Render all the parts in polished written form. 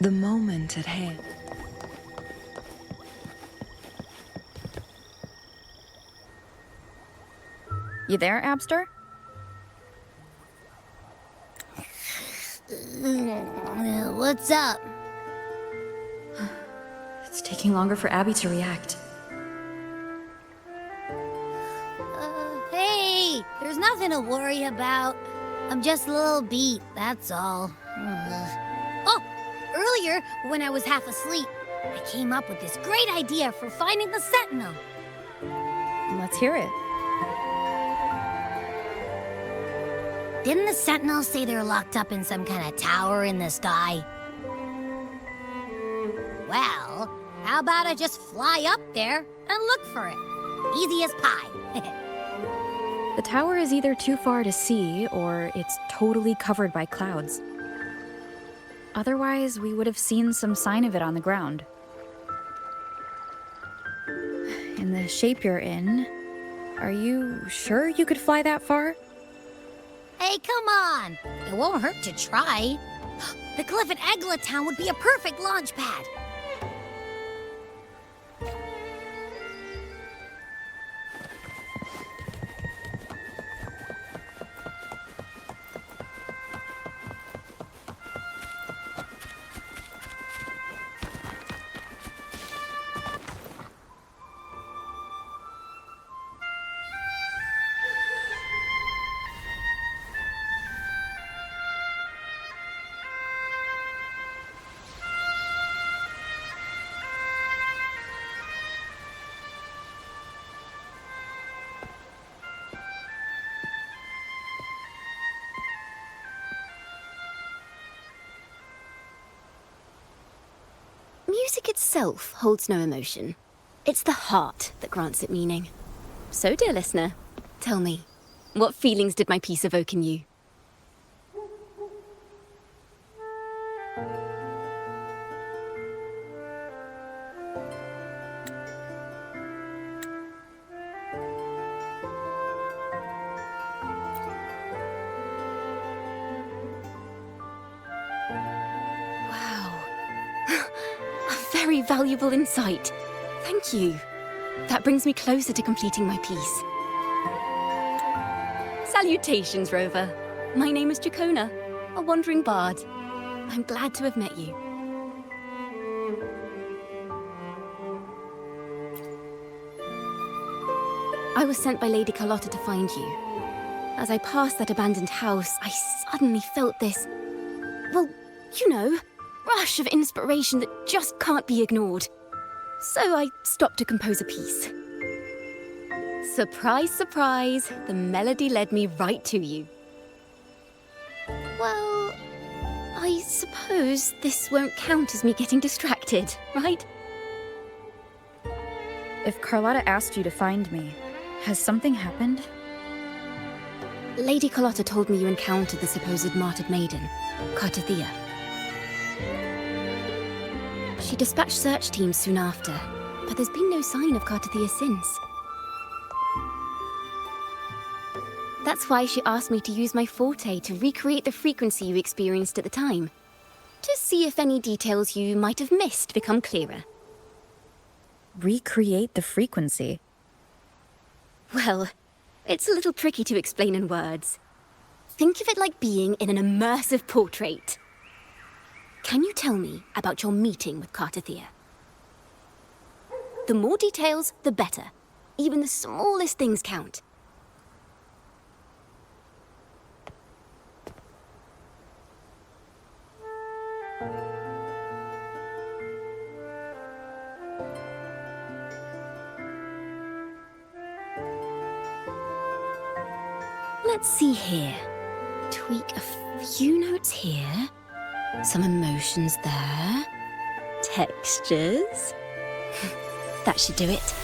The moment at hand. You there, Abster? What's up? It's taking longer for Abby to react. Hey, there's nothing to worry about. I'm just a little beat, that's all. Oh, earlier, when I was half asleep, I came up with this great idea for finding the Sentinel. Let's hear it. Didn't the Sentinels say they're locked up in some kind of tower in the sky? Well, how about I just fly up there and look for it? Easy as pie. The tower is either too far to see, or it's totally covered by clouds. Otherwise, we would have seen some sign of it on the ground. In the shape you're in, are you sure you could fly that far? Hey, come on! It won't hurt to try. The cliff at Eglatown would be a perfect launch pad. Music itself holds no emotion. It's the heart that grants it meaning. So, dear listener, tell me, what feelings did my piece evoke in you? Very valuable insight. Thank you. That brings me closer to completing my piece. Salutations, Rover. My name is Jacona, a wandering bard. I'm glad to have met you. I was sent by Lady Carlotta to find you. As I passed that abandoned house, I suddenly felt this, well, you know, rush of inspiration that just can't be ignored. So I stopped to compose a piece. Surprise, surprise, the melody led me right to you. Well, I suppose this won't count as me getting distracted, right? If Carlotta asked you to find me, has something happened? Lady Carlotta told me you encountered the supposed martyred maiden, Cartathea. She dispatched search teams soon after, but there's been no sign of Cartathea since. That's why she asked me to use my forte to recreate the frequency you experienced at the time, to see if any details you might have missed become clearer. Recreate the frequency? Well, it's a little tricky to explain in words. Think of it like being in an immersive portrait. Can you tell me about your meeting with Cartathea? The more details, the better. Even the smallest things count. Let's see here. Tweak a few notes here. Some emotions there. Textures. That should do it.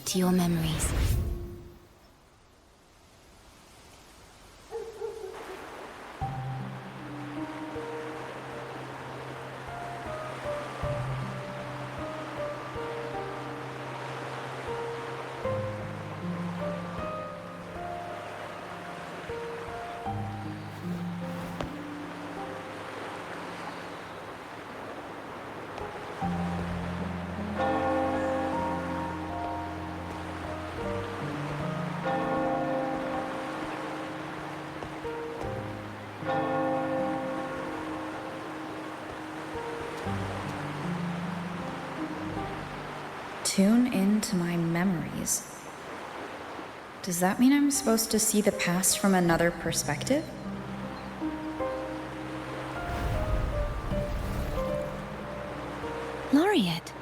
to your memories. Tune into my memories. Does that mean I'm supposed to see the past from another perspective? Laureate.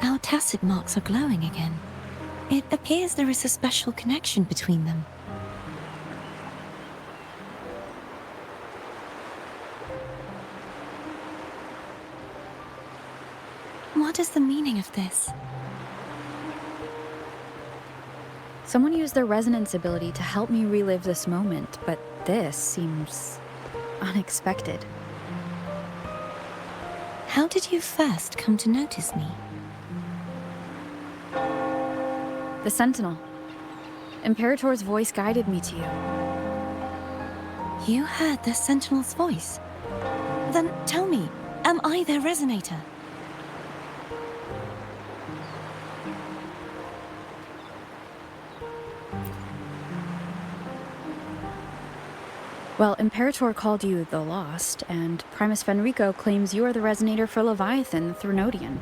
Our tacit marks are glowing again. It appears there is a special connection between them. What is the meaning of this? Someone used their resonance ability to help me relive this moment, but this seems unexpected. How did you first come to notice me? The Sentinel. Imperator's voice guided me to you. You heard the Sentinel's voice? Then tell me, am I their resonator? Well, Imperator called you the Lost, and Primus Fenrico claims you are the resonator for Leviathan, the Threnodian.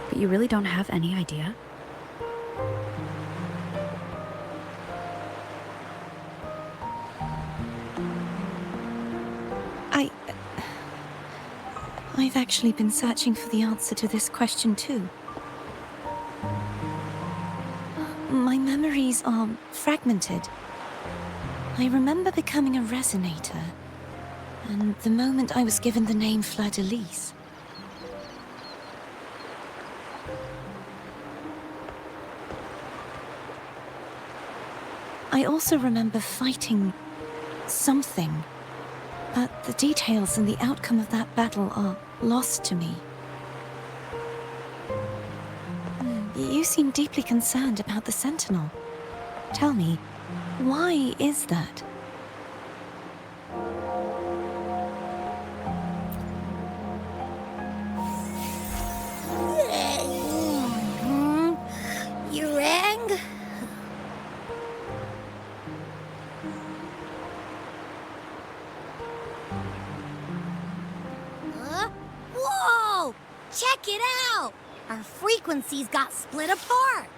But you really don't have any idea? I've actually been searching for the answer to this question too. My memories are fragmented. I remember becoming a resonator, and the moment I was given the name Fleur-de-Lis. I also remember fighting something, but the details and the outcome of that battle are lost to me. You seem deeply concerned about the Sentinel. Tell me, why is that? You rang? Whoa! Check it out! Our frequencies got split apart!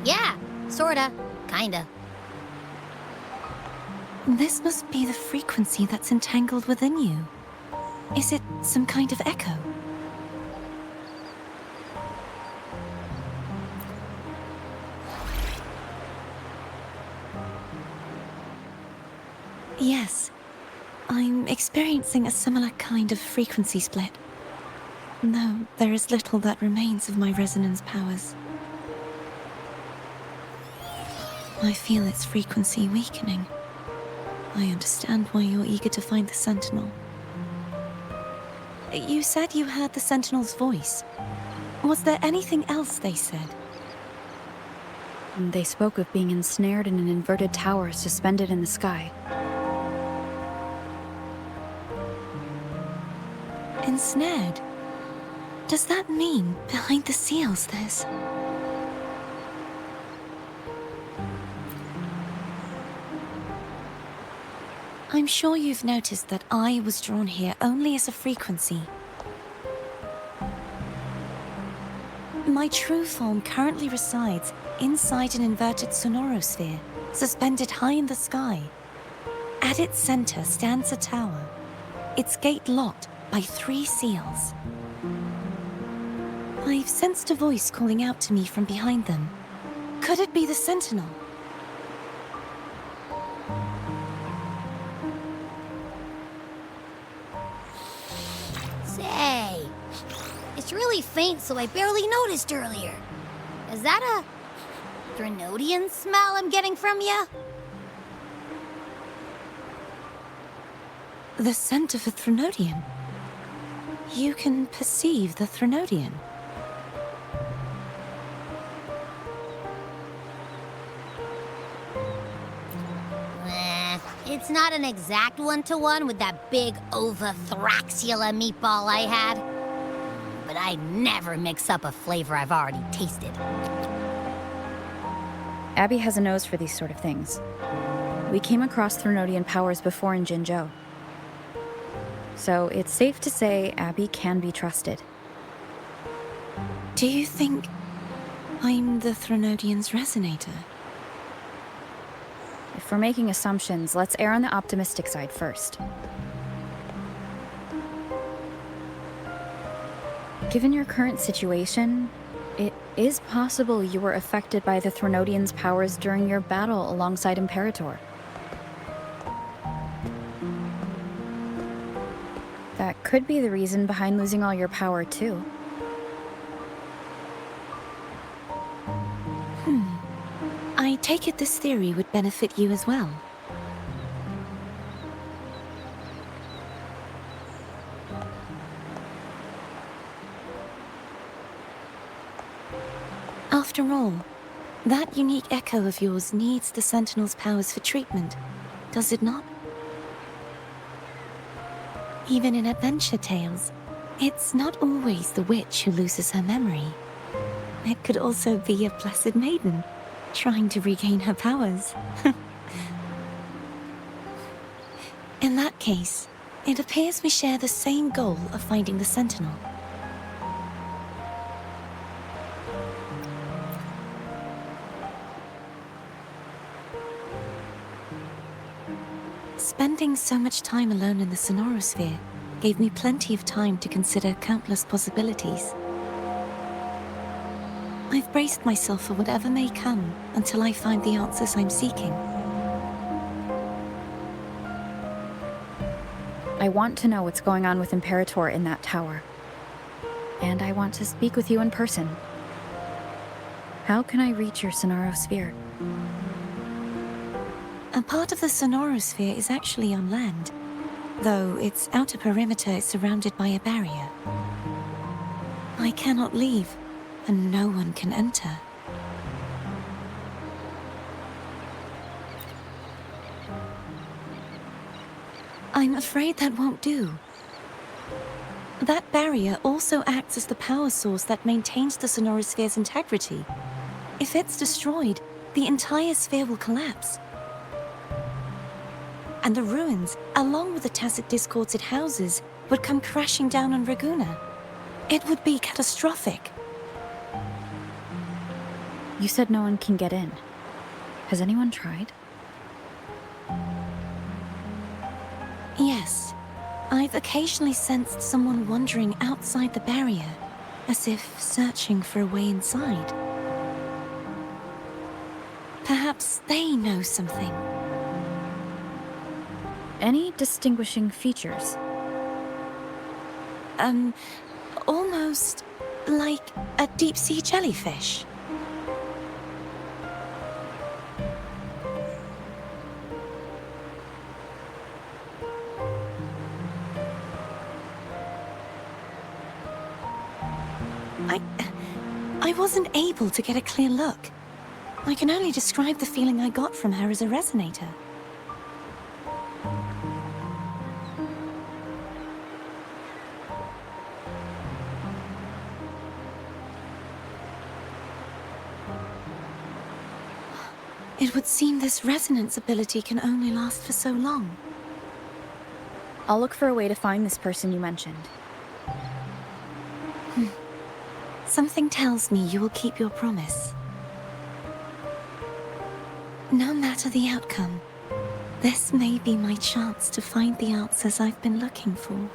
Yeah, sorta, kinda. This must be the frequency that's entangled within you. Is it some kind of echo? Yes, I'm experiencing a similar kind of frequency split. Though there is little that remains of my resonance powers. I feel its frequency weakening. I understand why you're eager to find the Sentinel. You said you heard the Sentinel's voice. Was there anything else they said? They spoke of being ensnared in an inverted tower suspended in the sky. Ensnared? Does that mean behind the seals there's... I'm sure you've noticed that I was drawn here only as a frequency. My true form currently resides inside an inverted sonorosphere, suspended high in the sky. At its center stands a tower, its gate locked by 3 seals. I've sensed a voice calling out to me from behind them. Could it be the Sentinel? Say, it's really faint, so I barely noticed earlier. Is that a Threnodian smell I'm getting from you? The scent of a Threnodian. You can perceive the Threnodian. It's not an exact one-to-one with that big Ovathraxula meatball I had. But I never mix up a flavor I've already tasted. Abby has a nose for these sort of things. We came across Threnodian powers before in Jinzhou. So it's safe to say Abby can be trusted. Do you think I'm the Threnodian's resonator? If we're making assumptions, let's err on the optimistic side first. Given your current situation, it is possible you were affected by the Threnodian's powers during your battle alongside Imperator. That could be the reason behind losing all your power, too. I take it this theory would benefit you as well. After all, that unique echo of yours needs the Sentinel's powers for treatment, does it not? Even in adventure tales, it's not always the witch who loses her memory. It could also be a blessed maiden, trying to regain her powers. In that case, it appears we share the same goal of finding the Sentinel. Spending so much time alone in the sonorosphere gave me plenty of time to consider countless possibilities. I've braced myself for whatever may come until I find the answers I'm seeking. I want to know what's going on with Imperator in that tower. And I want to speak with you in person. How can I reach your sonorosphere? A part of the sonorosphere is actually on land, though its outer perimeter is surrounded by a barrier. I cannot leave, and no one can enter. I'm afraid that won't do. That barrier also acts as the power source that maintains the sonorosphere's integrity. If it's destroyed, the entire sphere will collapse. And the ruins, along with the tacit discords it houses, would come crashing down on Raguna. It would be catastrophic. You said no one can get in. Has anyone tried? Yes. I've occasionally sensed someone wandering outside the barrier, as if searching for a way inside. Perhaps they know something. Any distinguishing features? Almost like a deep-sea jellyfish. I wasn't able to get a clear look. I can only describe the feeling I got from her as a resonator. It would seem this resonance ability can only last for so long. I'll look for a way to find this person you mentioned. Something tells me you will keep your promise. No matter the outcome, this may be my chance to find the answers I've been looking for.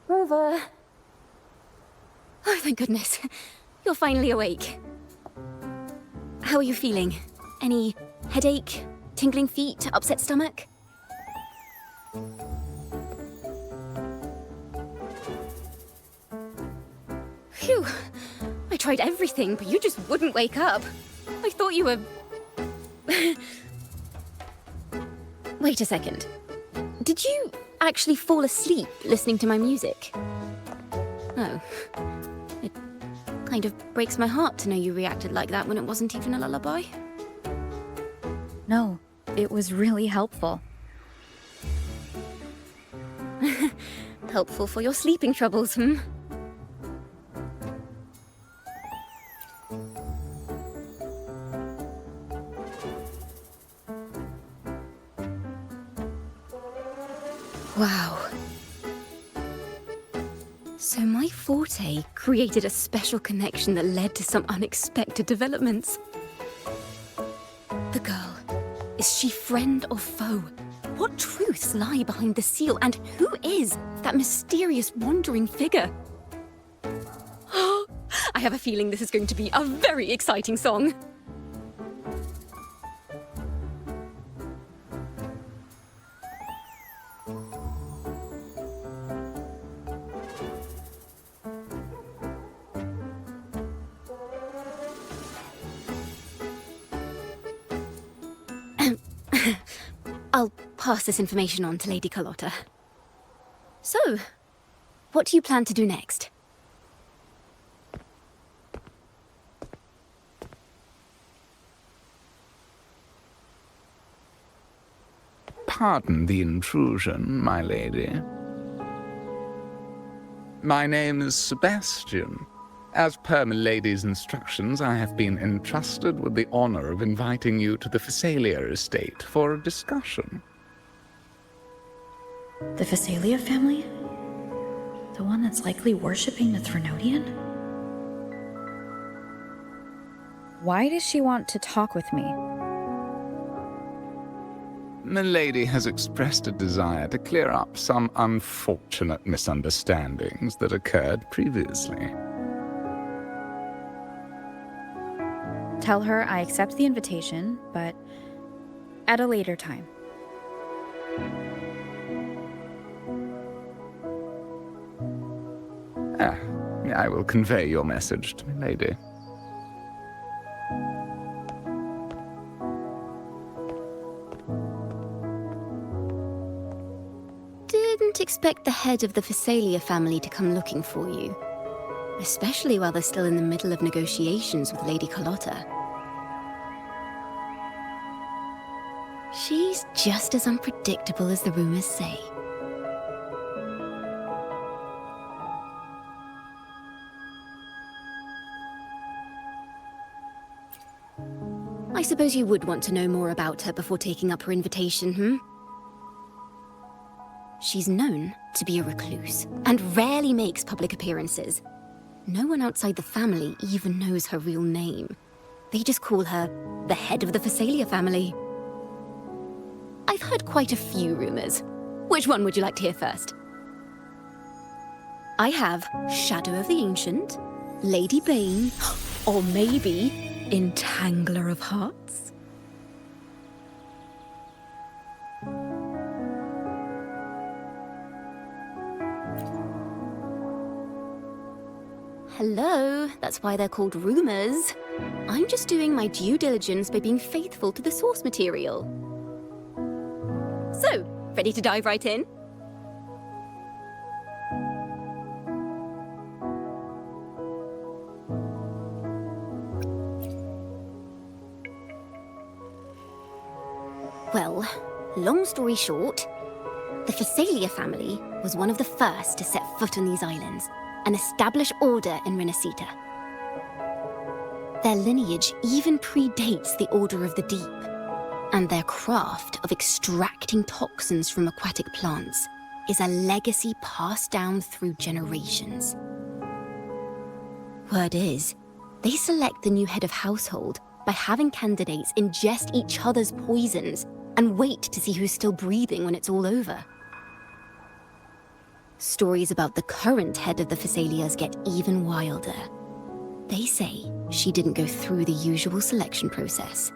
Rover. Oh, thank goodness. You're finally awake. How are you feeling? Any headache, tingling feet, upset stomach? Phew. I tried everything, but you just wouldn't wake up. I thought you were... Wait a second. Did you actually fall asleep listening to my music? Oh. It kind of breaks my heart to know you reacted like that when it wasn't even a lullaby. No, it was really helpful. Helpful for your sleeping troubles, hmm? Wow. So my forte created a special connection that led to some unexpected developments. The girl, is she friend or foe? What truths lie behind the seal, and who is that mysterious wandering figure? I have a feeling this is going to be a very exciting song. I'll pass this information on to Lady Carlotta. So, what do you plan to do next? Pardon the intrusion, my lady. My name is Sebastian. As per milady's instructions, I have been entrusted with the honor of inviting you to the Phasalia estate for a discussion. The Phasalia family? The one that's likely worshipping the Threnodian? Why does she want to talk with me? Milady has expressed a desire to clear up some unfortunate misunderstandings that occurred previously. Tell her I accept the invitation, but at a later time. I will convey your message to Milady. Didn't expect the head of the Phasalia family to come looking for you. Especially while they're still in the middle of negotiations with Lady Carlotta. She's just as unpredictable as the rumors say. I suppose you would want to know more about her before taking up her invitation, hmm? She's known to be a recluse, and rarely makes public appearances. No one outside the family even knows her real name. They just call her the head of the Phasalia family. I've heard quite a few rumors. Which one would you like to hear first? I have Shadow of the Ancient, Lady Bane, or maybe Entangler of Hearts. Hello, that's why they're called rumors. I'm just doing my due diligence by being faithful to the source material. So, ready to dive right in? Well, Long story short, the Phasalia family was one of the first to set foot on these islands and establish order in Rinascita. Their lineage even predates the Order of the Deep, and their craft of extracting toxins from aquatic plants is a legacy passed down through generations. Word is, they select the new head of household by having candidates ingest each other's poisons and wait to see who's still breathing when it's all over. Stories about the current head of the Phasalias get even wilder. They say she didn't go through the usual selection process.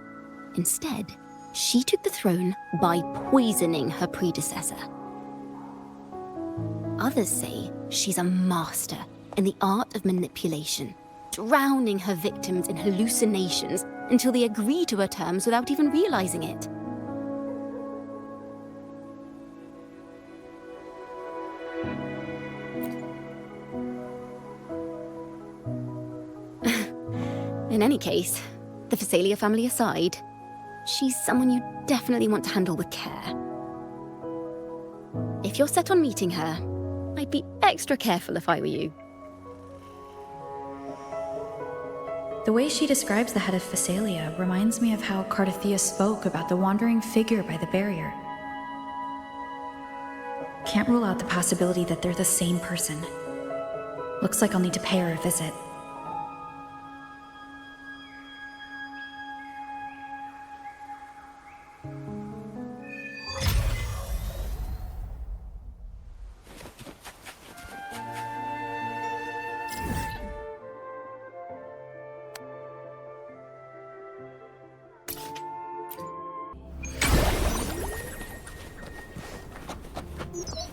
Instead, she took the throne by poisoning her predecessor. Others say she's a master in the art of manipulation, drowning her victims in hallucinations until they agree to her terms without even realizing it. In any case, the Phasalia family aside, she's someone you definitely want to handle with care. If you're set on meeting her, I'd be extra careful if I were you. The way she describes the head of Phasalia reminds me of how Cardothea spoke about the wandering figure by the barrier. Can't rule out the possibility that they're the same person. Looks like I'll need to pay her a visit.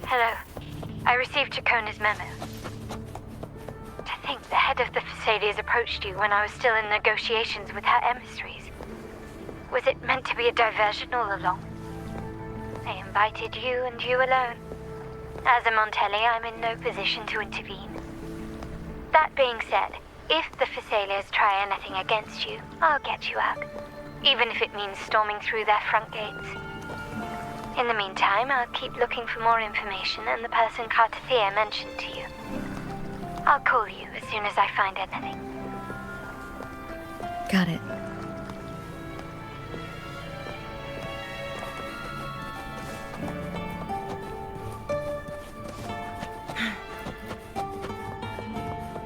Hello. I received Chacona's memo. To think the head of the Phasalias approached you when I was still in negotiations with her emissaries. Was it meant to be a diversion all along? They invited you and you alone. As a Montelli, I'm in no position to intervene. That being said, if the Phasalias try anything against you, I'll get you out. Even if it means storming through their front gates. In the meantime, I'll keep looking for more information and the person Cardothea mentioned to you. I'll call you as soon as I find anything. Got it.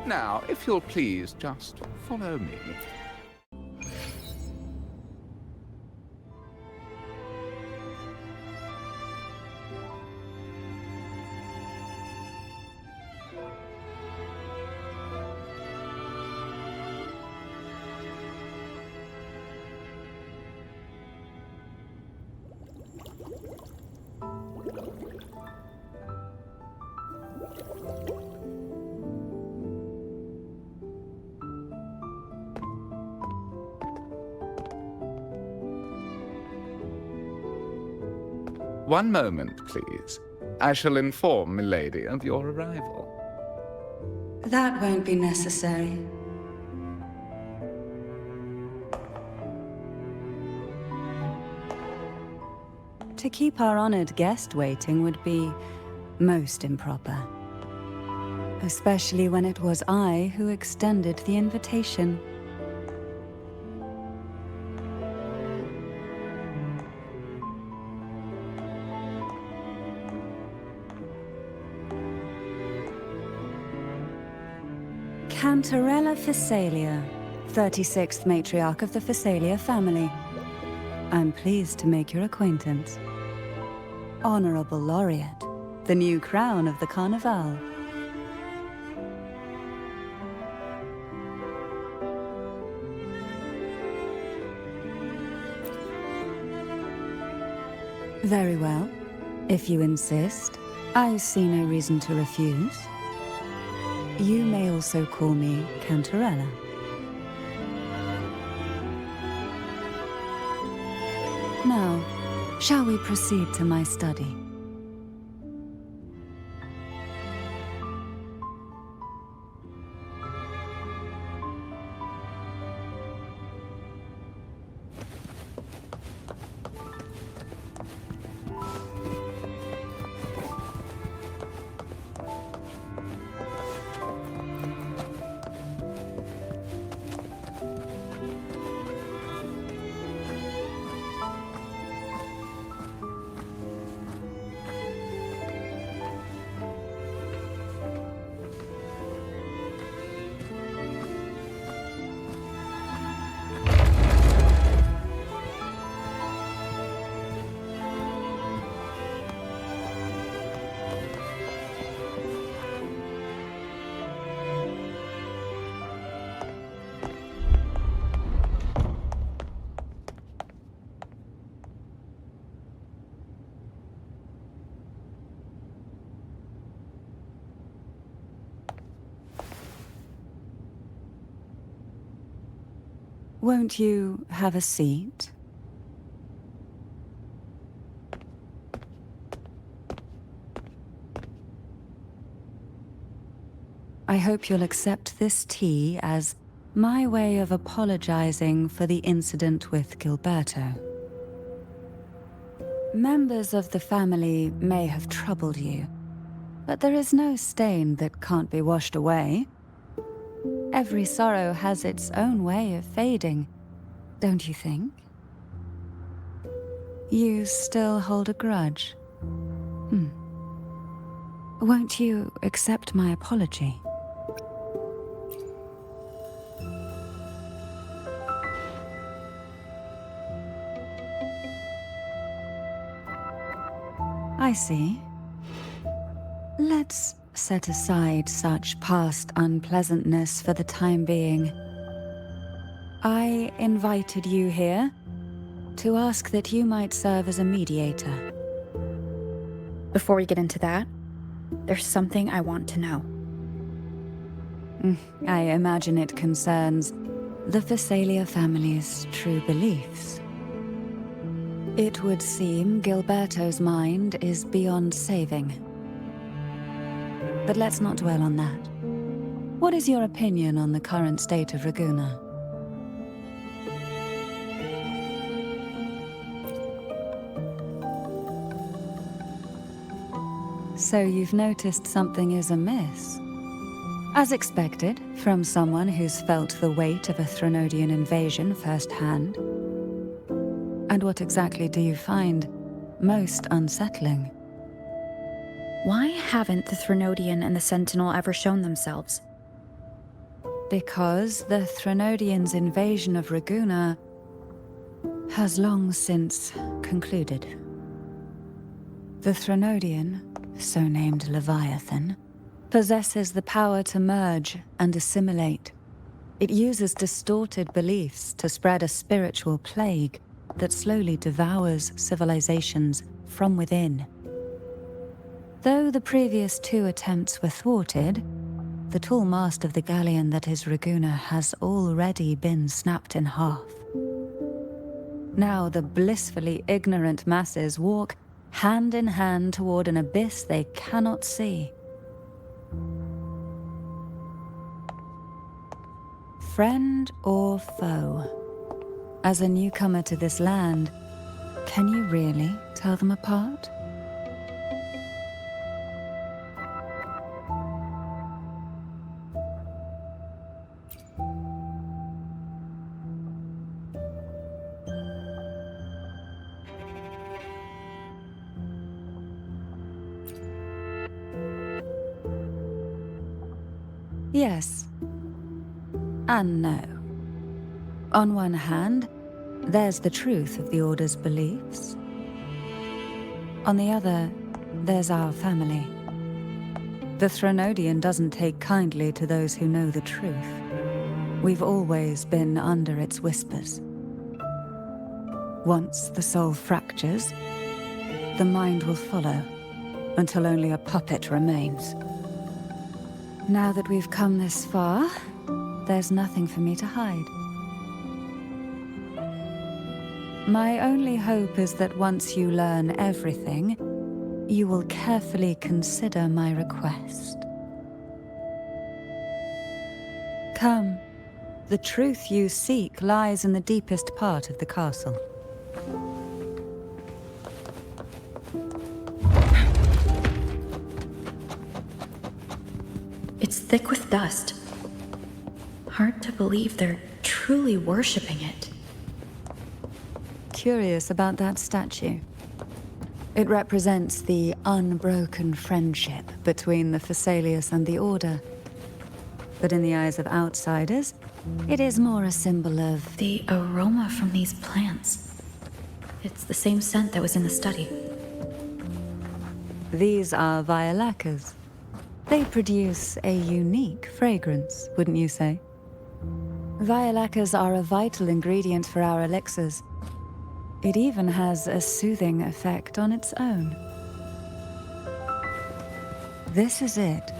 Now, if you'll please just follow me. One moment, please. I shall inform Milady of your arrival. That won't be necessary. To keep our honored guest waiting would be most improper. Especially when it was I who extended the invitation. Cantarella Phasalia, 36th matriarch of the Phasalia family. I'm pleased to make your acquaintance. Honorable Laureate, the new crown of the Carnival. Very well. If you insist, I see no reason to refuse. You may also call me Cantarella. Now, shall we proceed to my study? Won't you have a seat? I hope you'll accept this tea as my way of apologizing for the incident with Gilberto. Members of the family may have troubled you, but there is no stain that can't be washed away. Every sorrow has its own way of fading, don't you think? You still hold a grudge? Won't you accept my apology? I see. Let's set aside such past unpleasantness for the time being. I invited you here to ask that you might serve as a mediator. Before we get into that, there's something I want to know. I imagine it concerns the Phasalia family's true beliefs. It would seem Gilberto's mind is beyond saving. But let's not dwell on that. What is your opinion on the current state of Raguna? So you've noticed something is amiss. As expected, from someone who's felt the weight of a Threnodian invasion firsthand. And what exactly do you find most unsettling? Why haven't the Threnodian and the Sentinel ever shown themselves? Because the Threnodians' invasion of Raguna has long since concluded. The Threnodian, so named Leviathan, possesses the power to merge and assimilate. It uses distorted beliefs to spread a spiritual plague that slowly devours civilizations from within. Though the previous 2 attempts were thwarted, the tall mast of the galleon that is Raguna has already been snapped in half. Now the blissfully ignorant masses walk hand in hand toward an abyss they cannot see. Friend or foe? As a newcomer to this land, can you really tell them apart? Yes. And no. On one hand, there's the truth of the Order's beliefs. On the other, there's our family. The Threnodian doesn't take kindly to those who know the truth. We've always been under its whispers. Once the soul fractures, the mind will follow, until only a puppet remains. Now that we've come this far, there's nothing for me to hide. My only hope is that once you learn everything, you will carefully consider my request. Come, the truth you seek lies in the deepest part of the castle. It's thick with dust. Hard to believe they're truly worshipping it. Curious about that statue. It represents the unbroken friendship between the Phasaelius and the Order. But in the eyes of outsiders, it is more a symbol of... The aroma from these plants. It's the same scent that was in the study. These are violacas. They produce a unique fragrance, wouldn't you say? Violacas are a vital ingredient for our elixirs. It even has a soothing effect on its own. This is it.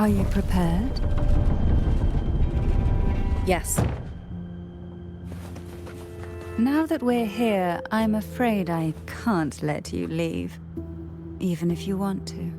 Are you prepared? Yes. Now that we're here, I'm afraid I can't let you leave, even if you want to.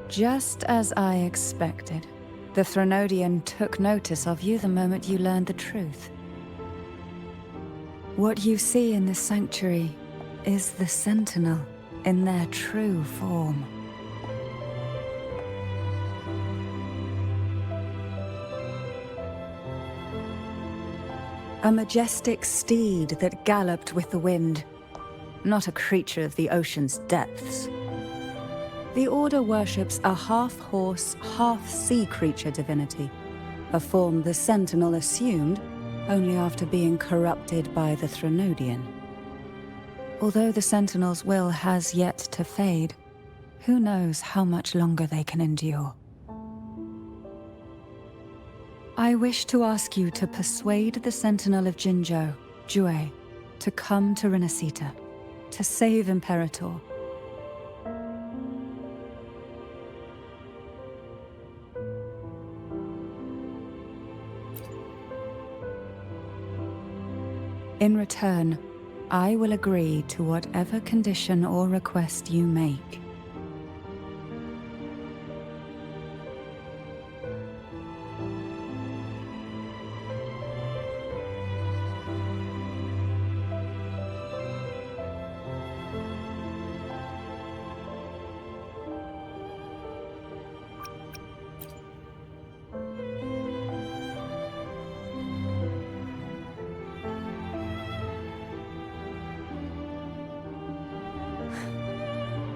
Just as I expected, the Threnodian took notice of you the moment you learned the truth. What you see in this sanctuary is the Sentinel in their true form. A majestic steed that galloped with the wind, not a creature of the ocean's depths. The Order worships a half-horse, half-sea creature divinity, a form the Sentinel assumed only after being corrupted by the Threnodian. Although the Sentinel's will has yet to fade, who knows how much longer they can endure. I wish to ask you to persuade the Sentinel of Jinzhou, Jue, to come to Rinascita, to save Imperator. In return, I will agree to whatever condition or request you make.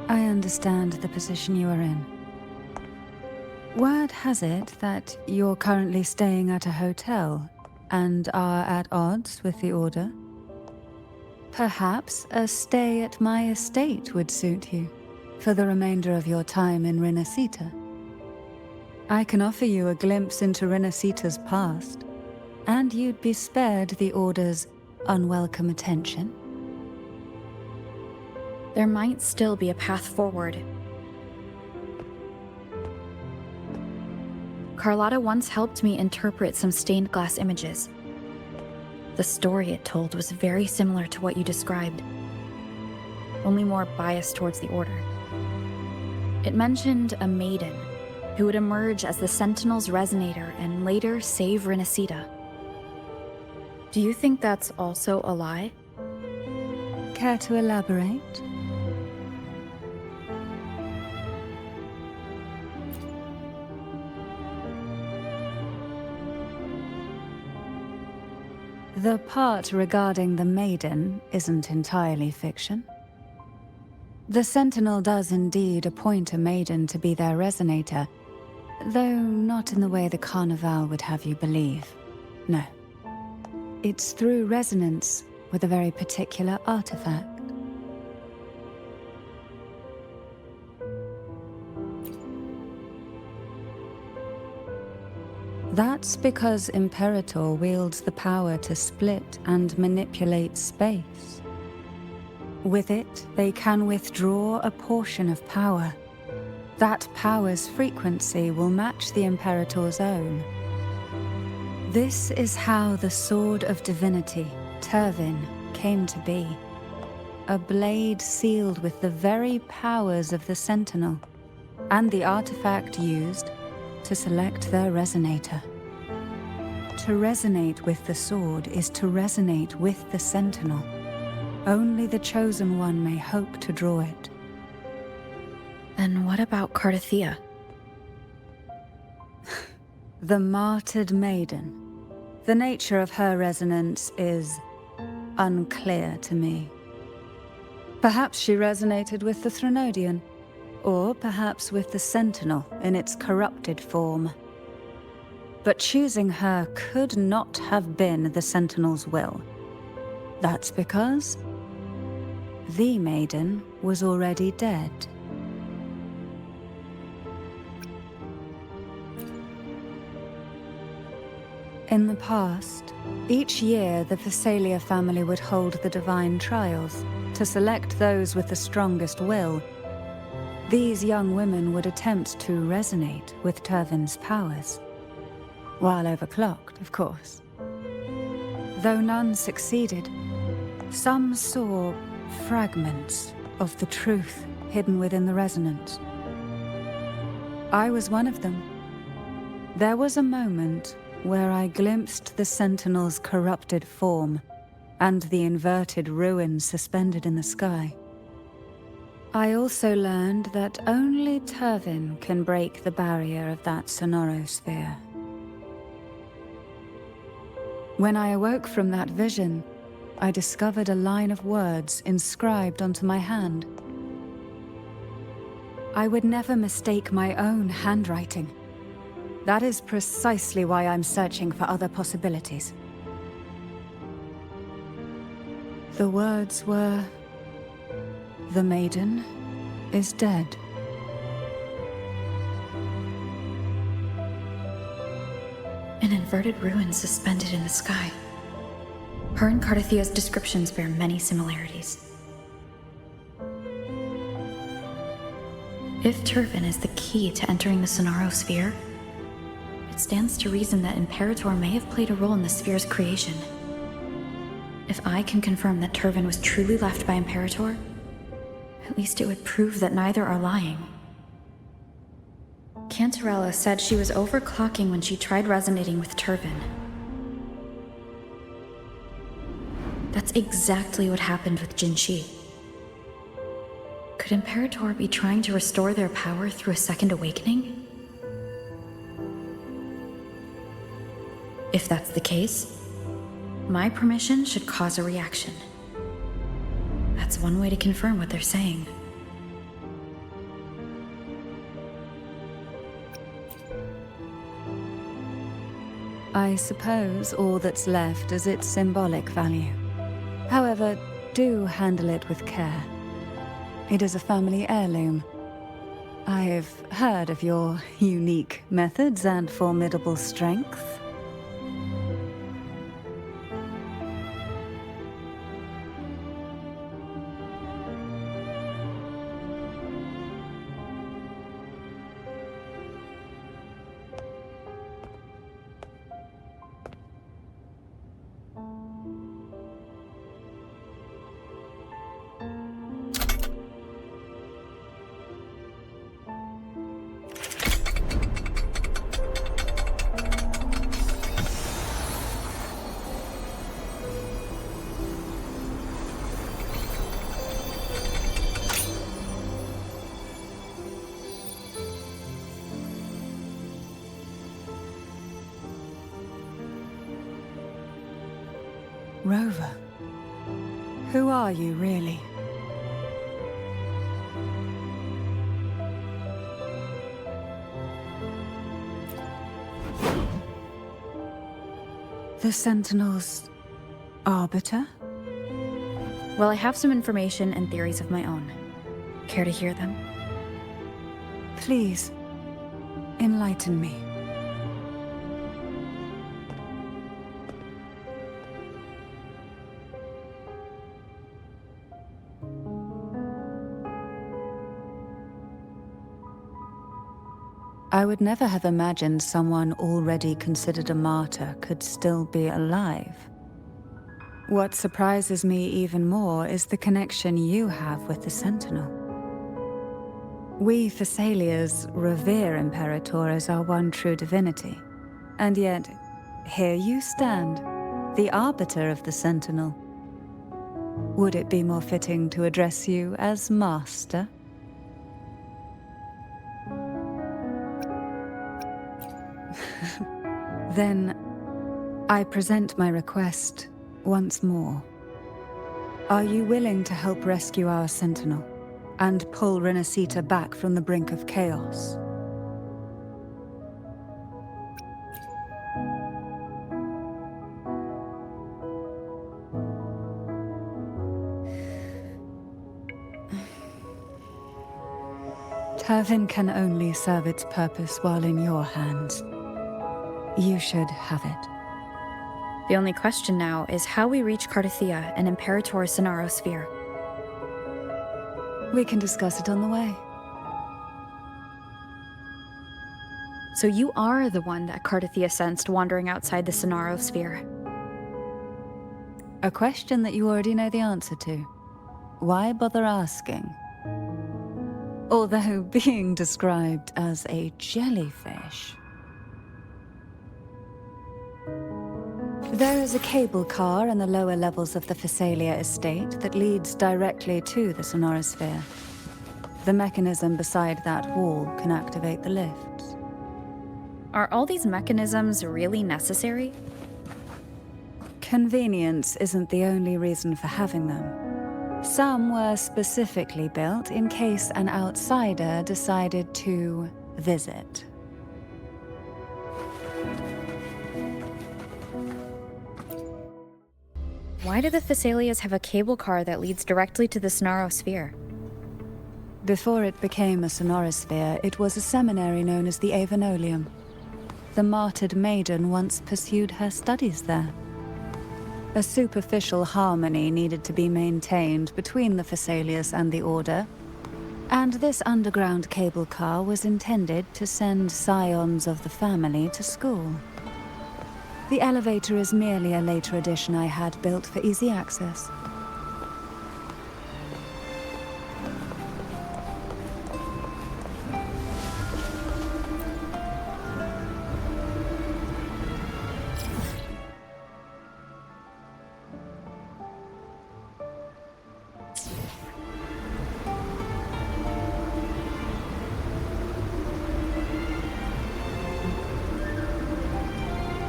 I understand the position you are in. Word has it that you're currently staying at a hotel and are at odds with the Order. Perhaps a stay at my estate would suit you for the remainder of your time in Rinascita. I can offer you a glimpse into Rinascita's past, and you'd be spared the Order's unwelcome attention. There might still be a path forward. Carlotta once helped me interpret some stained glass images. The story it told was very similar to what you described, only more biased towards the Order. It mentioned a Maiden who would emerge as the Sentinel's resonator and later save Rinascita. Do you think that's also a lie? Care to elaborate? The part regarding the Maiden isn't entirely fiction. The Sentinel does indeed appoint a Maiden to be their resonator, though not in the way the Carnival would have you believe. No. It's through resonance with a very particular artifact. That's because Imperator wields the power to split and manipulate space. With it, they can withdraw a portion of power. That power's frequency will match the Imperator's own. This is how the Sword of Divinity, Turvin, came to be. A blade sealed with the very powers of the Sentinel, and the artifact used to select their resonator. To resonate with the sword is to resonate with the Sentinel. Only the Chosen One may hope to draw it. Then what about Cardothea? The martyred Maiden. The nature of her resonance is unclear to me. Perhaps she resonated with the Threnodian, or perhaps with the Sentinel in its corrupted form. But choosing her could not have been the Sentinel's will. That's because the Maiden was already dead. In the past, each year the Phasalia family would hold the Divine Trials to select those with the strongest will. These young women would attempt to resonate with Turvin's powers. While overclocked, of course. Though none succeeded, some saw fragments of the truth hidden within the resonance. I was one of them. There was a moment where I glimpsed the Sentinel's corrupted form and the inverted ruins suspended in the sky. I also learned that only Turvin can break the barrier of that sonorosphere. When I awoke from that vision, I discovered a line of words inscribed onto my hand. I would never mistake my own handwriting. That is precisely why I'm searching for other possibilities. The words were, "The Maiden is dead." An inverted ruin suspended in the sky. Her and Cardathia's descriptions bear many similarities. If Turvin is the key to entering the sonorosphere, it stands to reason that Imperator may have played a role in the sphere's creation. If I can confirm that Turvin was truly left by Imperator, at least it would prove that neither are lying. Cantarella said she was overclocking when she tried resonating with Turvin. That's exactly what happened with Jinshi. Could Imperator be trying to restore their power through a second awakening? If that's the case, my permission should cause a reaction. That's one way to confirm what they're saying. I suppose all that's left is its symbolic value. However, do handle it with care. It is a family heirloom. I've heard of your unique methods and formidable strength. Rover, who are you really? The Sentinel's arbiter? Well, I have some information and theories of my own. Care to hear them? Please, enlighten me. I would never have imagined someone already considered a martyr could still be alive. What surprises me even more is the connection you have with the Sentinel. We Thessalians revere Imperator as our one true divinity, and yet, here you stand, the arbiter of the Sentinel. Would it be more fitting to address you as Master? Then, I present my request once more. Are you willing to help rescue our sentinel and pull Rinascita back from the brink of chaos? Tavin can only serve its purpose while in your hands. You should have it. The only question now is how we reach Cardathia and Imperator Sonaro Sphere. We can discuss it on the way. So you are the one that Cardathia sensed wandering outside the Sonaro Sphere. A question that you already know the answer to. Why bother asking? Although being described as a jellyfish. There is a cable car in the lower levels of the Phasalia estate that leads directly to the Sonorosphere. The mechanism beside that wall can activate the lifts. Are all these mechanisms really necessary? Convenience isn't the only reason for having them. Some were specifically built in case an outsider decided to visit. Why do the Phasalias have a cable car that leads directly to the Sonaro Sphere? Before it became a Sonorosphere, it was a seminary known as the Avenolium. The martyred Maiden once pursued her studies there. A superficial harmony needed to be maintained between the Phasalias and the Order, and this underground cable car was intended to send scions of the family to school. The elevator is merely a later addition I had built for easy access.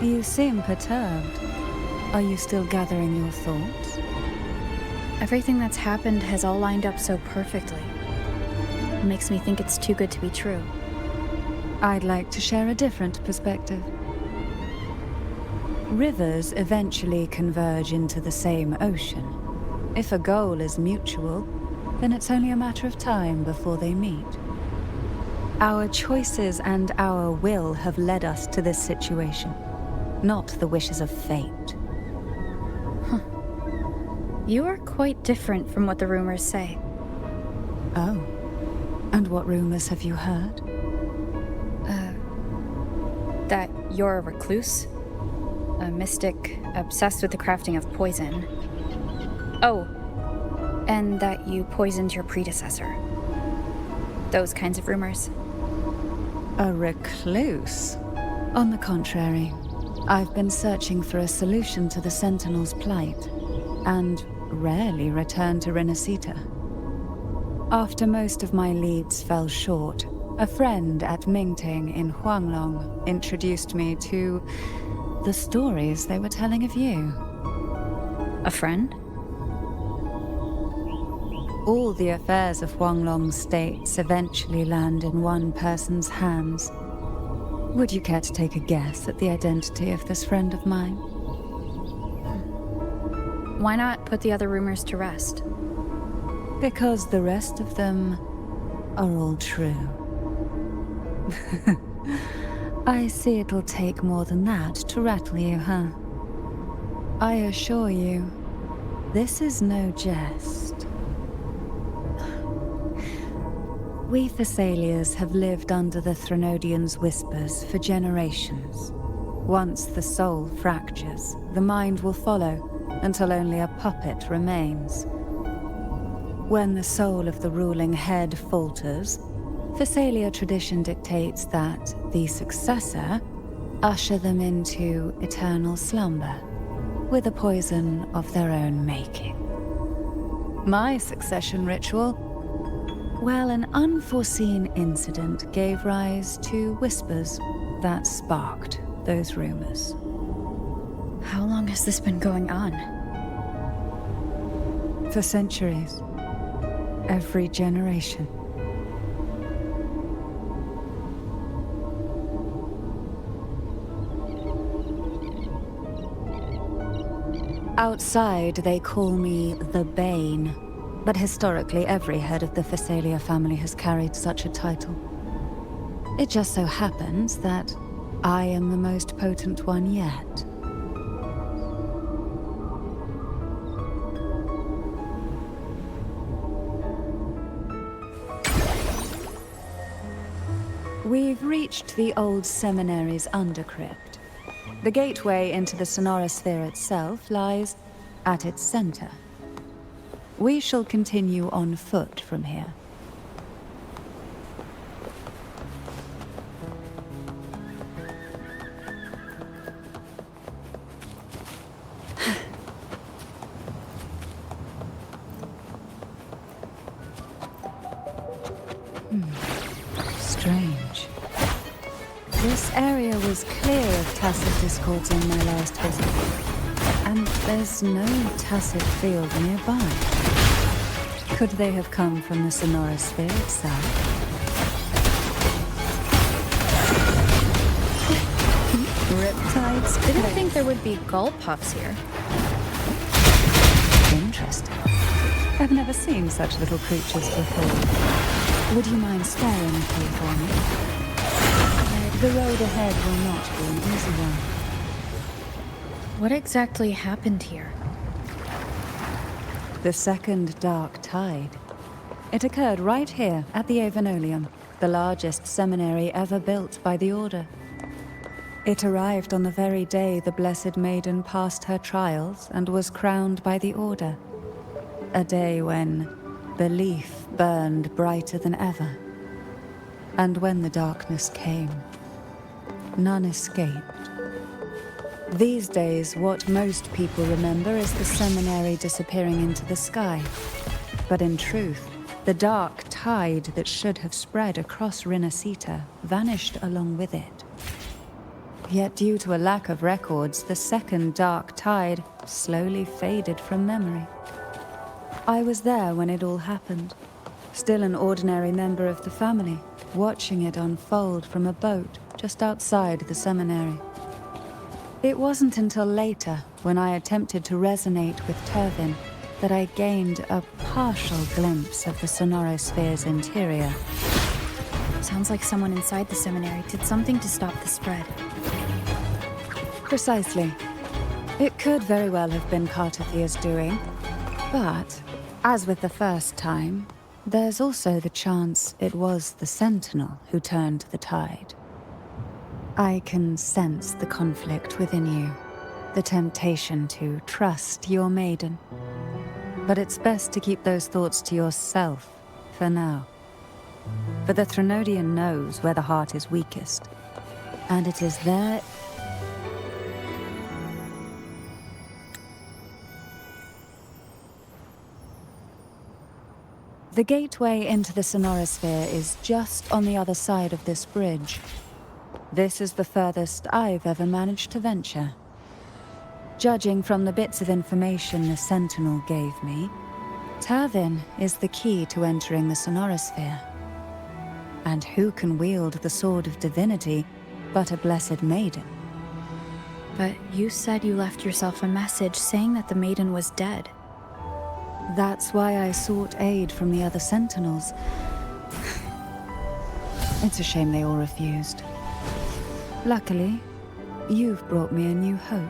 You seem perturbed. Are you still gathering your thoughts? Everything that's happened has all lined up so perfectly. It makes me think it's too good to be true. I'd like to share a different perspective. Rivers eventually converge into the same ocean. If a goal is mutual, then it's only a matter of time before they meet. Our choices and our will have led us to this situation, not the wishes of fate. You are quite different from what the rumors say. Oh. And what rumors have you heard? That you're a recluse, a mystic obsessed with the crafting of poison. Oh, and that you poisoned your predecessor. Those kinds of rumors. A recluse? On the contrary, I've been searching for a solution to the Sentinel's plight, and rarely return to Rinascita. After most of my leads fell short, a friend at Mingting in Huanglong introduced me to the stories they were telling of you. A friend? All the affairs of Huanglong states eventually land in one person's hands. Would you care to take a guess at the identity of this friend of mine? Why not put the other rumors to rest? Because the rest of them are all true. I see it'll take more than that to rattle you, huh? I assure you, this is no jest. We Thessalians have lived under the Threnodians' whispers for generations. Once the soul fractures, the mind will follow, until only a puppet remains. When the soul of the ruling head falters, Thessalia tradition dictates that the successor usher them into eternal slumber, with a poison of their own making. My succession ritual, well, an unforeseen incident gave rise to whispers that sparked those rumors. How long has this been going on? For centuries. Every generation. Outside, they call me the Bane, but historically every head of the Phasalia family has carried such a title. It just so happens that I am the most potent one yet. We've reached the old seminary's undercrypt. The gateway into the sonorosphere itself lies at its center. We shall continue on foot from here. Strange. This area was clear of tacit discords on my last visit, and there's no tacit field nearby. Could they have come from the sonorosphere itself? Riptides? Didn't think there would be gull puffs here. Interesting. I've never seen such little creatures before. Would you mind staring a few for me? The road ahead will not be an easy one. What exactly happened here? The second dark tide. It occurred right here at the Avenolium, the largest seminary ever built by the Order. It arrived on the very day the Blessed Maiden passed her trials and was crowned by the Order. A day when belief burned brighter than ever. And when the darkness came, none escaped. These days, what most people remember is the seminary disappearing into the sky. But in truth, the dark tide that should have spread across Rinascita vanished along with it. Yet due to a lack of records, the second dark tide slowly faded from memory. I was there when it all happened, still an ordinary member of the family, watching it unfold from a boat just outside the seminary. It wasn't until later, when I attempted to resonate with Turvin, that I gained a partial glimpse of the sonorosphere's interior. Sounds like someone inside the seminary did something to stop the spread. Precisely. It could very well have been Cartathia's doing, but, as with the first time, there's also the chance it was the Sentinel who turned the tide. I can sense the conflict within you, the temptation to trust your maiden. But it's best to keep those thoughts to yourself, for now. For the Threnodian knows where the heart is weakest, and it is there... The gateway into the sonorosphere is just on the other side of this bridge. This is the furthest I've ever managed to venture. Judging from the bits of information the Sentinel gave me, Turvin is the key to entering the sonorosphere. And who can wield the Sword of Divinity but a Blessed Maiden? But you said you left yourself a message saying that the Maiden was dead. That's why I sought aid from the other Sentinels. It's a shame they all refused. Luckily, you've brought me a new hope.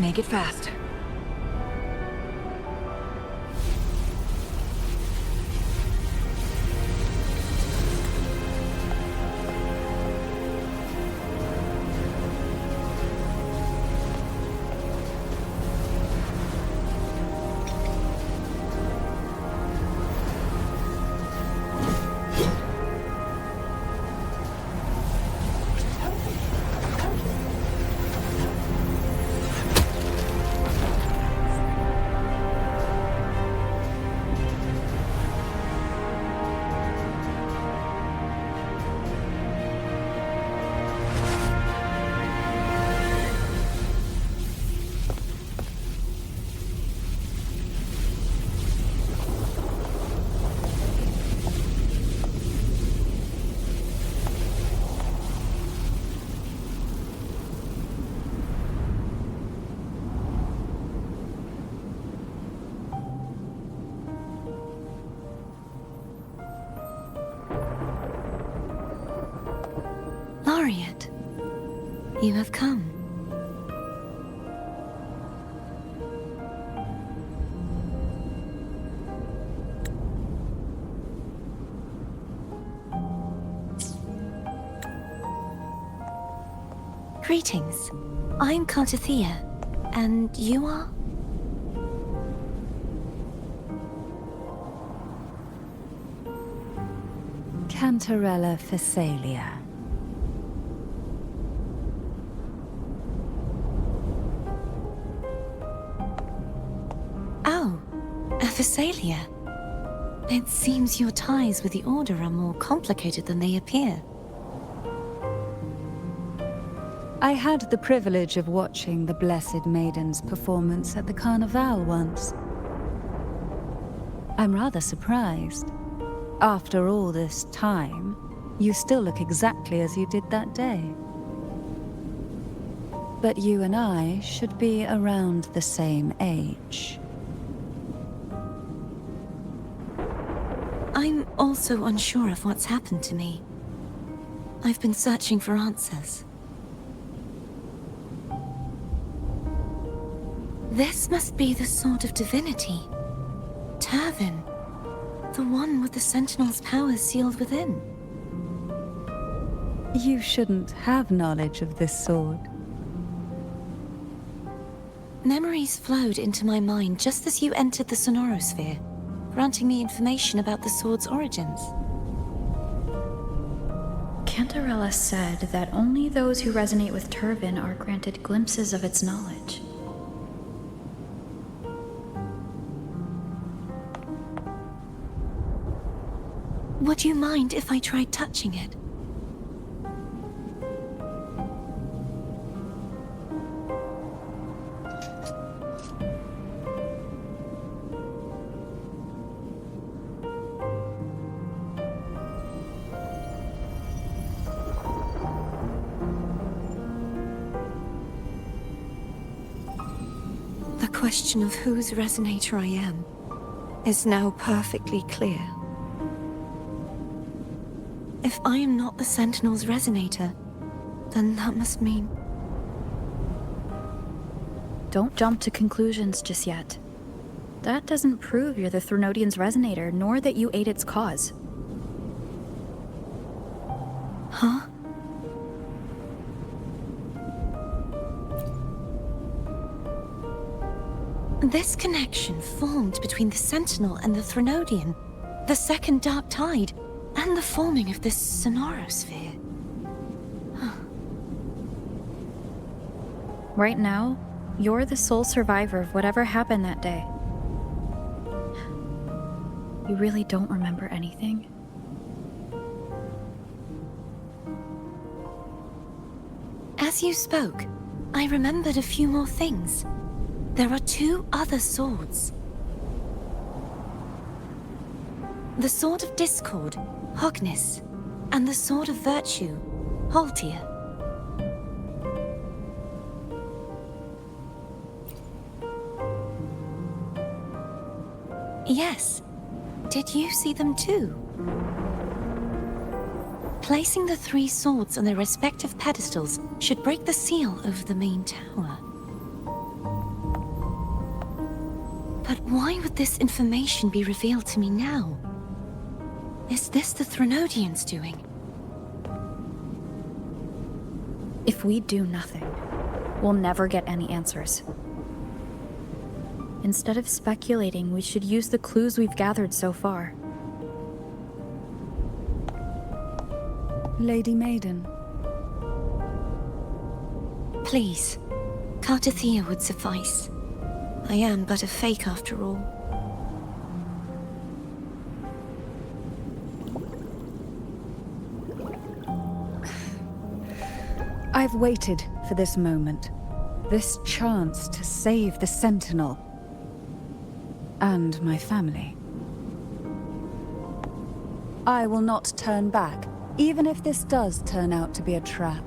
Make it fast. You have come. Greetings. I'm Cartathea, and you are? Cantarella Phasalia. Oh, a Phasalia. It seems your ties with the Order are more complicated than they appear. I had the privilege of watching the Blessed Maiden's performance at the Carnival once. I'm rather surprised. After all this time, you still look exactly as you did that day. But you and I should be around the same age. I'm also unsure of what's happened to me. I've been searching for answers. This must be the Sword of Divinity. Turvin. The one with the Sentinel's powers sealed within. You shouldn't have knowledge of this sword. Memories flowed into my mind just as you entered the Sonorosphere, granting me information about the sword's origins. Cantarella said that only those who resonate with Turvin are granted glimpses of its knowledge. Would you mind if I tried touching it? The question of whose resonator I am is now perfectly clear. If I am not the Sentinel's resonator, then that must mean... Don't jump to conclusions just yet. That doesn't prove you're the Threnodian's resonator, nor that you aid its cause. Huh? This connection formed between the Sentinel and the Threnodian, the second Dark Tide, and the forming of this Sonorosphere. Right now, you're the sole survivor of whatever happened that day. You really don't remember anything? As you spoke, I remembered a few more things. There are two other swords. The Sword of Discord, Hognis, and the Sword of Virtue, Haltia. Yes. Did you see them too? Placing the three swords on their respective pedestals should break the seal over the main tower. But why would this information be revealed to me now? Is this the Threnodians' doing? If we do nothing, we'll never get any answers. Instead of speculating, we should use the clues we've gathered so far. Lady Maiden. Please, Cartathea would suffice. I am but a fake after all. I've waited for this moment. This chance to save the Sentinel. And my family. I will not turn back, even if this does turn out to be a trap.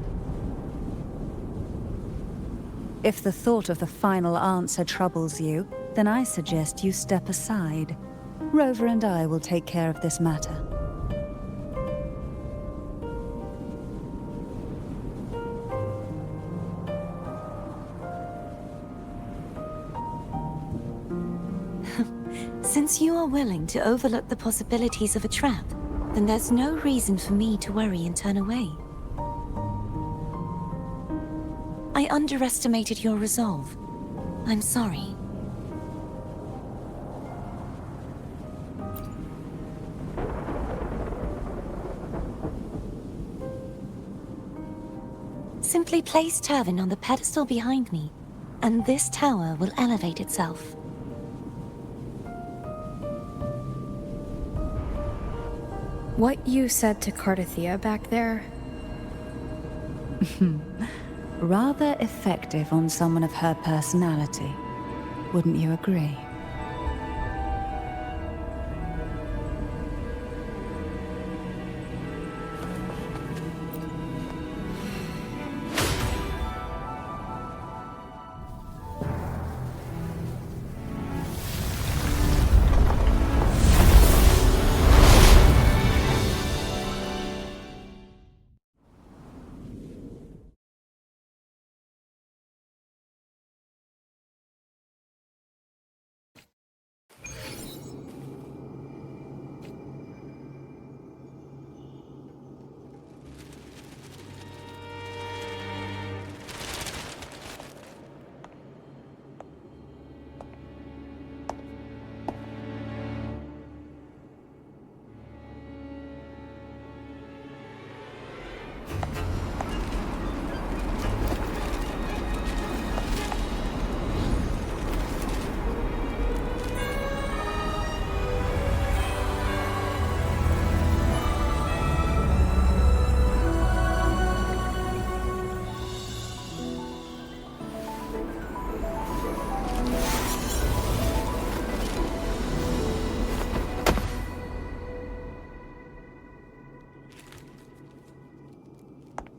If the thought of the final answer troubles you, then I suggest you step aside. Rover and I will take care of this matter. Since you are willing to overlook the possibilities of a trap, then there's no reason for me to worry and turn away. I underestimated your resolve. I'm sorry. Simply place Turvin on the pedestal behind me, and this tower will elevate itself. What you said to Cardathea back there? Rather effective on someone of her personality. Wouldn't you agree?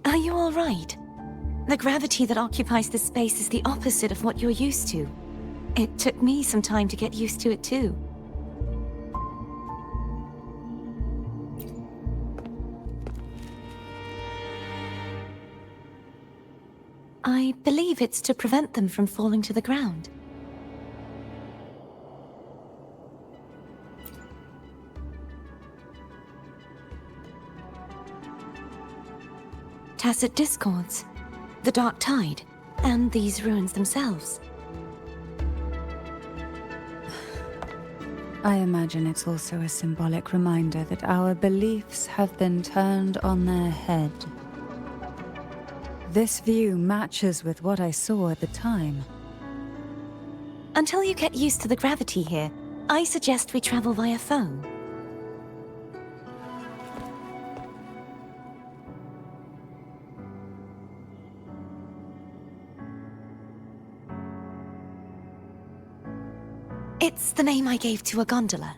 Are you all right? The gravity that occupies this space is the opposite of what you're used to. It took me some time to get used to it too. I believe it's to prevent them from falling to the ground. Tacit discords, the dark tide, and these ruins themselves. I imagine it's also a symbolic reminder that our beliefs have been turned on their head. This view matches with what I saw at the time. Until you get used to the gravity here, I suggest we travel via phone. It's the name I gave to a gondola.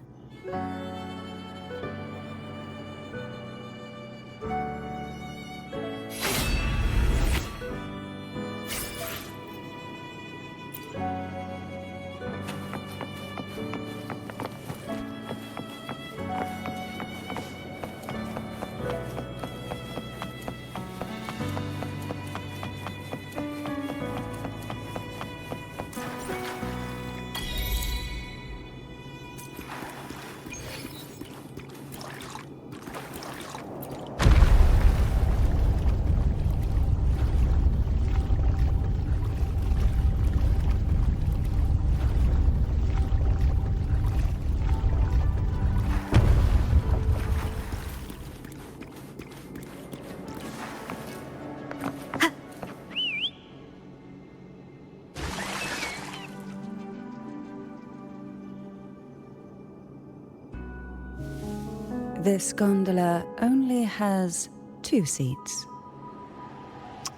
This gondola only has 2 seats.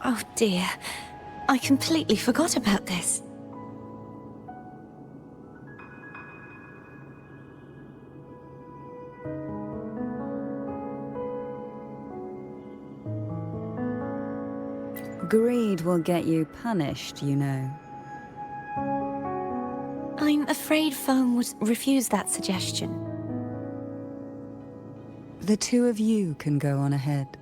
Oh dear, I completely forgot about this. Greed will get you punished, you know. I'm afraid Foam would refuse that suggestion. The 2 of you can go on ahead.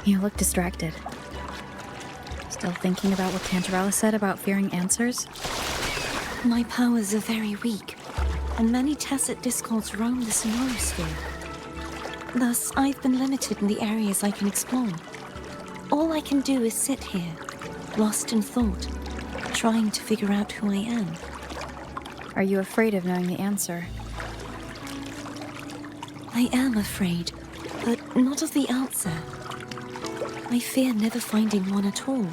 You look distracted. Still thinking about what Cantarella said about fearing answers? My powers are very weak, and many tacit discords roam the sonorosphere. Thus, I've been limited in the areas I can explore. All I can do is sit here, lost in thought, trying to figure out who I am. Are you afraid of knowing the answer? I am afraid, but not of the answer. I fear never finding one at all.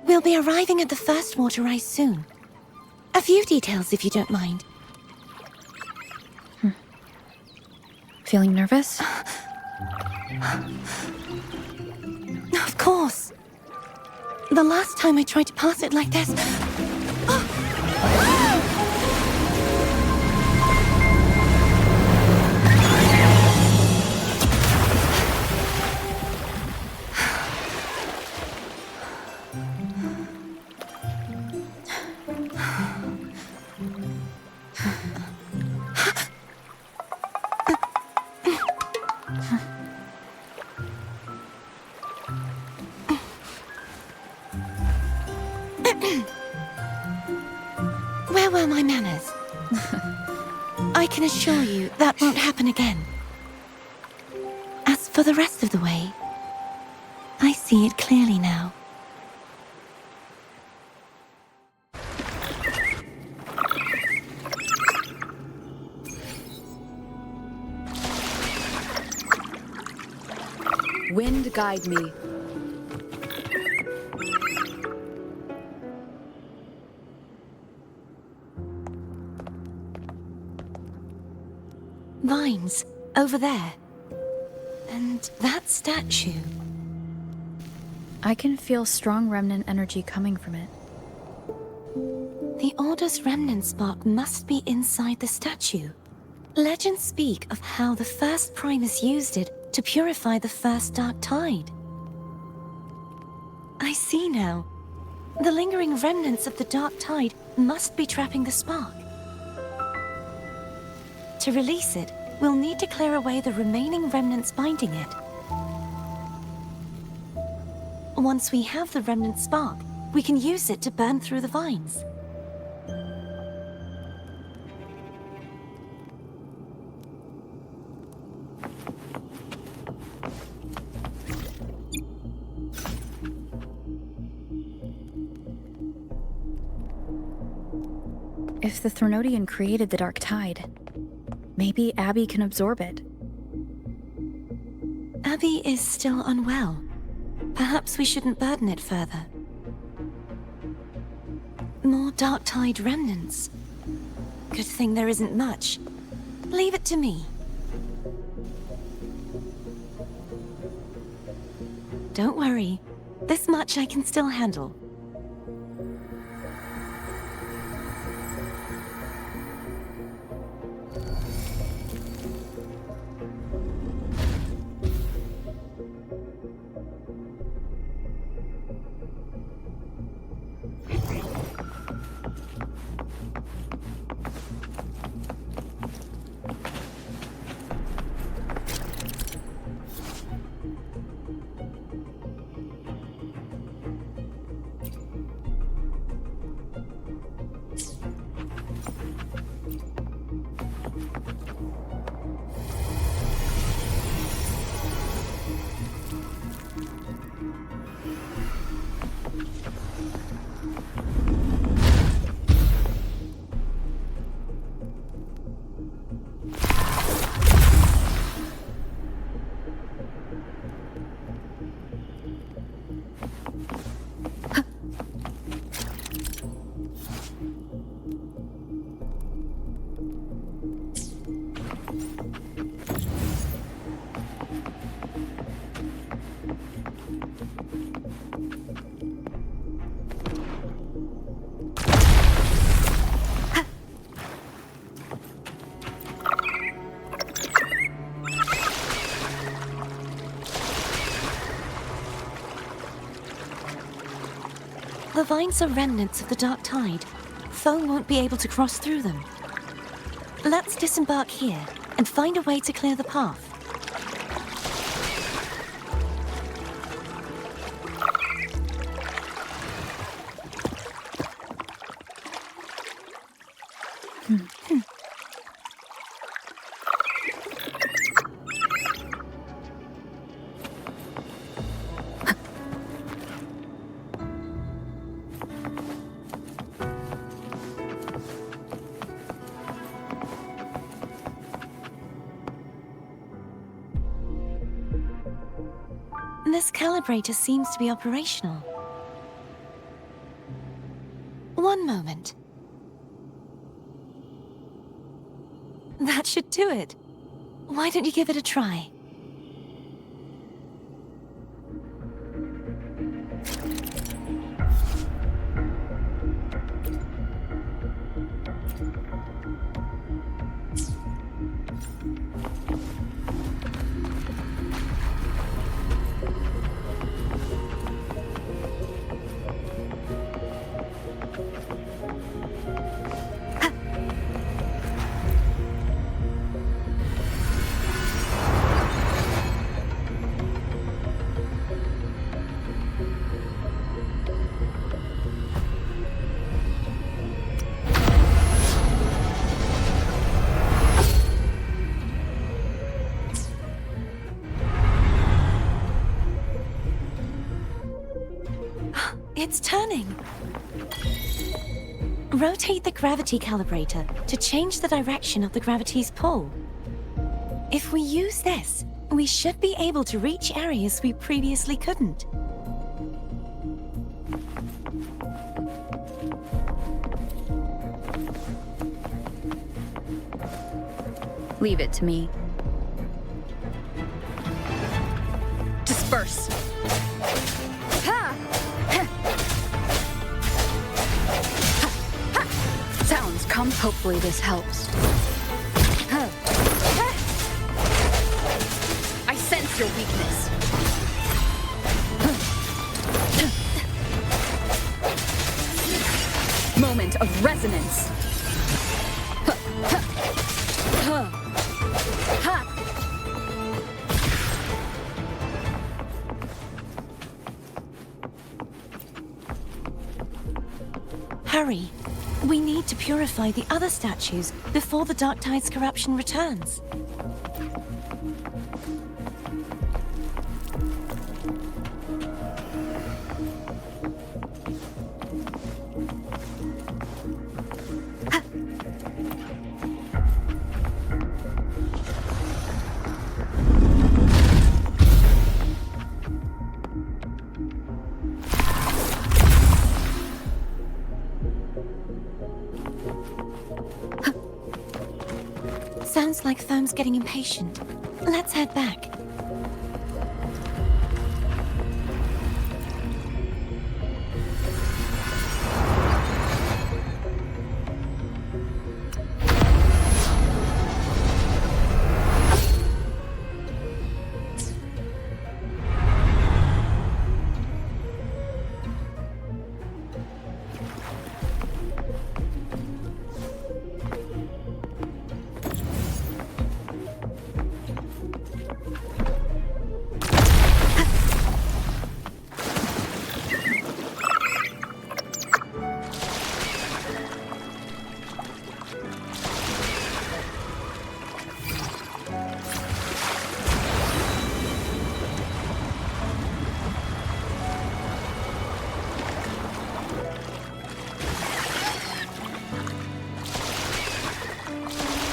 We'll be arriving at the first water rise soon. A few details, if you don't mind. Feeling nervous? Of course. The last time I tried to pass it like this... Where were my manners? I can assure you that won't happen again. As for the rest of the way, I see it clearly now. Wind guide me. Vines, over there. And that statue. I can feel strong remnant energy coming from it. The Order's remnant spark must be inside the statue. Legends speak of how the first Primus used it to purify the first dark tide. I see now. The lingering remnants of the dark tide must be trapping the spark. To release it, we'll need to clear away the remaining remnants binding it. Once we have the remnant spark, we can use it to burn through the vines. If the Threnodian created the Dark Tide, maybe Abby can absorb it. Abby is still unwell. Perhaps we shouldn't burden it further. More Dark Tide remnants. Good thing there isn't much. Leave it to me. Don't worry. This much I can still handle. vines are remnants of the dark tide. Foam won't be able to cross through them. Let's disembark here and find a way to clear the path. This calibrator seems to be operational. One moment. That should do it. Why don't you give it a try? It's turning. Rotate the gravity calibrator to change the direction of the gravity's pull. If we use this, we should be able to reach areas we previously couldn't. Leave it to me. Disperse! Ha! Sounds come. Hopefully this helps. I sense your weakness. Moment of resonance. Hurry. We need to purify the other statues before the Dark Tide's corruption returns. Sounds like Foam's getting impatient. Let's head back.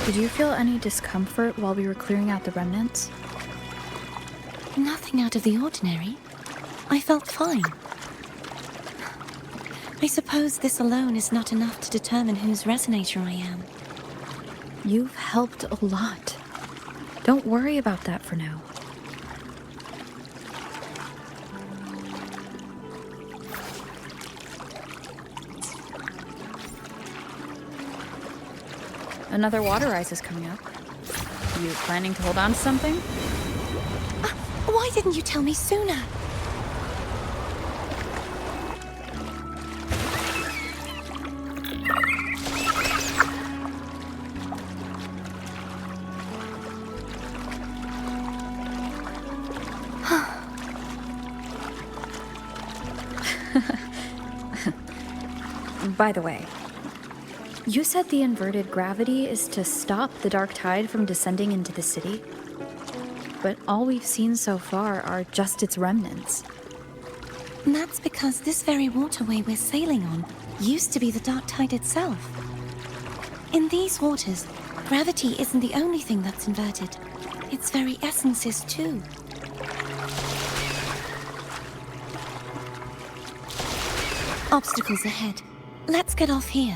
Did you feel any discomfort while we were clearing out the remnants? Nothing out of the ordinary. I felt fine. I suppose this alone is not enough to determine whose resonator I am. You've helped a lot. Don't worry about that for now. Another water rise is coming up. You planning to hold on to something? Why didn't you tell me sooner? By the way, you said the inverted gravity is to stop the dark tide from descending into the city? But all we've seen so far are just its remnants. And that's because this very waterway we're sailing on used to be the dark tide itself. In these waters, gravity isn't the only thing that's inverted. Its very essence is too. Obstacles ahead. Let's get off here.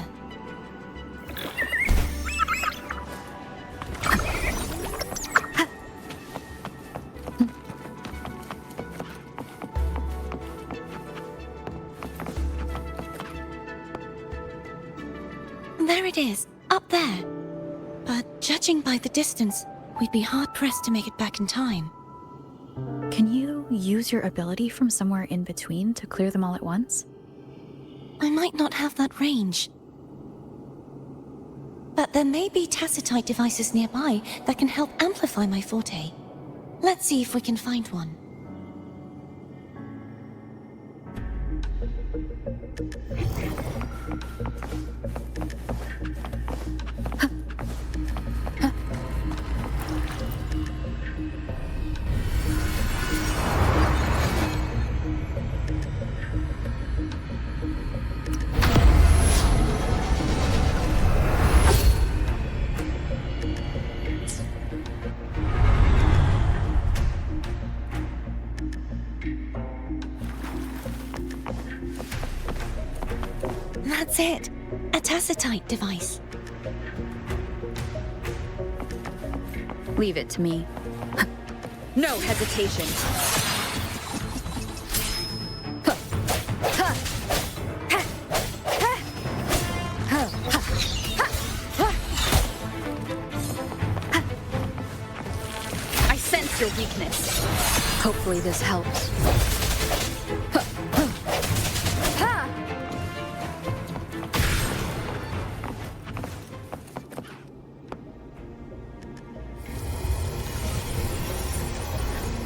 There it is, up there. But judging by the distance, we'd be hard-pressed to make it back in time. Can you use your ability from somewhere in between to clear them all at once? I might not have that range. But there may be tacitite devices nearby that can help amplify my forte. Let's see if we can find one. That's it. A tacitite device. Leave it to me. No hesitation. I sense your weakness. Hopefully this helps.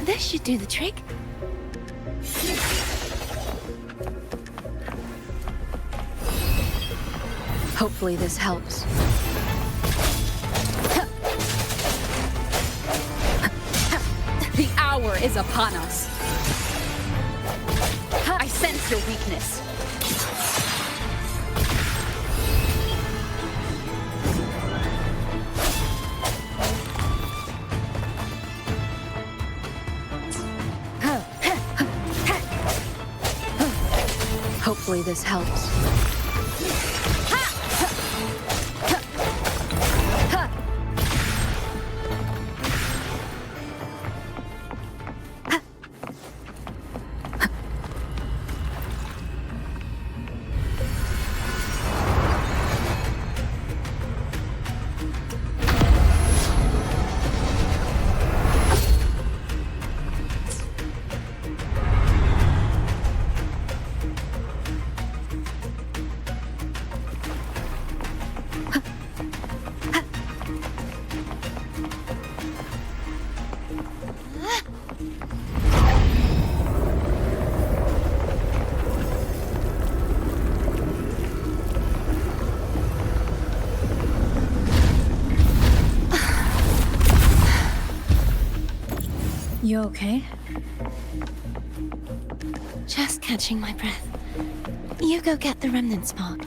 This should do the trick. Hopefully this helps. The hour is upon us. I sense your weakness. Hopefully this helps. You okay? Just catching my breath. You go get the remnant spark.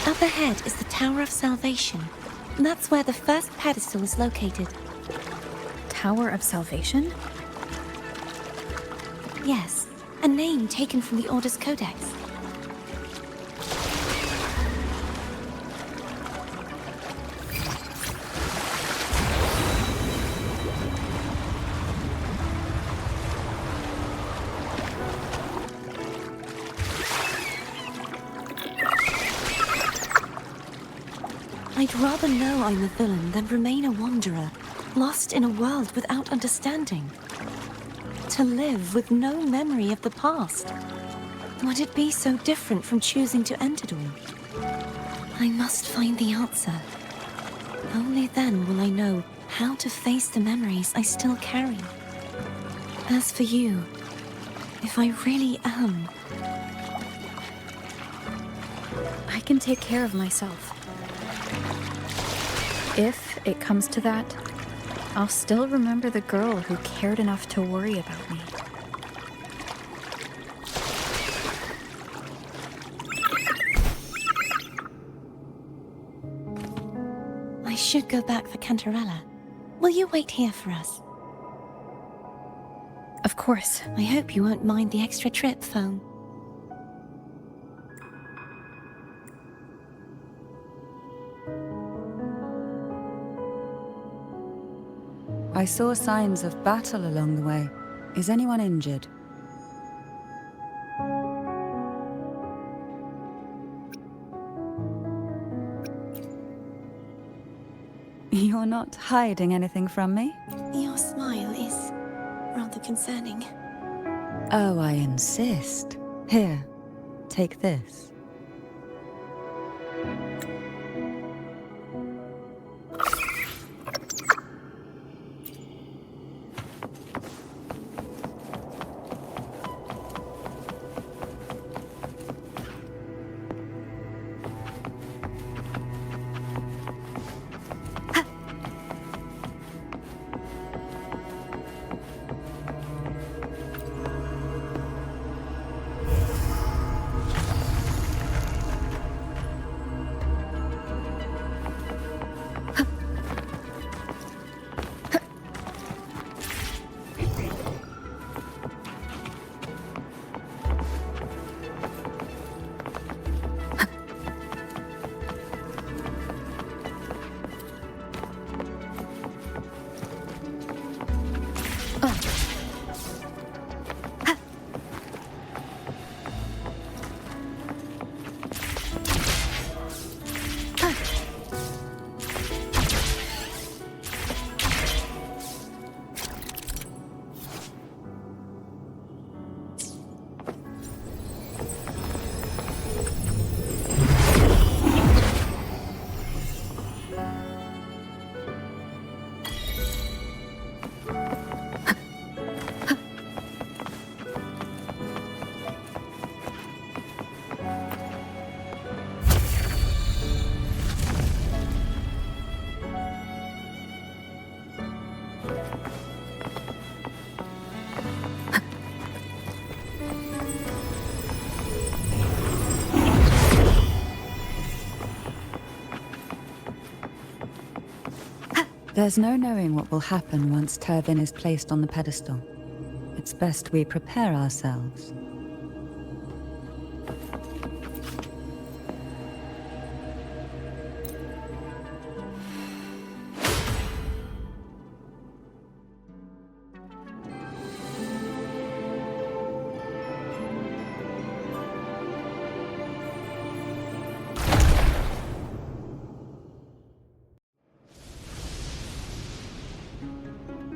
Up ahead is the Tower of Salvation. That's where the first pedestal is located. Tower of Salvation? Yes, a name taken from the Order's Codex. I'd rather know I'm a villain than remain a wanderer, lost in a world without understanding. To live with no memory of the past. Would it be so different from choosing to end it all? I must find the answer. Only then will I know how to face the memories I still carry. As for you, if I really am... I can take care of myself. If it comes to that, I'll still remember the girl who cared enough to worry about me. I should go back for Cantarella. Will you wait here for us? Of course. I hope you won't mind the extra trip, Foam. I saw signs of battle along the way. Is anyone injured? You're not hiding anything from me? Your smile is rather concerning. Oh, I insist. Here, take this. There's no knowing what will happen once Tervin is placed on the pedestal. It's best we prepare ourselves.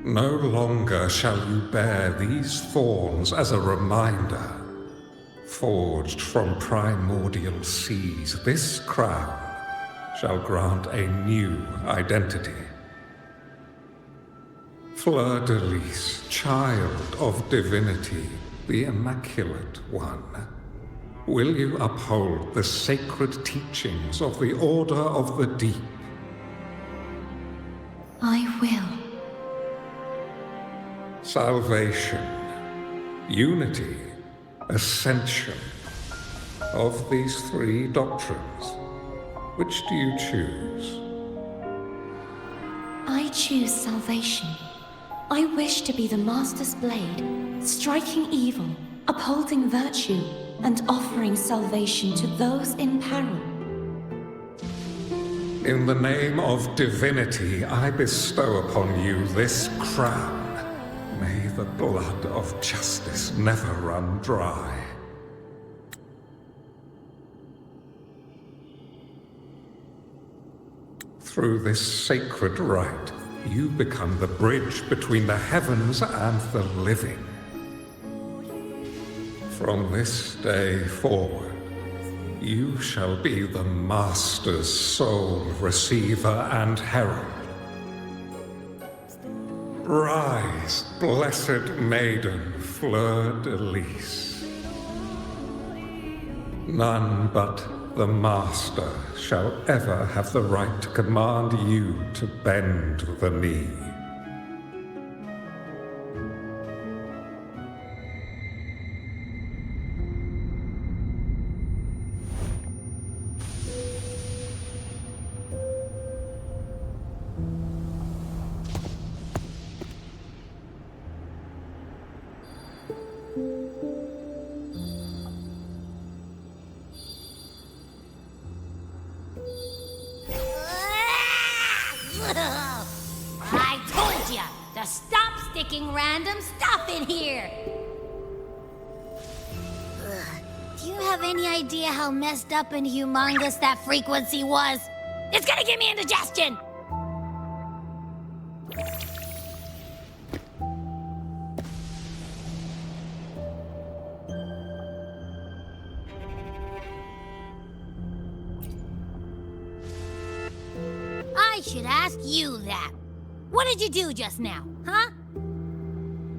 No longer shall you bear these thorns as a reminder. Forged from primordial seas, this crown shall grant a new identity. Fleur-de-Lis, child of divinity, the Immaculate One, will you uphold the sacred teachings of the Order of the Deep? I will. Salvation, unity, ascension. Of these three doctrines, which do you choose? I choose salvation. I wish to be the Master's blade, striking evil, upholding virtue, and offering salvation to those in peril. In the name of divinity, I bestow upon you this crown. May the blood of justice never run dry. Through this sacred rite, you become the bridge between the heavens and the living. From this day forward, You shall be the Master's sole receiver and herald. Rise, blessed maiden, fleur-de-lis. None but the Master shall ever have the right to command you to bend the knee. I told ya to stop sticking random stuff in here! Ugh. Do you have any idea how messed up and humongous that frequency was? It's gonna give me indigestion! I should ask you that. What did you do just now, huh?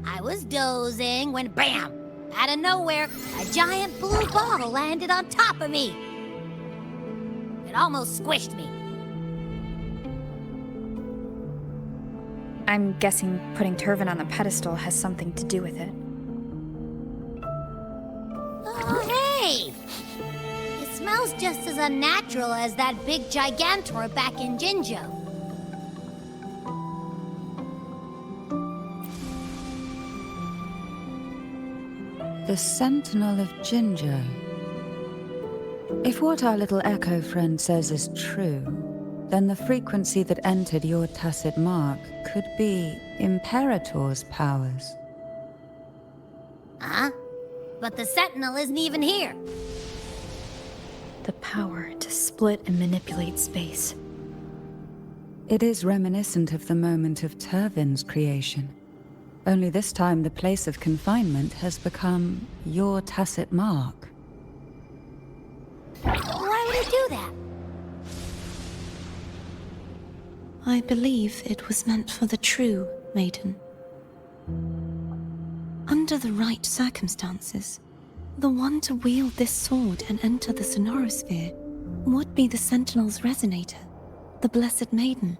I was dozing when bam! Out of nowhere, a giant blue ball landed on top of me. It almost squished me. I'm guessing putting Turvin on the pedestal has something to do with it. Oh, hey! It smells just as unnatural as that big gigantor back in Jinjo. The Sentinel of Jinjo. If what our little echo friend says is true, then the frequency that entered your tacit mark could be Imperator's powers. Huh? But the Sentinel isn't even here. The power to split and manipulate space. It is reminiscent of the moment of Turvin's creation. Only this time the place of confinement has become your tacit mark. Why would it do that? I believe it was meant for the true Maiden. Under the right circumstances, the one to wield this sword and enter the sonorosphere would be the Sentinel's resonator, the Blessed Maiden.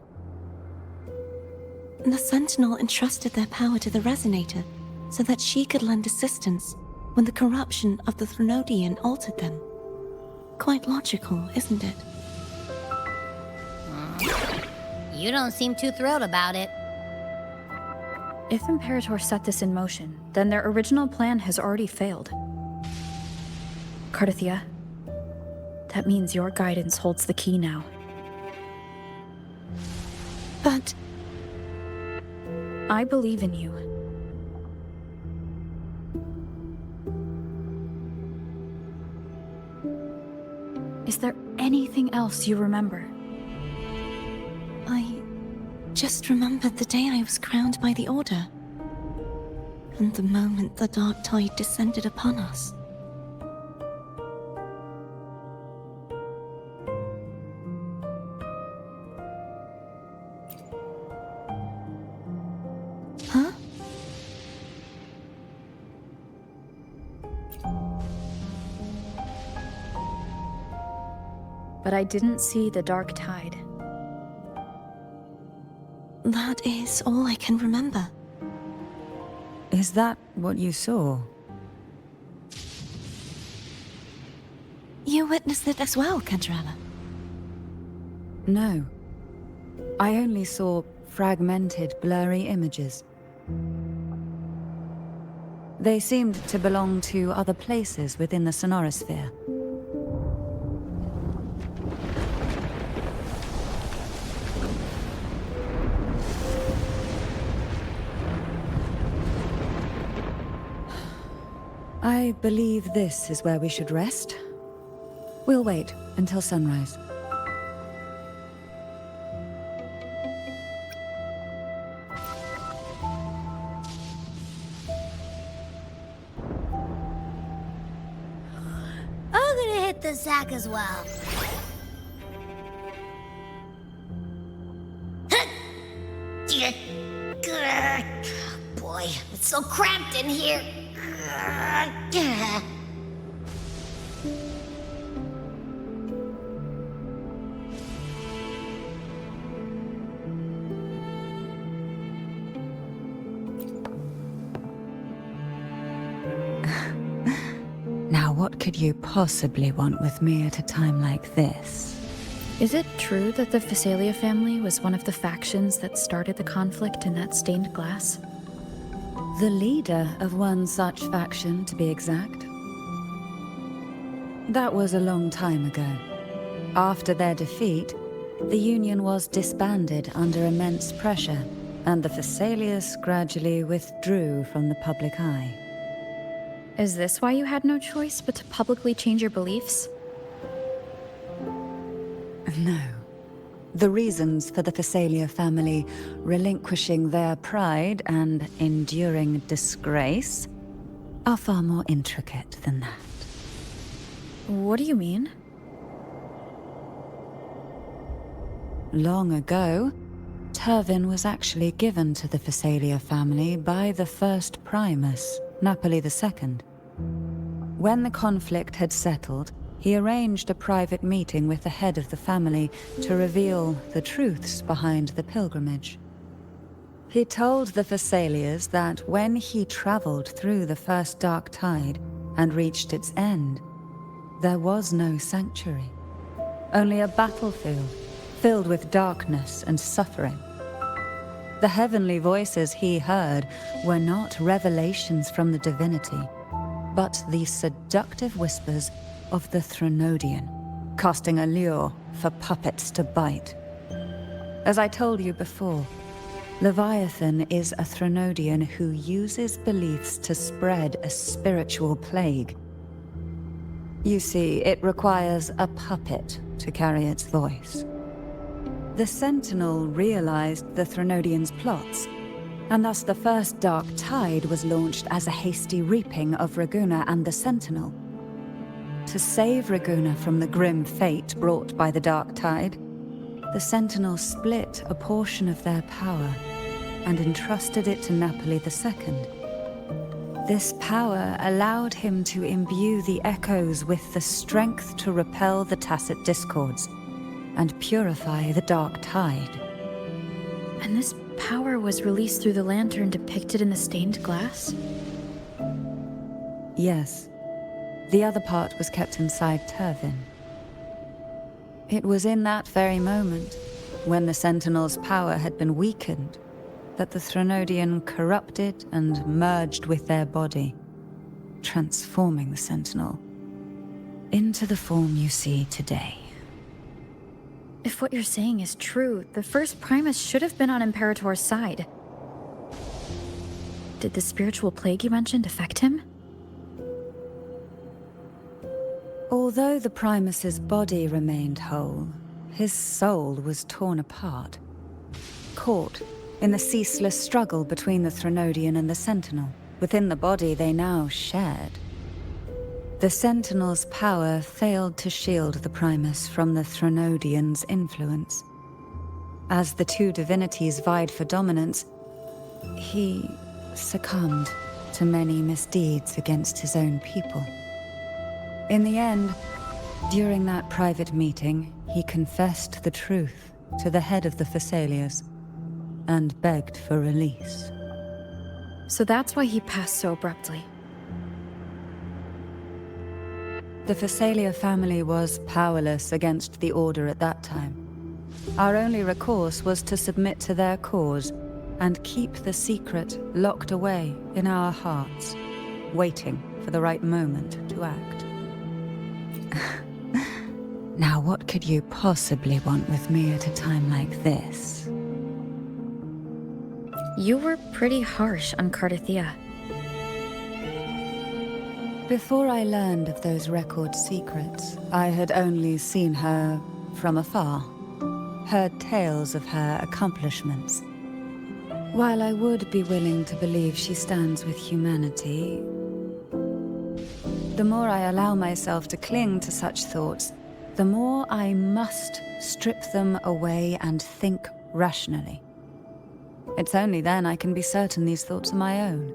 The Sentinel entrusted their power to the resonator so that she could lend assistance when the corruption of the Threnodian altered them. Quite logical, isn't it? You don't seem too thrilled about it. If Imperator set this in motion, then their original plan has already failed. Cardathia, that means your guidance holds the key now. But I believe in you. Is there anything else you remember? I just remembered the day I was crowned by the Order, and the moment the dark tide descended upon us. Huh? But I didn't see the dark tide. That is all I can remember. Is that what you saw? You witnessed it as well, Cantarella. No. I only saw fragmented, blurry images. They seemed to belong to other places within the sonorosphere. I believe this is where we should rest. We'll wait until sunrise. I'm gonna hit get the sack as well. Boy, it's so cramped in here. Now, what could you possibly want with me at a time like this? Is it true that the Phasalia family was one of the factions that started the conflict in that stained glass? The leader of one such faction, to be exact. That was a long time ago. After their defeat, the Union was disbanded under immense pressure, and the Phasalias gradually withdrew from the public eye. Is this why you had no choice but to publicly change your beliefs? No. The reasons for the Phasalia family relinquishing their pride and enduring disgrace are far more intricate than that. What do you mean? Long ago, Turvin was actually given to the Phasalia family by the first Primus, Napoli II. When the conflict had settled, he arranged a private meeting with the head of the family to reveal the truths behind the pilgrimage. He told the Phasalias that when he traveled through the first dark tide and reached its end, there was no sanctuary, only a battlefield filled with darkness and suffering. The heavenly voices he heard were not revelations from the divinity, but the seductive whispers of the Threnodian, casting a lure for puppets to bite. As I told you before, Leviathan is a Threnodian who uses beliefs to spread a spiritual plague. You see, it requires a puppet to carry its voice. The Sentinel realized the Threnodian's plots, and thus the first Dark Tide was launched as a hasty reaping of Raguna and the Sentinel. To save Raguna from the grim fate brought by the Dark Tide, the Sentinel split a portion of their power and entrusted it to Napoli II. This power allowed him to imbue the echoes with the strength to repel the tacit discords and purify the Dark Tide. And this power was released through the lantern depicted in the stained glass? Yes. The other part was kept inside Turvin. It was in that very moment, when the Sentinel's power had been weakened, that the Threnodian corrupted and merged with their body, transforming the Sentinel into the form you see today. If what you're saying is true, the first Primus should have been on Imperator's side. Did the spiritual plague you mentioned affect him? Although the Primus's body remained whole, his soul was torn apart, caught in the ceaseless struggle between the Threnodian and the Sentinel. Within the body they now shared. The Sentinel's power failed to shield the Primus from the Threnodian's influence. As the two divinities vied for dominance, he succumbed to many misdeeds against his own people. In the end, during that private meeting, he confessed the truth to the head of the Phasalias and begged for release. So that's why he passed so abruptly. The Phasalia family was powerless against the Order at that time. Our only recourse was to submit to their cause and keep the secret locked away in our hearts, waiting for the right moment to act. Now, what could you possibly want with me at a time like this? You were pretty harsh on Cardathia. Before I learned of those record secrets, I had only seen her from afar, heard tales of her accomplishments. While I would be willing to believe she stands with humanity, The more I allow myself to cling to such thoughts, the more I must strip them away and think rationally. It's only then I can be certain these thoughts are my own,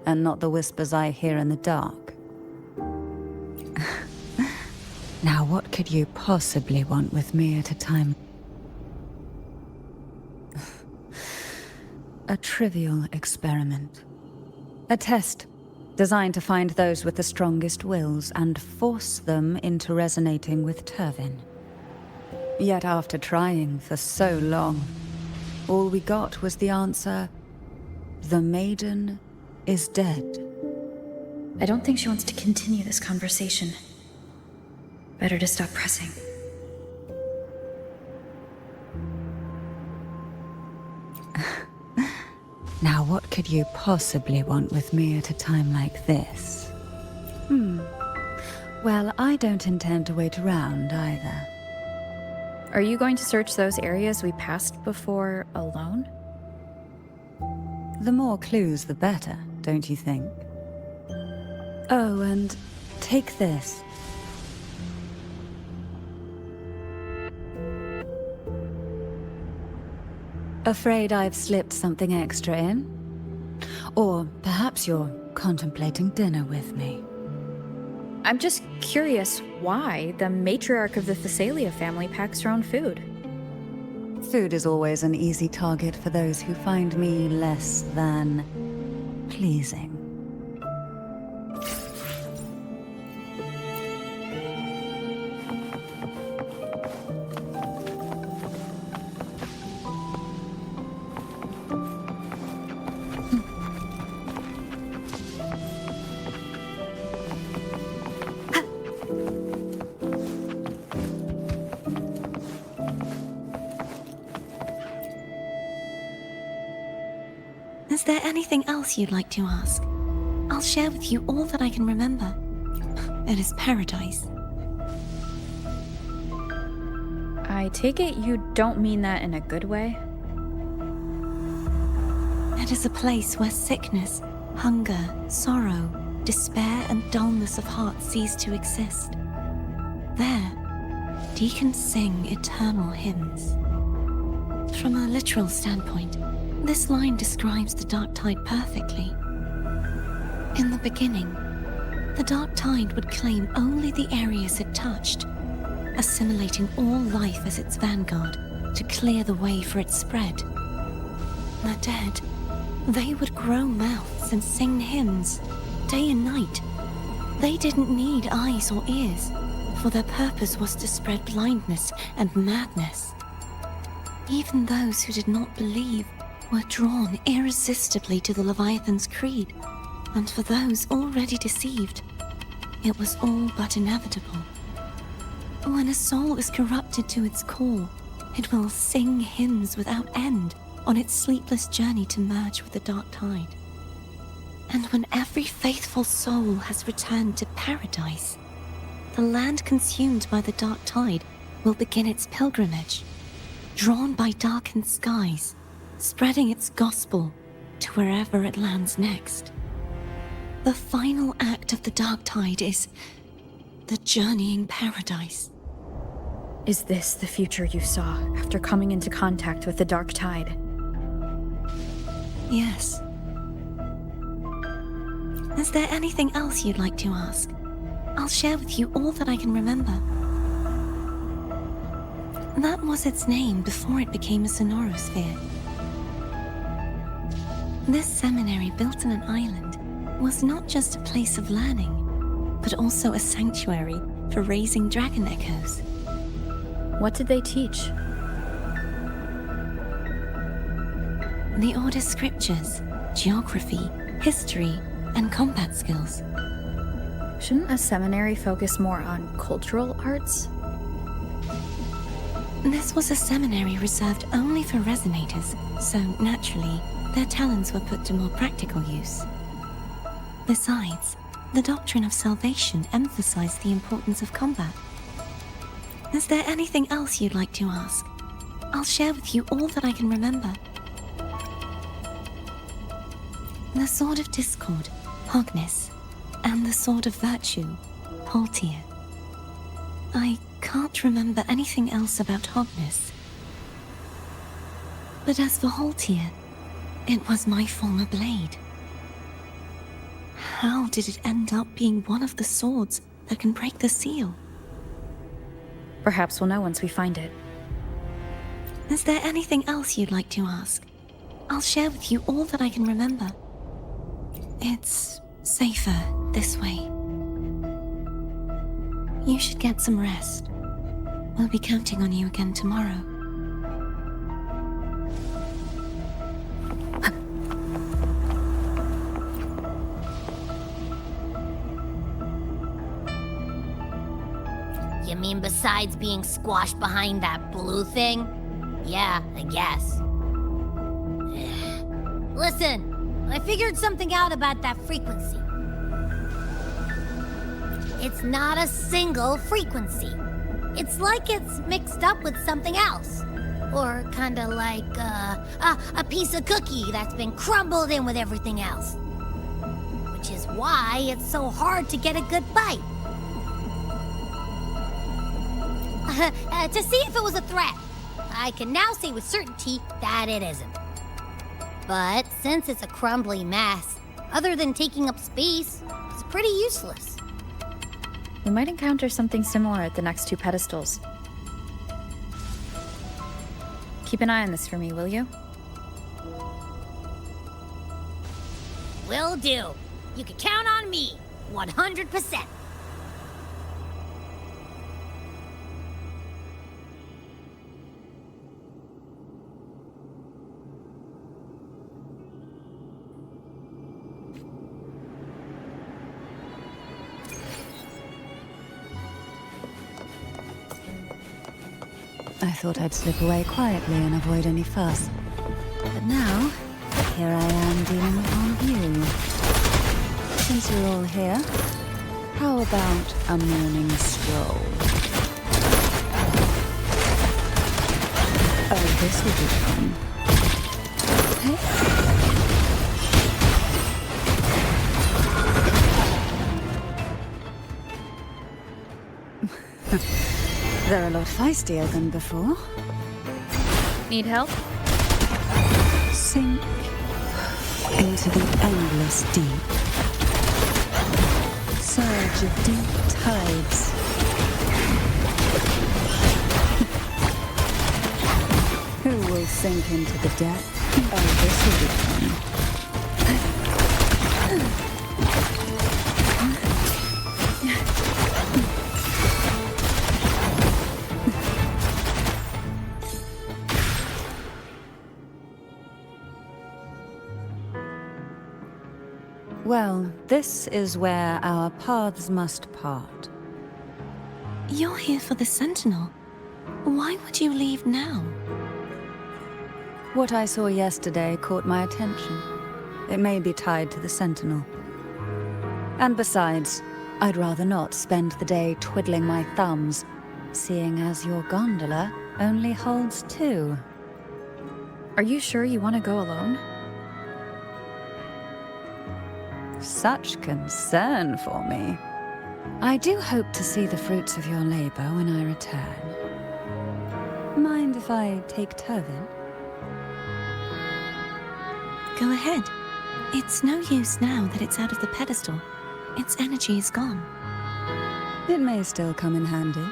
and not the whispers I hear in the dark. Now, what could you possibly want with me at a time? A trivial experiment. A test designed to find those with the strongest wills and force them into resonating with Turvin. Yet after trying for so long, all we got was the answer, the Maiden is dead. I don't think she wants to continue this conversation. Better to stop pressing. Now, what could you possibly want with me at a time like this? Well, I don't intend to wait around either. Are you going to search those areas we passed before alone? The more clues, the better, don't you think? Oh, and take this. Afraid I've slipped something extra in? Or perhaps you're contemplating dinner with me. I'm just curious why the matriarch of the Thessalia family packs her own food. Food is always an easy target for those who find me less than pleasing. Is there anything else you'd like to ask? I'll share with you all that I can remember. It is paradise. I take it you don't mean that in a good way? It is a place where sickness, hunger, sorrow, despair, and dullness of heart cease to exist. There, deacons sing eternal hymns. From a literal standpoint, this line describes the dark tide perfectly. In the beginning, the dark tide would claim only the areas it touched, assimilating all life as its vanguard to clear the way for its spread. The dead, they would grow mouths and sing hymns, day and night. They didn't need eyes or ears, for their purpose was to spread blindness and madness. Even those who did not believe were drawn irresistibly to the Leviathan's creed, and for those already deceived, it was all but inevitable. When a soul is corrupted to its core, it will sing hymns without end on its sleepless journey to merge with the dark tide. And when every faithful soul has returned to paradise, the land consumed by the dark tide will begin its pilgrimage, drawn by darkened skies, spreading its gospel to wherever it lands next. The final act of the dark tide is the journeying paradise. Is this the future you saw after coming into contact with the dark tide? Yes. Is there anything else you'd like to ask? I'll share with you all that I can remember. That was its name before it became a sonorosphere. This seminary, built on an island, was not just a place of learning, but also a sanctuary for raising dragon echoes. What did they teach? The Order's scriptures, geography, history, and combat skills. Shouldn't a seminary focus more on cultural arts? This was a seminary reserved only for resonators, so naturally, their talents were put to more practical use. Besides, the doctrine of salvation emphasized the importance of combat. Is there anything else you'd like to ask? I'll share with you all that I can remember. The Sword of Discord, Hognis, and the Sword of Virtue, Haltier. I can't remember anything else about Hognis. But as for Haltier, it was my former blade. How did it end up being one of the swords that can break the seal? Perhaps we'll know once we find it. Is there anything else you'd like to ask? I'll share with you all that I can remember. It's safer this way. You should get some rest. We'll be counting on you again tomorrow. You mean besides being squashed behind that blue thing? Yeah, I guess. Listen, I figured something out about that frequency. It's not a single frequency. It's like it's mixed up with something else. Or kinda like, a piece of cookie that's been crumbled in with everything else. Which is why it's so hard to get a good bite. To see if it was a threat. I can now say with certainty that it isn't. But since it's a crumbly mess, other than taking up space, it's pretty useless. We might encounter something similar at the next two pedestals. Keep an eye on this for me, will you? Will do. You can count on me, 100%. I thought I'd slip away quietly and avoid any fuss. But now, here I am dealing with all of you. Since you're all here, how about a morning stroll? Oh, this will be fun. Hey? They're a lot feistier than before. Need help? Sink into the endless deep. Surge of deep tides. Who will sink into the depth? Oh, this will be fun. Well, this is where our paths must part. You're here for the Sentinel. Why would you leave now? What I saw yesterday caught my attention. It may be tied to the Sentinel. And besides, I'd rather not spend the day twiddling my thumbs, seeing as your gondola only holds 2. Are you sure you want to go alone? Such concern for me. I do hope to see the fruits of your labor when I return. Mind if I take Turvin? Go ahead. It's no use now that it's out of the pedestal. Its energy is gone. It may still come in handy.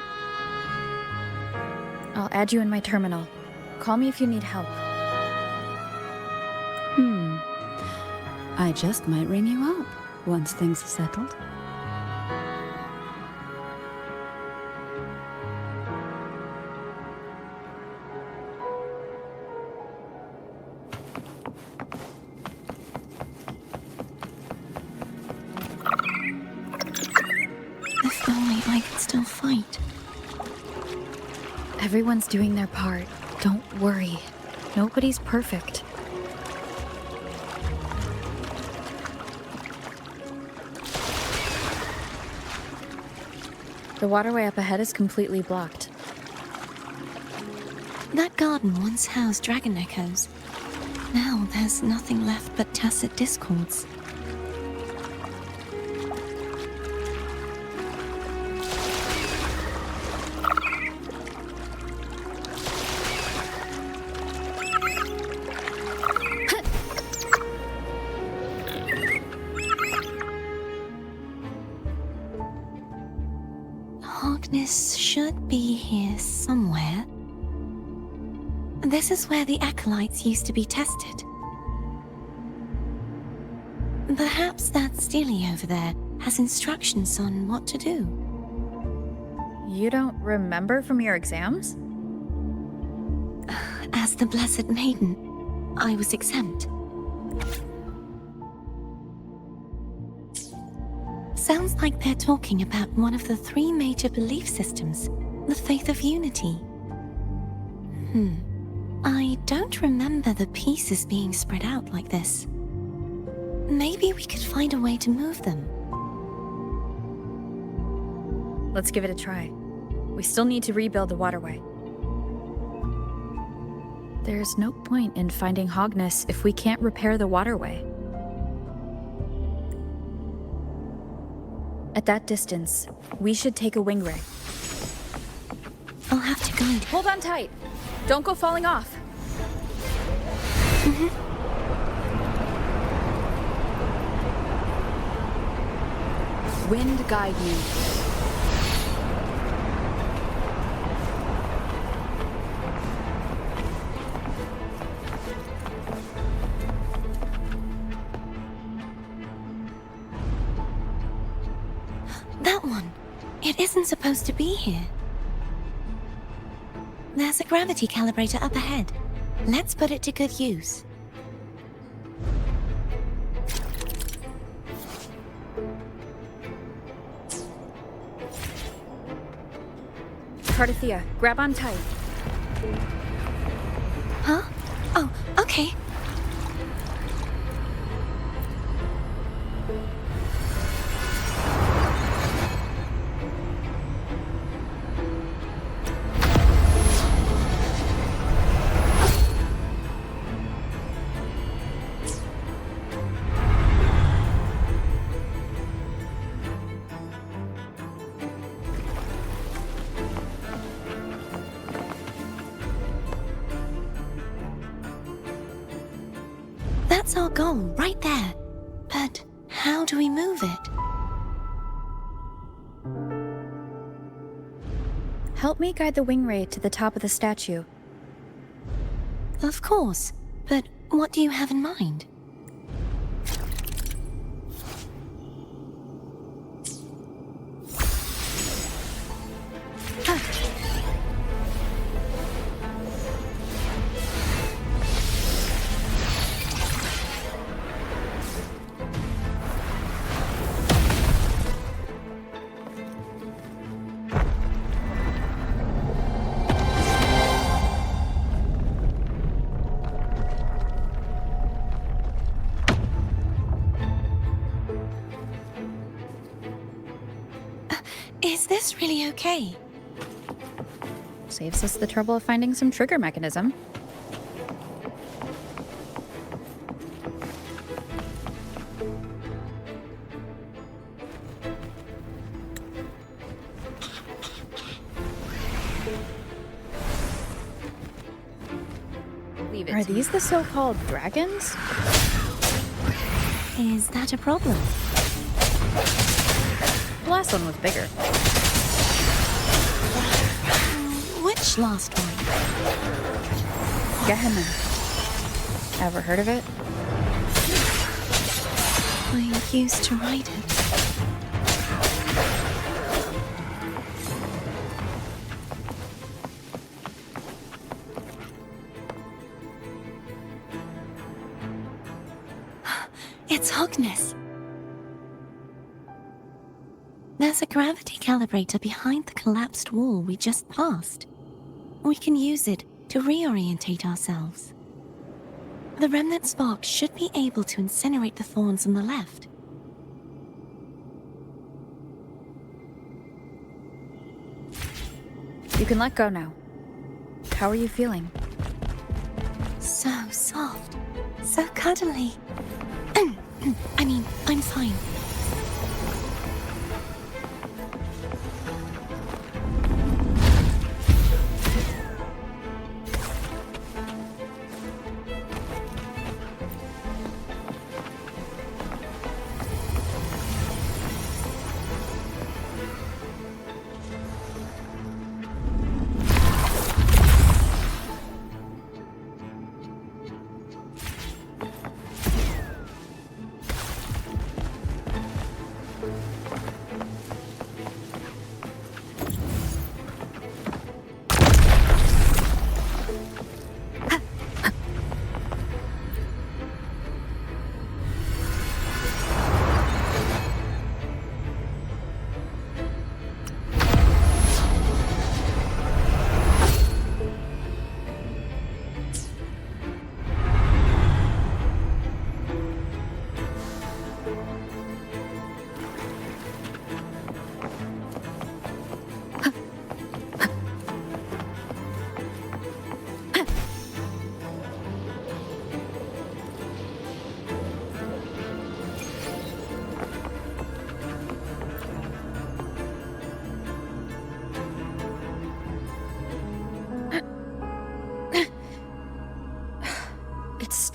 I'll add you in my terminal. Call me if you need help. I just might ring you up once things are settled. If only I could still fight. Everyone's doing their part. Don't worry. Nobody's perfect. The waterway up ahead is completely blocked. That garden once housed dragon echoes. Now there's nothing left but tacit discords. This should be here somewhere. This is where the acolytes used to be tested. Perhaps that Steely over there has instructions on what to do. You don't remember from your exams? As the Blessed Maiden, I was exempt. Sounds like they're talking about one of the 3 major belief systems, the faith of unity. I don't remember the pieces being spread out like this. Maybe we could find a way to move them. Let's give it a try. We still need to rebuild the waterway. There's no point in finding Hogness if we can't repair the waterway. At that distance, we should take a wing ray. I'll have to guide. Hold on tight! Don't go falling off! Wind guide you. That one. It isn't supposed to be here. There's a gravity calibrator up ahead. Let's put it to good use. Cardathea, grab on tight. Huh? Oh, okay. That's our goal, right there. But how do we move it? Help me guide the wing ray to the top of the statue. Of course, but what do you have in mind? Is this really okay? Saves us the trouble of finding some trigger mechanism. Are these the so-called dragons? Is that a problem? The last one was bigger. Which last one? Gehenna. Ever heard of it? I used to ride it. It's Hogness. There's a gravity calibrator behind the collapsed wall we just passed. We can use it to reorientate ourselves. The remnant spark should be able to incinerate the thorns on the left. You can let go now. How are you feeling? So soft. So cuddly. I mean, I'm fine.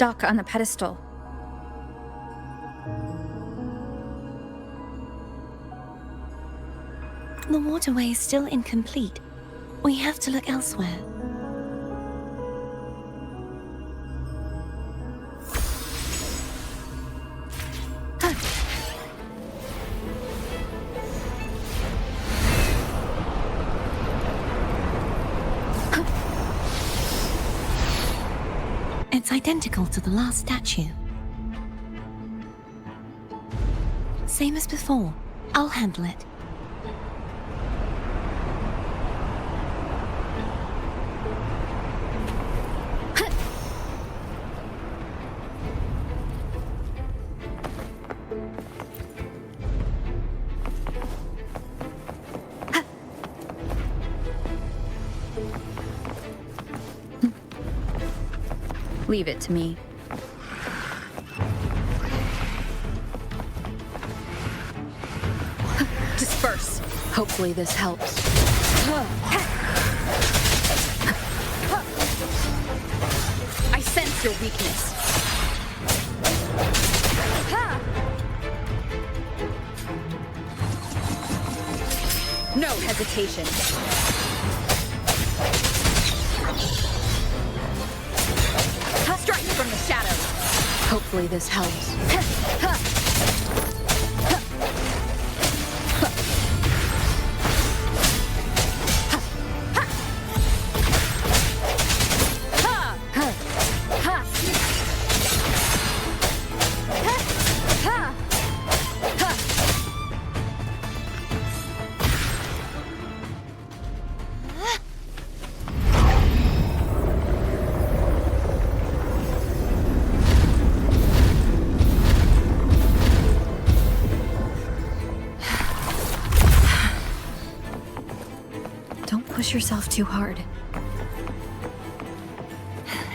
stuck on the pedestal. The waterway is still incomplete. We have to look elsewhere. It's identical to the last statue. Same as before. I'll handle it. Leave it to me. Disperse. Hopefully this helps. I sense your weakness. No hesitation. Strike from the shadows. Hopefully this helps. Push yourself too hard.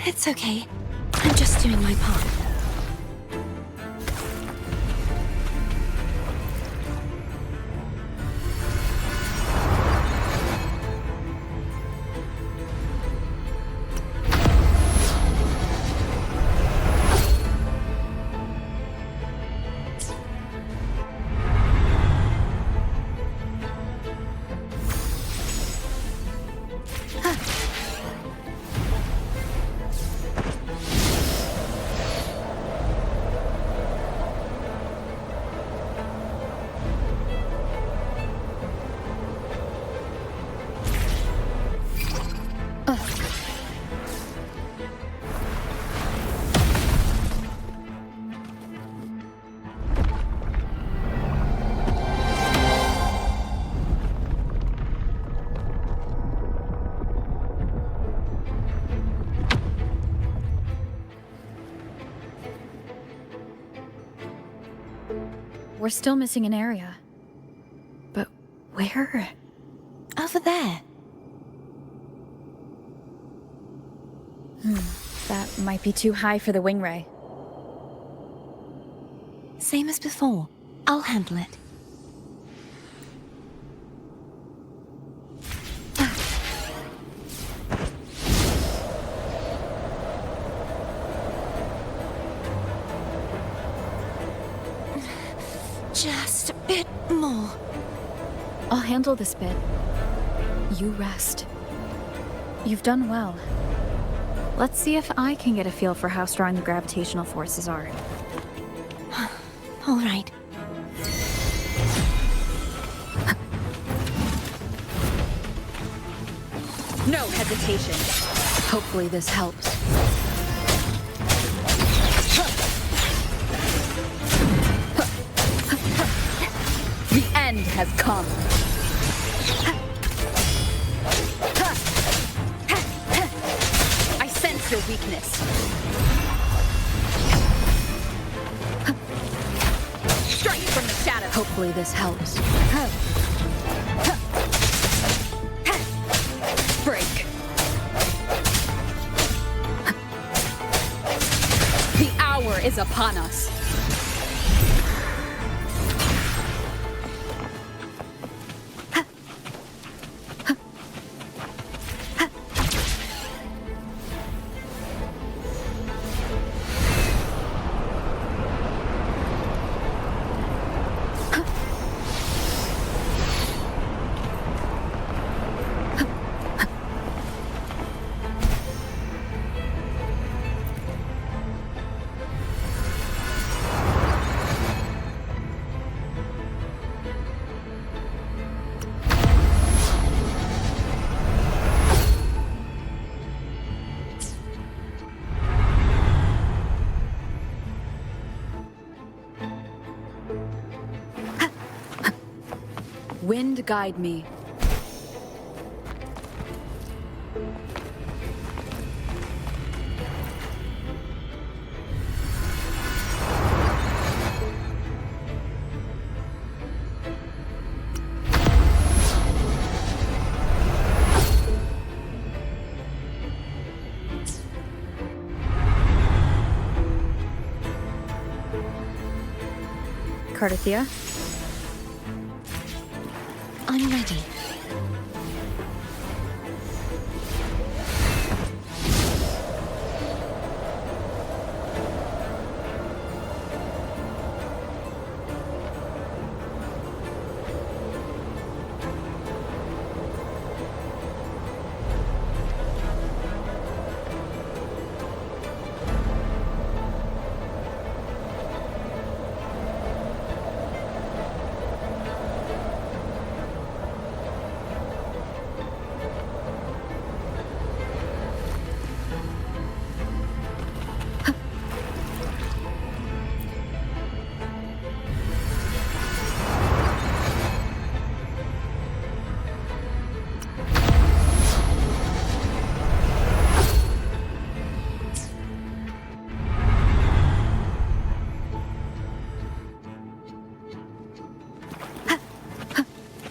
It's okay. I'm just doing my part. We're still missing an area. But where? Over there. That might be too high for the wing ray. Same as before. I'll handle it. Just a bit more. I'll handle this bit. You rest. You've done well. Let's see if I can get a feel for how strong the gravitational forces are. All right. No hesitation. Hopefully this helps. The end has come. I sense your weakness. Strike from the shadow. Hopefully this helps. Break. The hour is upon us. Wind guide me. Cardathia? I'm ready.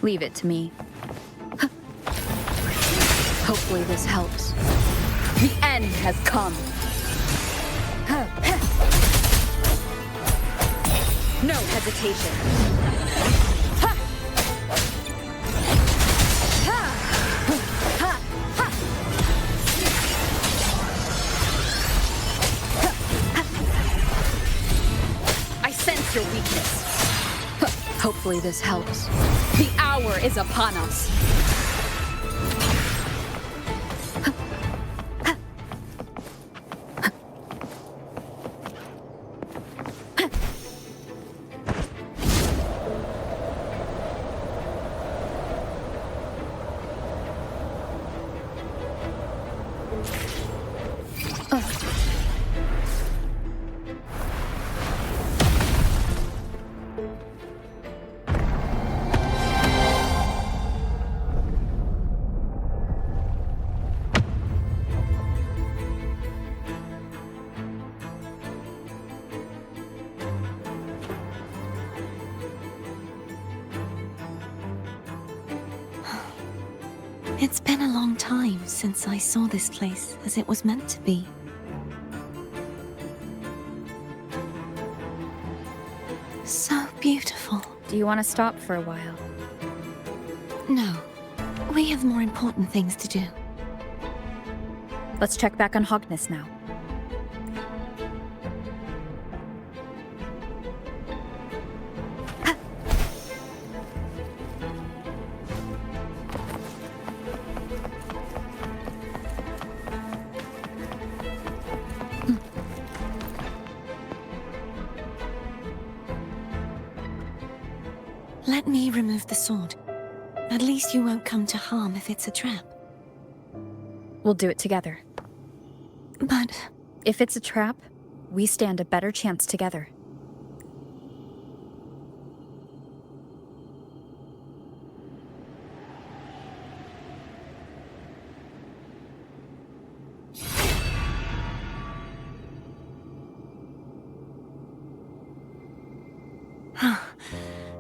Leave it to me. Hopefully this helps. The end has come. No hesitation. I sense your weakness. Hopefully this helps. The hour is upon us. It's been a long time since I saw this place as it was meant to be. So beautiful. Do you want to stop for a while? No, we have more important things to do. Let's check back on Hogness now. Let me remove the sword. At least you won't come to harm if it's a trap. We'll do it together. But if it's a trap, we stand a better chance together.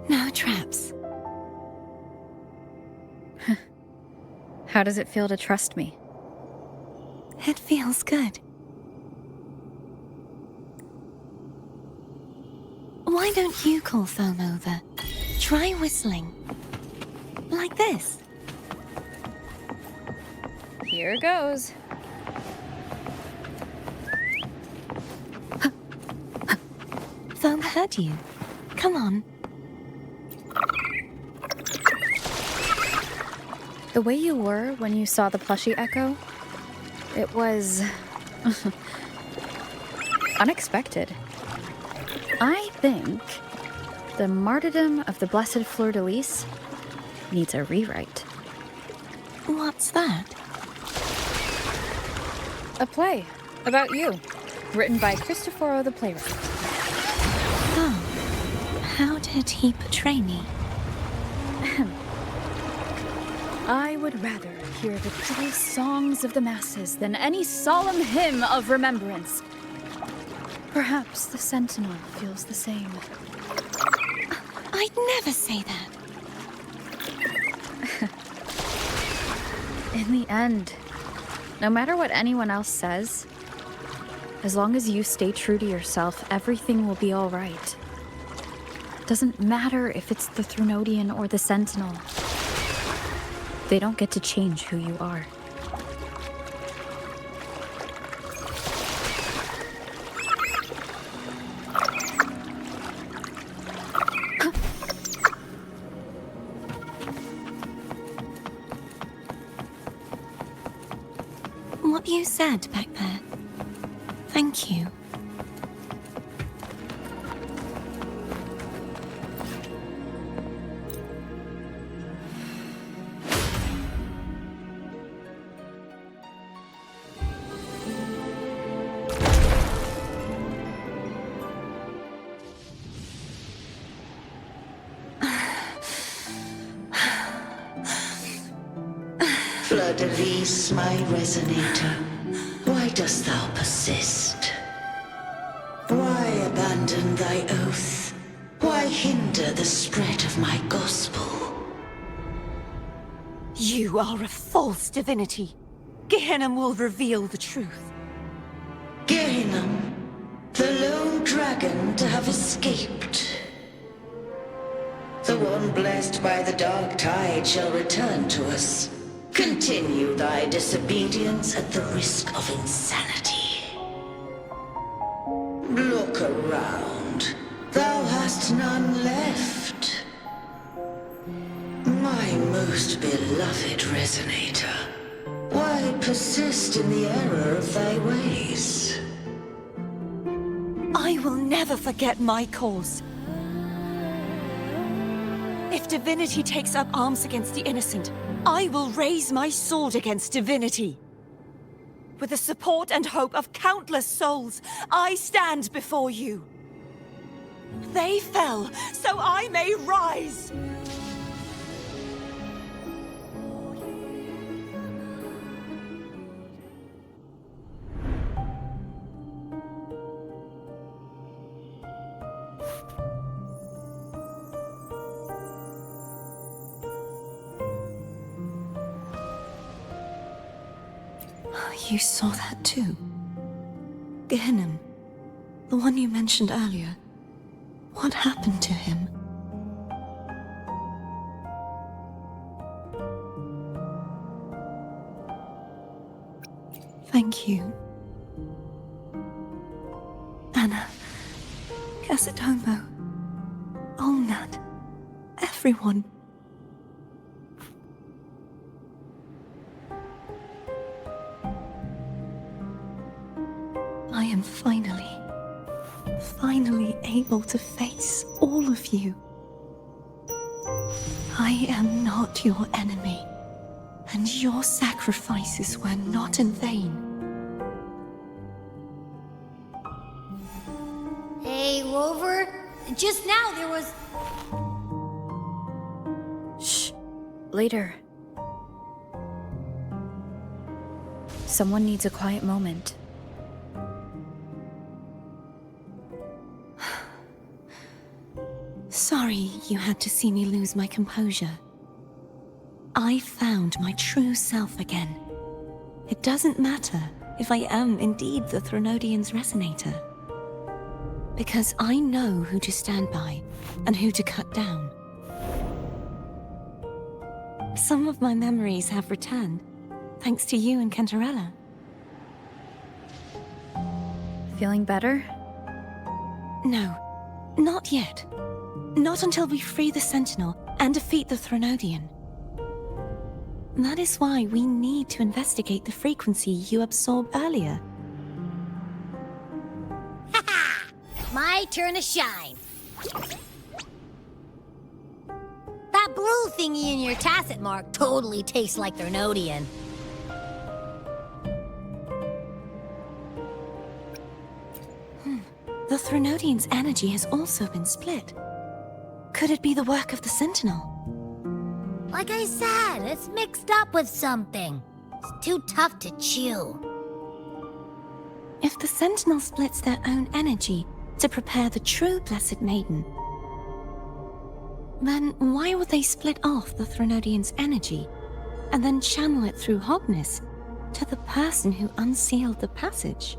no traps. How does it feel to trust me? It feels good. Why don't you call Foam over? Try whistling. Like this. Here goes. Foam heard you. Come on. The way you were when you saw the plushie echo, it was unexpected. I think the martyrdom of the Blessed Fleur-de-Lis needs a rewrite. What's that? A play about you, written by Cristoforo the playwright. Oh, how did he portray me? would rather hear the joyous songs of the masses than any solemn hymn of remembrance. Perhaps the Sentinel feels the same. I'd never say that. In the end, no matter what anyone else says, as long as you stay true to yourself, everything will be all right. Doesn't matter if it's the Threnodian or the Sentinel. They don't get to change who you are. What you said back there. Thank you. Fleur-de-Lis, my resonator, why dost thou persist? Why abandon thy oath? Why hinder the spread of my gospel? You are a false divinity. Gehenna will reveal the truth. Gehenna, the lone dragon to have escaped. The one blessed by the dark tide shall return to us. Continue thy disobedience at the risk of insanity. Look around. Thou hast none left. My most beloved resonator, why persist in the error of thy ways? I will never forget my cause. If divinity takes up arms against the innocent, I will raise my sword against divinity. With the support and hope of countless souls, I stand before you. They fell, so I may rise! You saw that too? Gehenna, the one you mentioned earlier. What happened to him? Thank you. Anna, Casatomo, Olnat, everyone. I am finally able to face all of you. I am not your enemy, and your sacrifices were not in vain. Hey, Rover. Just now there was... Shh. Later. Someone needs a quiet moment. Sorry you had to see me lose my composure. I found my true self again. It doesn't matter if I am indeed the Threnodian's resonator. Because I know who to stand by and who to cut down. Some of my memories have returned, thanks to you and Cantarella. Feeling better? No, not yet. Not until we free the Sentinel and defeat the Threnodian. That is why we need to investigate the frequency you absorbed earlier. My turn to shine. That blue thingy in your tacit mark totally tastes like Threnodian. The Threnodian's energy has also been split. Could it be the work of the Sentinel? Like I said, it's mixed up with something. It's too tough to chew. If the Sentinel splits their own energy to prepare the true Blessed Maiden, then why would they split off the Threnodian's energy and then channel it through Hogness to the person who unsealed the passage?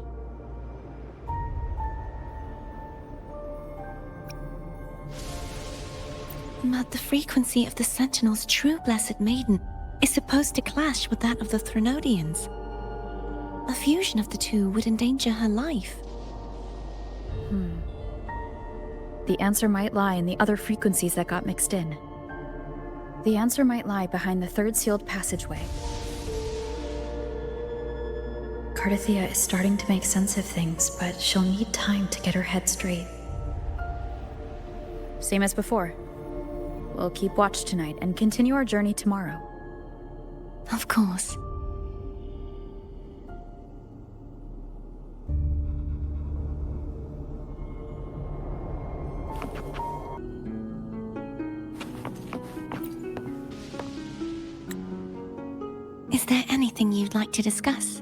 But the frequency of the Sentinel's true Blessed Maiden is supposed to clash with that of the Threnodians. A fusion of the two would endanger her life. The answer might lie in the other frequencies that got mixed in. The answer might lie behind the third sealed passageway. Cardathia is starting to make sense of things, but she'll need time to get her head straight. Same as before. We'll keep watch tonight and continue our journey tomorrow. Of course. Is there anything you'd like to discuss?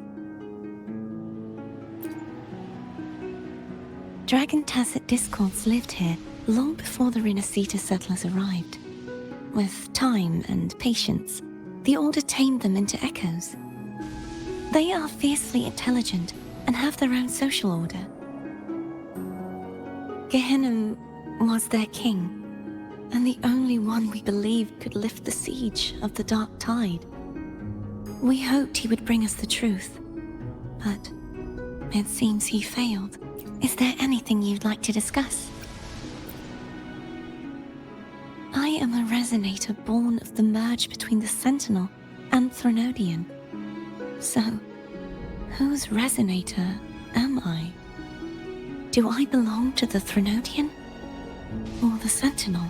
Dragon Tacet Discords lived here long before the Rinascita settlers arrived. With time and patience, the Order tamed them into echoes. They are fiercely intelligent and have their own social order. Gehinnom was their king, and the only one we believed could lift the siege of the Dark Tide. We hoped he would bring us the truth, but it seems he failed. Is there anything you'd like to discuss? I am a resonator born of the merge between the Sentinel and Threnodian. So, whose resonator am I? Do I belong to the Threnodian or the Sentinel?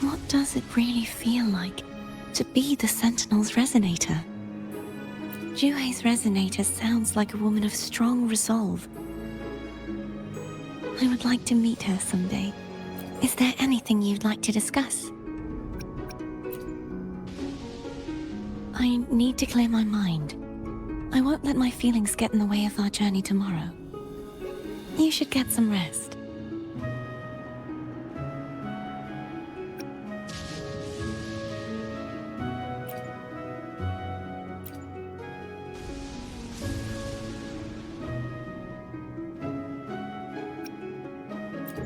What does it really feel like to be the Sentinel's resonator? Juhe's resonator sounds like a woman of strong resolve. I would like to meet her someday. Is there anything you'd like to discuss? I need to clear my mind. I won't let my feelings get in the way of our journey tomorrow. You should get some rest.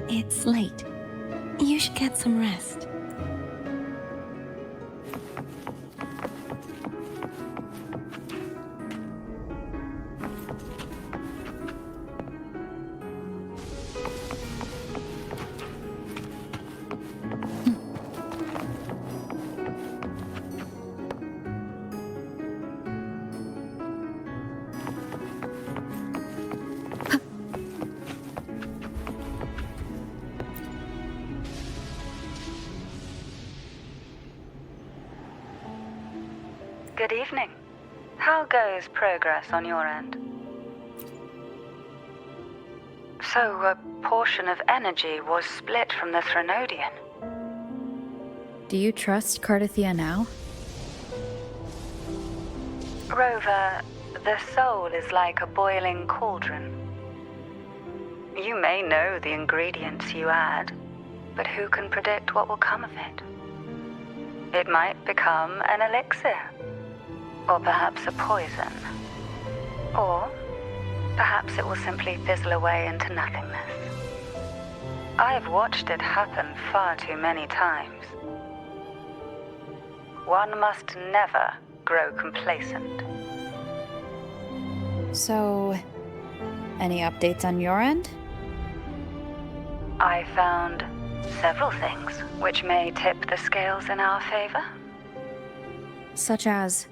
It's late. You should get some rest. Good evening. How goes progress on your end? So, a portion of energy was split from the Threnodian. Do you trust Cardathia now? Rover, the soul is like a boiling cauldron. You may know the ingredients you add, but who can predict what will come of it? It might become an elixir. Or perhaps a poison. Or perhaps it will simply fizzle away into nothingness. I've watched it happen far too many times. One must never grow complacent. So, any updates on your end? I found several things which may tip the scales in our favor. Such as...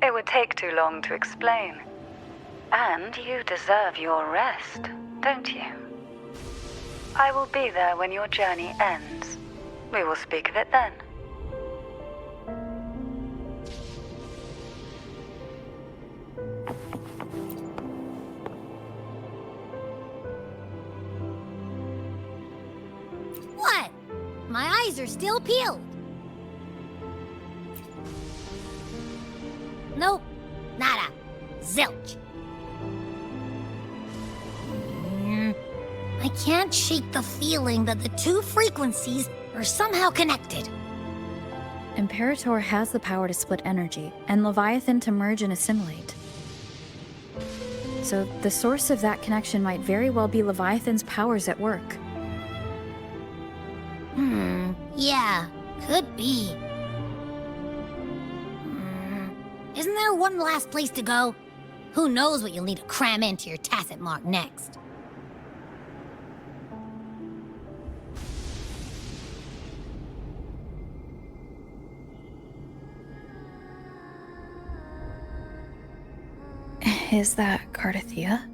It would take too long to explain. And you deserve your rest, don't you? I will be there when your journey ends. We will speak of it then. What? eyes are still peeled. Nope, nada, zilch. I can't shake the feeling that the two frequencies are somehow connected. Imperator has the power to split energy, and Leviathan to merge and assimilate. So the source of that connection might very well be Leviathan's powers at work. Yeah, could be. Isn't there one last place to go? Who knows what you'll need to cram into your tacit mark next? Is that Cardathea?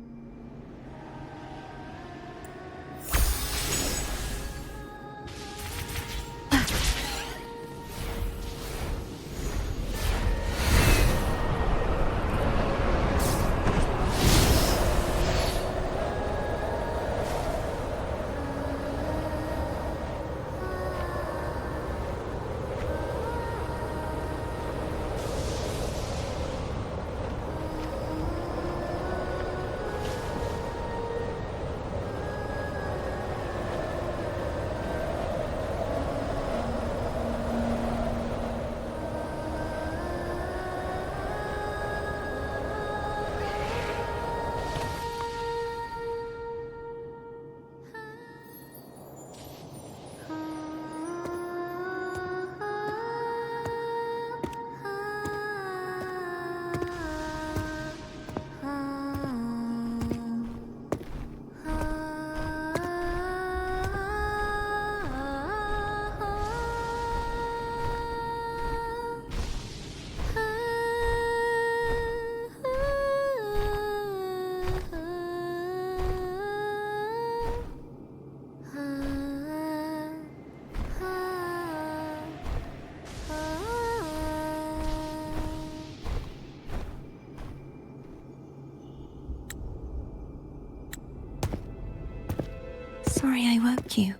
Sorry I woke you.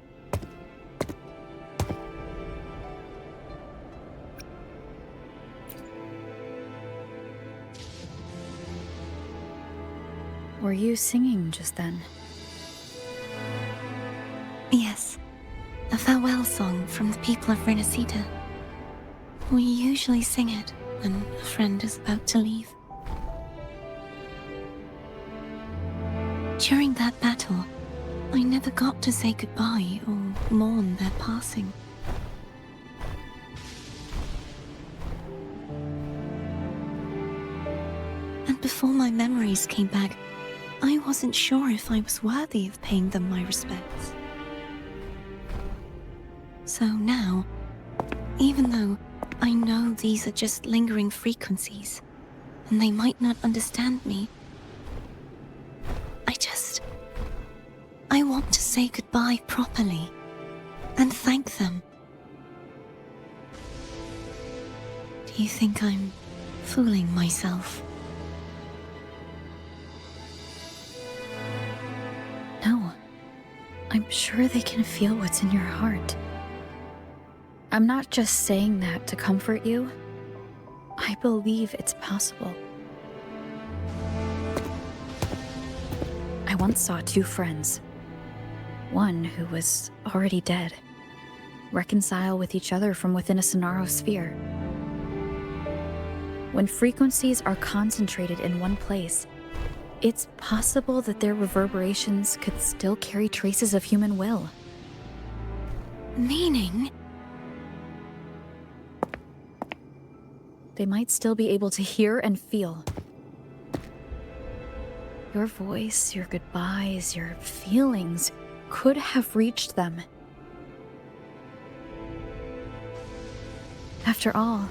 Were you singing just then? Yes, a farewell song from the people of Rinascita. We usually sing it when a friend is about to leave. During that battle, I never got to say goodbye or mourn their passing. And before my memories came back, I wasn't sure if I was worthy of paying them my respects. So now, even though I know these are just lingering frequencies, and they might not understand me, I want to say goodbye properly and thank them. Do you think I'm fooling myself? No. I'm sure they can feel what's in your heart. I'm not just saying that to comfort you. I believe it's possible. I once saw two friends. One who was already dead, reconcile with each other from within a Sonaro sphere. When frequencies are concentrated in one place, it's possible that their reverberations could still carry traces of human will. Meaning? They might still be able to hear and feel. Your voice, your goodbyes, your feelings could have reached them. After all,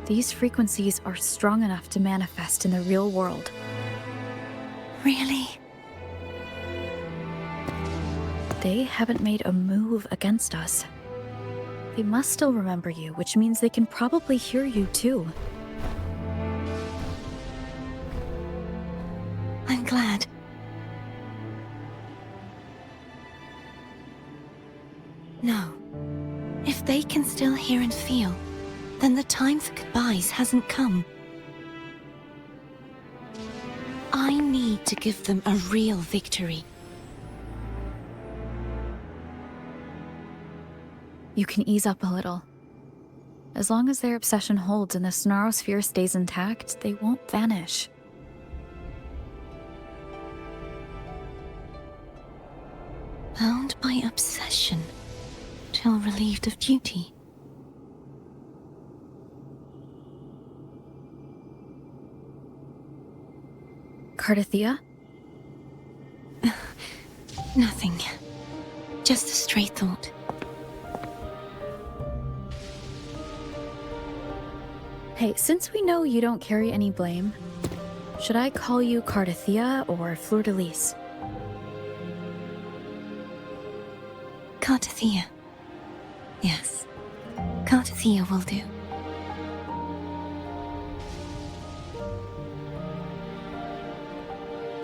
these frequencies are strong enough to manifest in the real world. Really? They haven't made a move against us. They must still remember you, which means they can probably hear you too. I'm glad. No, If they can still hear and feel, then the time for goodbyes hasn't come. I need to give them a real victory. You can ease up a little. As long as their obsession holds and the Sonosphere stays intact, they won't vanish. Bound by obsession, till relieved of duty. Cardathia? Nothing. Just a stray thought. Hey, since we know you don't carry any blame, should I call you Cardathia or Fleur-de-Lis? Cardathia. Yes. Cardathia will do.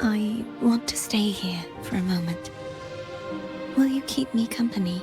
I want to stay here for a moment. Will you keep me company?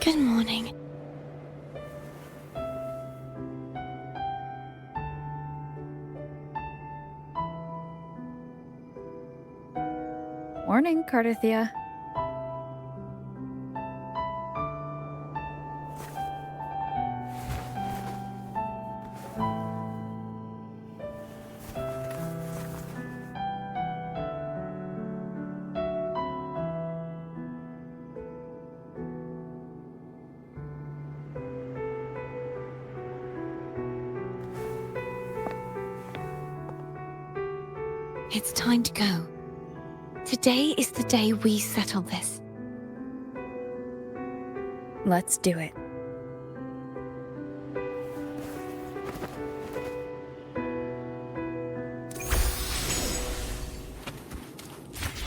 Good morning. Morning, Cardathia. It's time to go. Today is the day we settle this. Let's do it.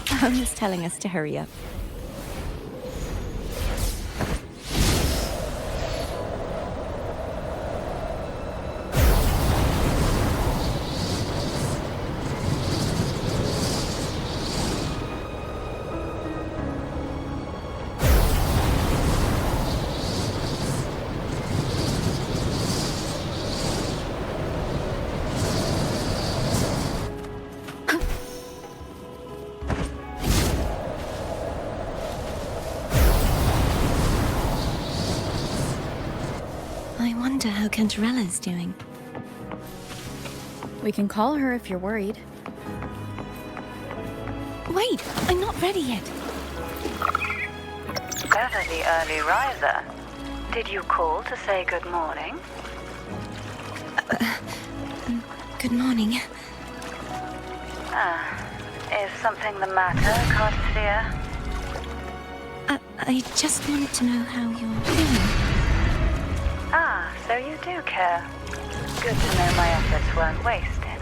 Home is telling us to hurry up. I wonder how Cantarella's doing. We can call her if you're worried. Wait, I'm not ready yet. Ever the early riser. Did you call to say good morning? Good morning. Is something the matter, Cardathia? I just wanted to know how you're feeling. So you do care. Good to know my efforts weren't wasted.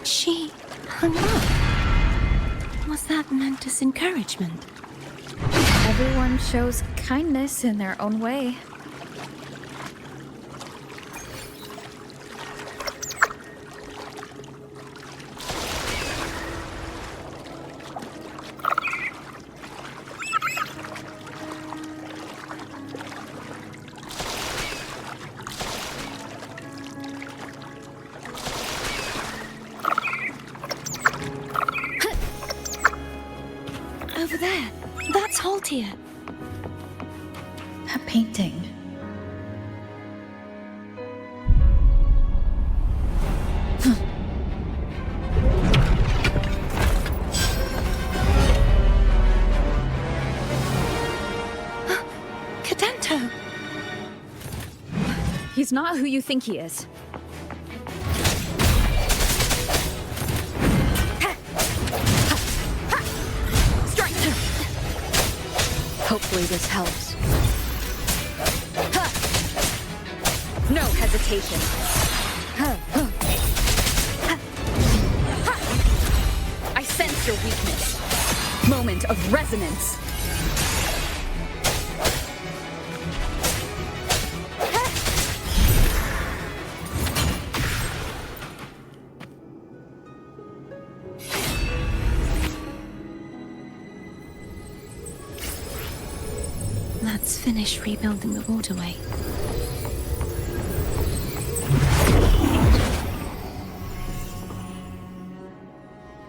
She hung up. Was that meant as encouragement? Everyone shows kindness in their own way. Over there. That's Haltia. A painting. He's not who you think he is. Strike! Hopefully this helps. No hesitation. I sense your weakness. Moment of resonance. Let's finish rebuilding the waterway.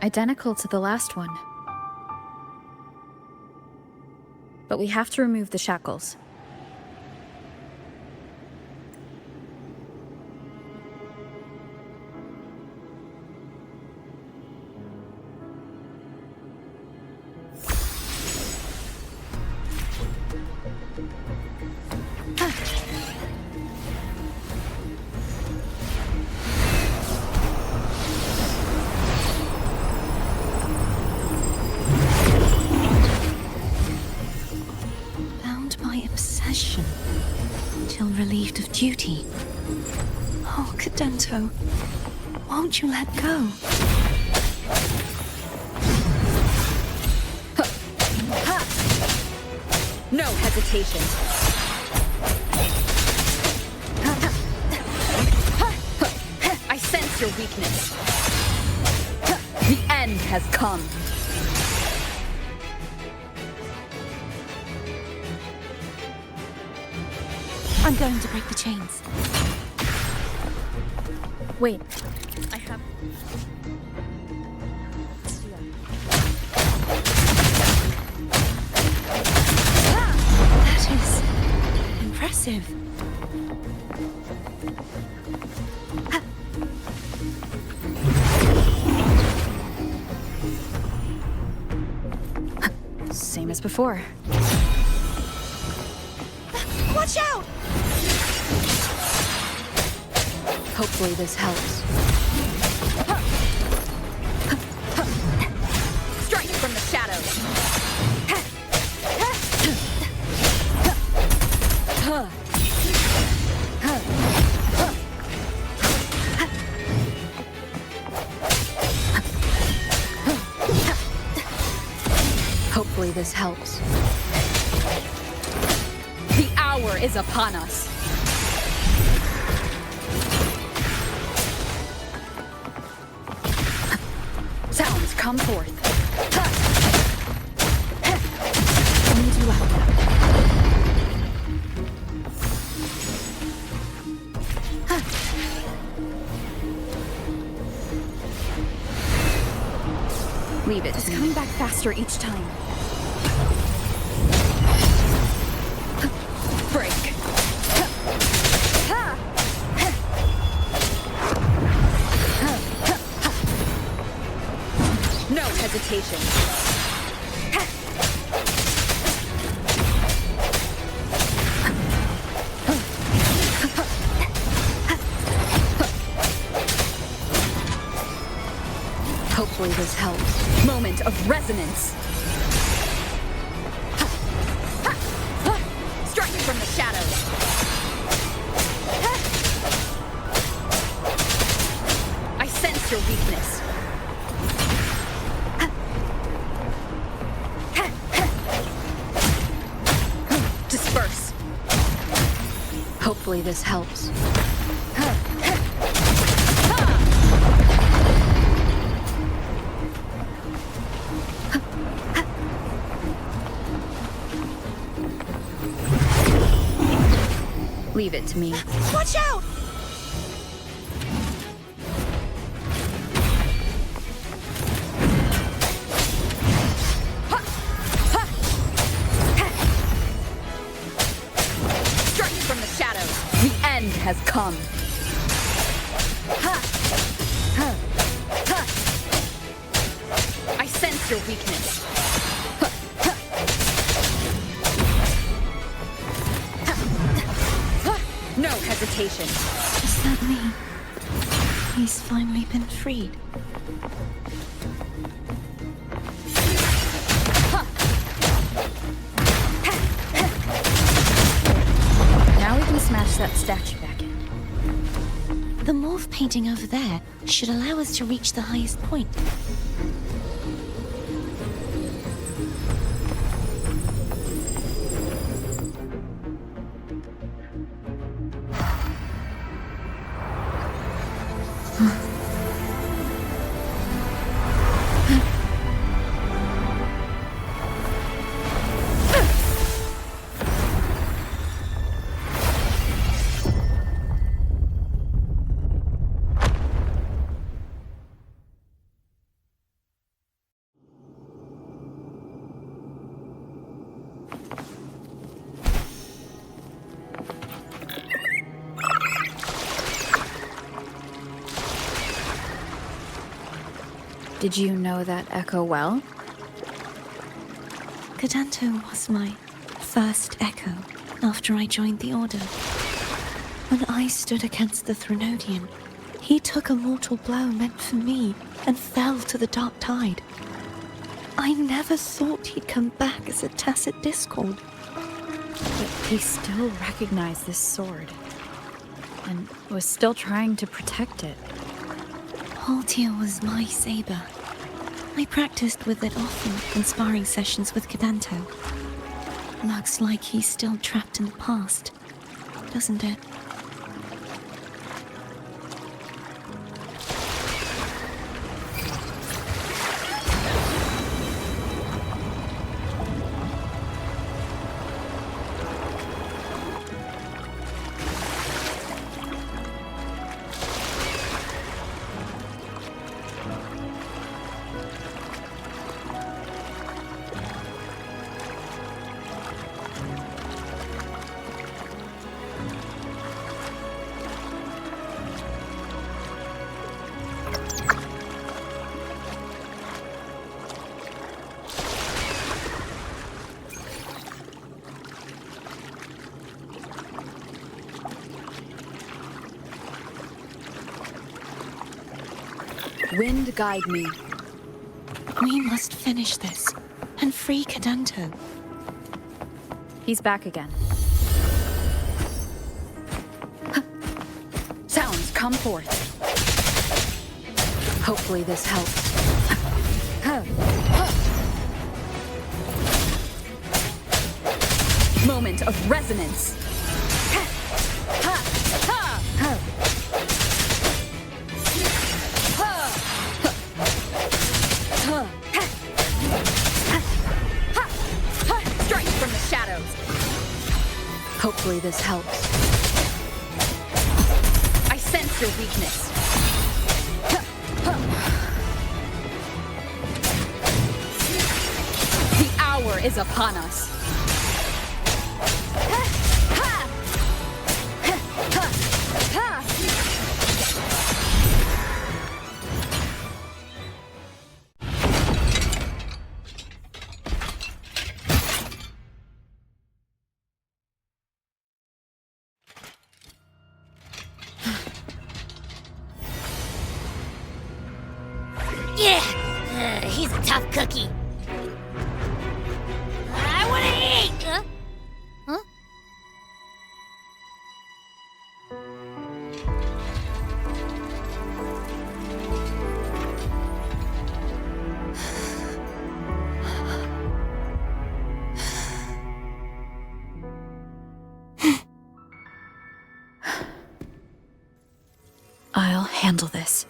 Identical to the last one. But we have to remove the shackles. Till relieved of duty. Oh, Cadento, won't you let go? No hesitation. I sense your weakness. The end has come. I'm going to break the chains. Wait, I have... That is impressive. Same as before. Watch out! Hopefully this helps. Strike from the shadows. Hopefully this helps. The hour is upon us. Sounds come forth. Only two left. Leave it. It's coming back faster each time. Break. No hesitation. Hopefully this helps. Moment of resonance. Strike from the shadows. I sense your weakness. Disperse. Hopefully this helps. Leave it to me. Watch out! Strike from the shadows. The end has come. I sense your weakness. No hesitation. incantation. Does that mean he's finally been freed? Now we can smash that statue back in. The morph painting over there should allow us to reach the highest point. Did you know that echo well? Cadanto was my first echo after I joined the Order. When I stood against the Threnodian, he took a mortal blow meant for me and fell to the dark tide. I never thought he'd come back as a tacit discord. But he still recognized this sword, and was still trying to protect it. Haltia was my saber. I practiced with it often in sparring sessions with Cadanto. Looks like he's still trapped in the past, doesn't it? Wind guide me. We must finish this and free Cadanto. He's back again. Sounds, come forth. Hopefully this helps. Moment of resonance. Strike from the shadows. Hopefully this helps. I sense your weakness. The hour is upon us. He's a tough cookie. I want to eat! Huh? I'll handle this.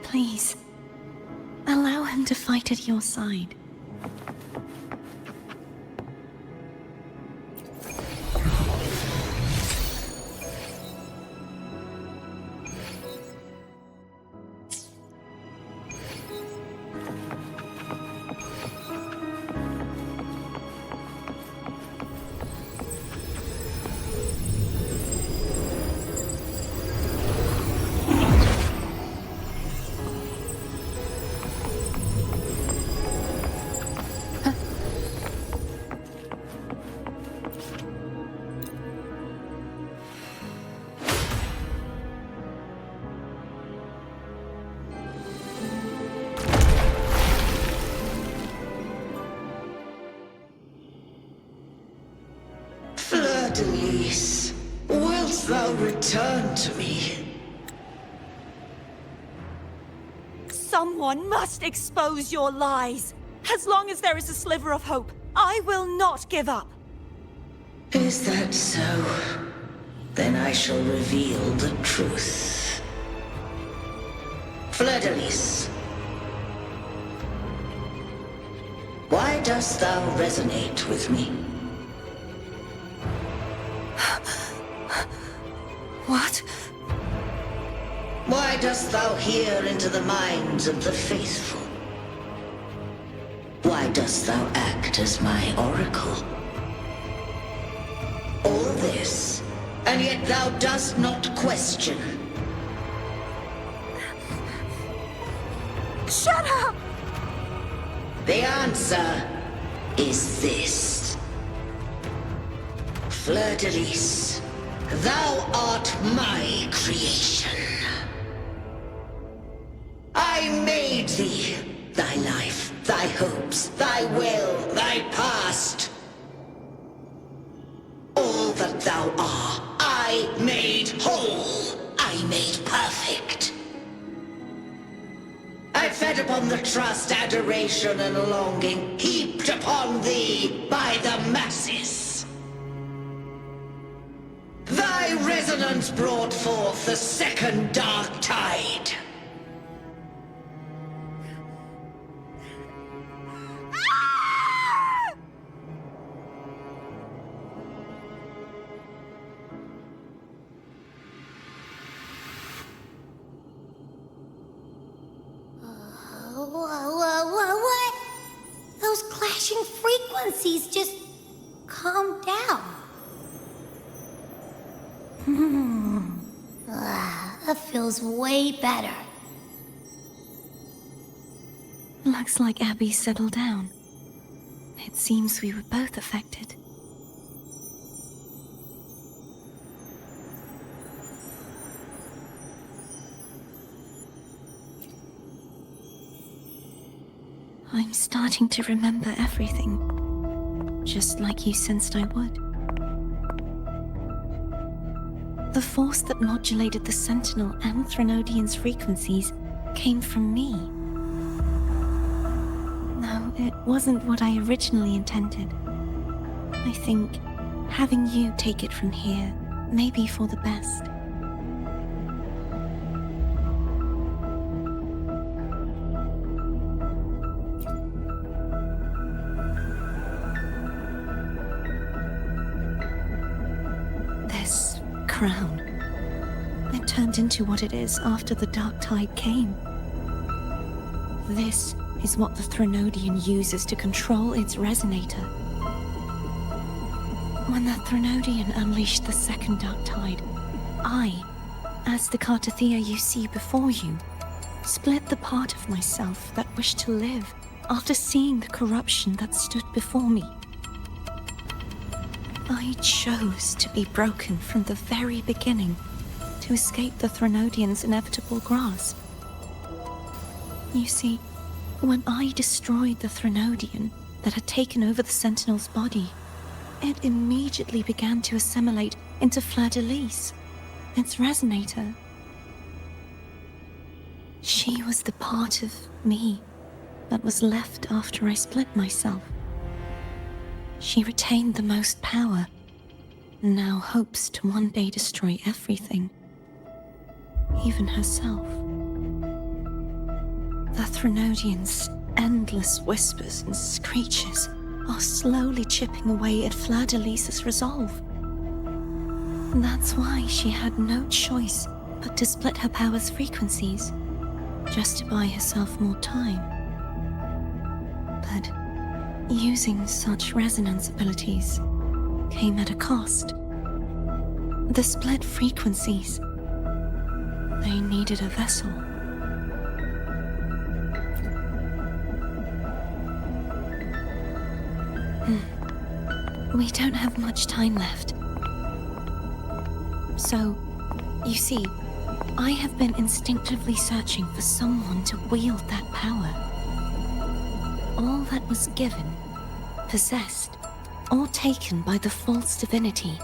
Please, allow him to fight at your side. Fleur-de-Lis, wilt thou return to me? Someone must expose your lies. As long as there is a sliver of hope, I will not give up. Is that so? Then I shall reveal the truth. Fleur-de-Lis, why dost thou resonate with me? What? Why dost thou hear into the minds of the faithful? Why dost thou act as my oracle? All this, and yet thou dost not question. Shut up! The answer is this. Fleur-de-Lis, thou art my creation. I made thee, thy life, thy hopes, thy will, thy past. All that thou art, I made whole, I made perfect. I fed upon the trust, adoration, and longing heaped upon thee by the masses. Thy resonance brought forth the second dark tide. What? Those clashing frequencies just calm down. That feels way better. Looks like Abby settled down. It seems we were both affected. I'm starting to remember everything, just like you sensed I would. The force that modulated the Sentinel and Threnodian's frequencies came from me. No, it wasn't what I originally intended. I think having you take it from here may be for the best. Crown. It turned into what it is after the Dark Tide came. This is what the Threnodian uses to control its resonator. When the Threnodian unleashed the second Dark Tide, I, as the Cartathea you see before you, split the part of myself that wished to live after seeing the corruption that stood before me. I chose to be broken from the very beginning to escape the Threnodian's inevitable grasp. You see, when I destroyed the Threnodian that had taken over the Sentinel's body, it immediately began to assimilate into Fleur-de-Lis, its resonator. She was the part of me that was left after I split myself. She retained the most power, and now hopes to one day destroy everything, even herself. The Threnodian's endless whispers and screeches are slowly chipping away at Fleur-de-Lis's resolve. That's why she had no choice but to split her power's frequencies, just to buy herself more time. But using such resonance abilities came at a cost. The split frequencies. They needed a vessel. We don't have much time left. So, you see, I have been instinctively searching for someone to wield that power. All that was given, possessed, or taken by the false divinity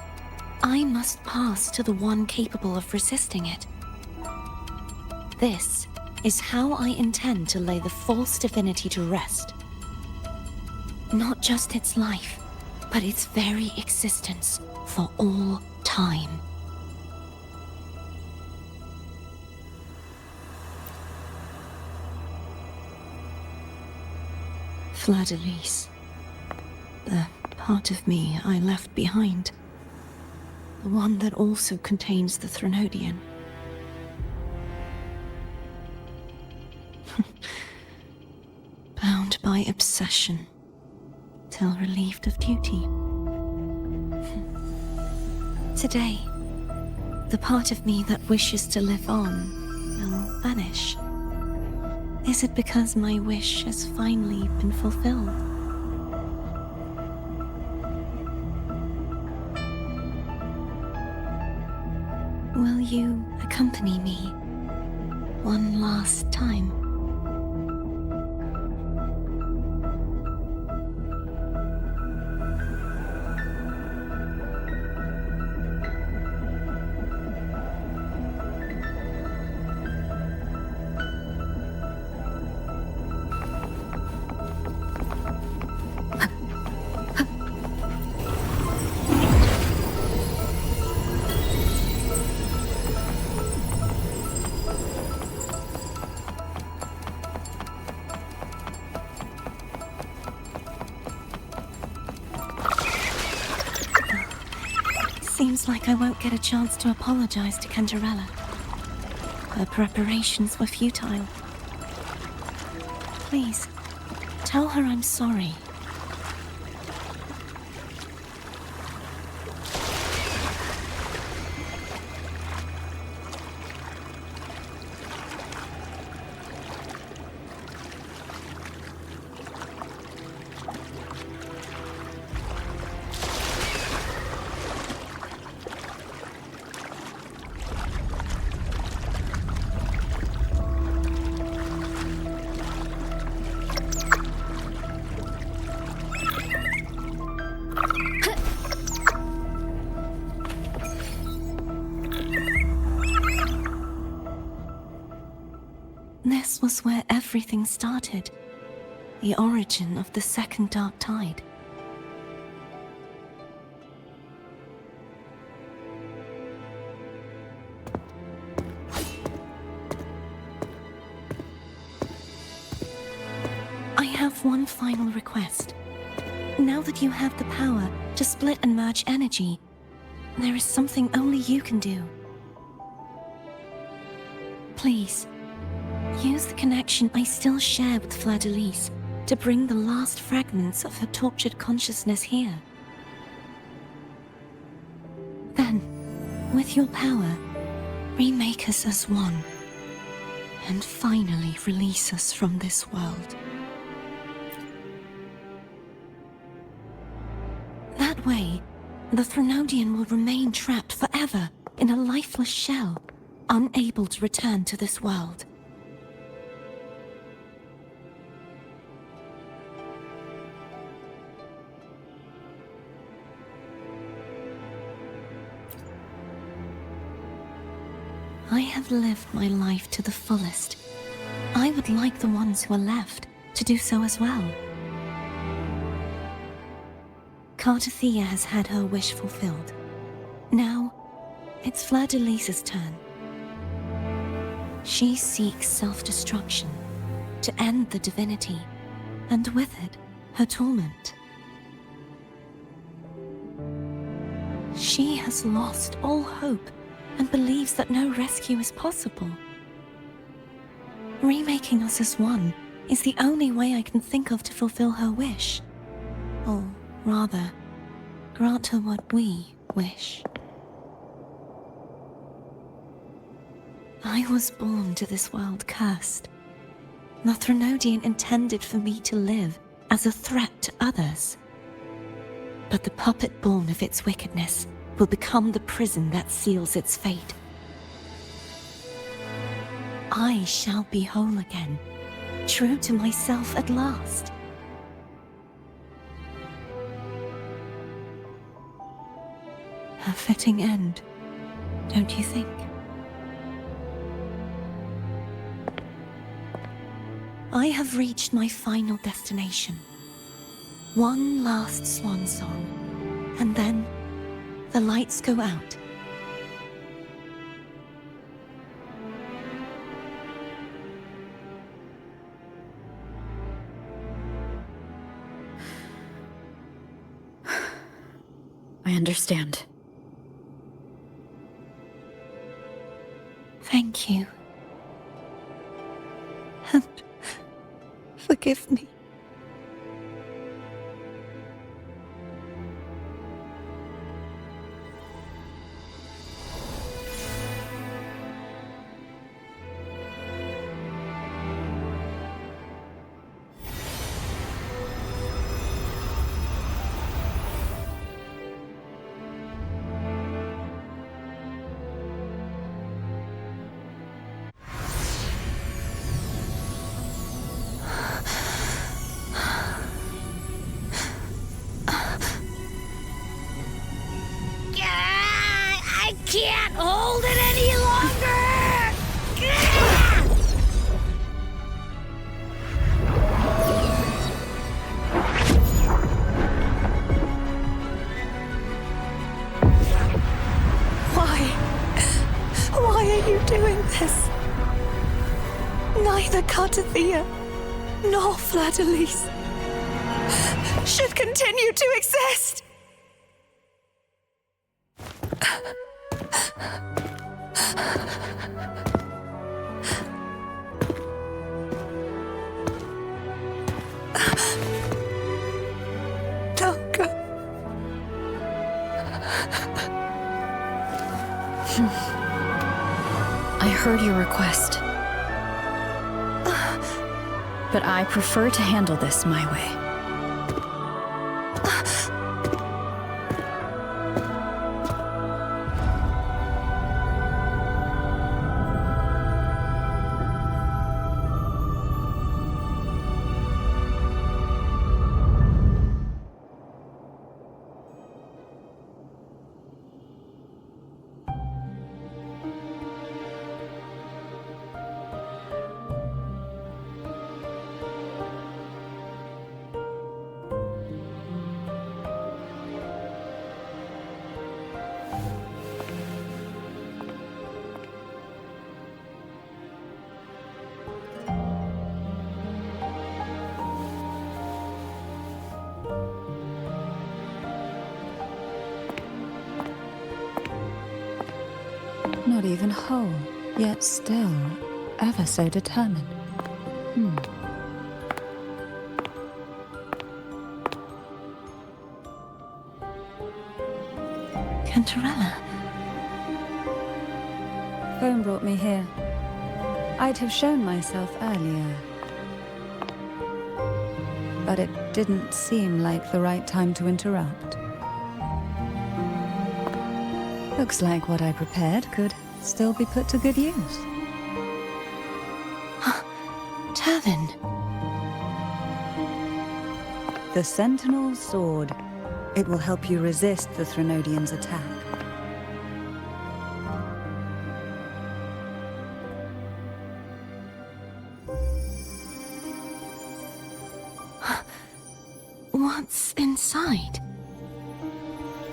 I must pass to the one capable of resisting it. This is how I intend to lay the false divinity to rest. Not just its life, but its very existence for all time. Fleur-de-Lis. The part of me I left behind. The one that also contains the Threnodian. Bound by obsession, till relieved of duty. Today, the part of me that wishes to live on will vanish. Is it because my wish has finally been fulfilled? Will you accompany me one last time? Seems like I won't get a chance to apologize to Cantarella. Her preparations were futile. Please, tell her I'm sorry. This was where everything started. The origin of the second dark tide. I have one final request. Now that you have the power to split and merge energy, there is something only you can do. Please, use the connection I still share with Fleur-de-Lis to bring the last fragments of her tortured consciousness here. Then, with your power, remake us as one, and finally release us from this world. That way, the Threnodian will remain trapped forever in a lifeless shell, unable to return to this world. I have lived my life to the fullest. I would like the ones who are left to do so as well. Cartathea has had her wish fulfilled. Now, it's Fleur-de-Lis's turn. She seeks self-destruction to end the divinity, and with it, her torment. She has lost all hope and believes that no rescue is possible. Remaking us as one is the only way I can think of to fulfill her wish. Or rather, grant her what we wish. I was born to this world cursed. The Threnodian intended for me to live as a threat to others. But the puppet born of its wickedness will become the prison that seals its fate. I shall be whole again, true to myself at last. A fitting end, don't you think? I have reached my final destination. One last swan song, and then the lights go out. I understand. Thank you. And forgive me. I can't hold it any longer! Why are you doing this? Neither Cartathea nor Fladalise should continue to exist! Don't go. I heard your request. But I prefer to handle this my way. Not even whole, yet still ever so determined. Cantarella. Phone brought me here. I'd have shown myself earlier. But it didn't seem like the right time to interrupt. Looks like what I prepared could still be put to good use. Turvin. The Sentinel's Sword. It will help you resist the Threnodian's attack. What's inside?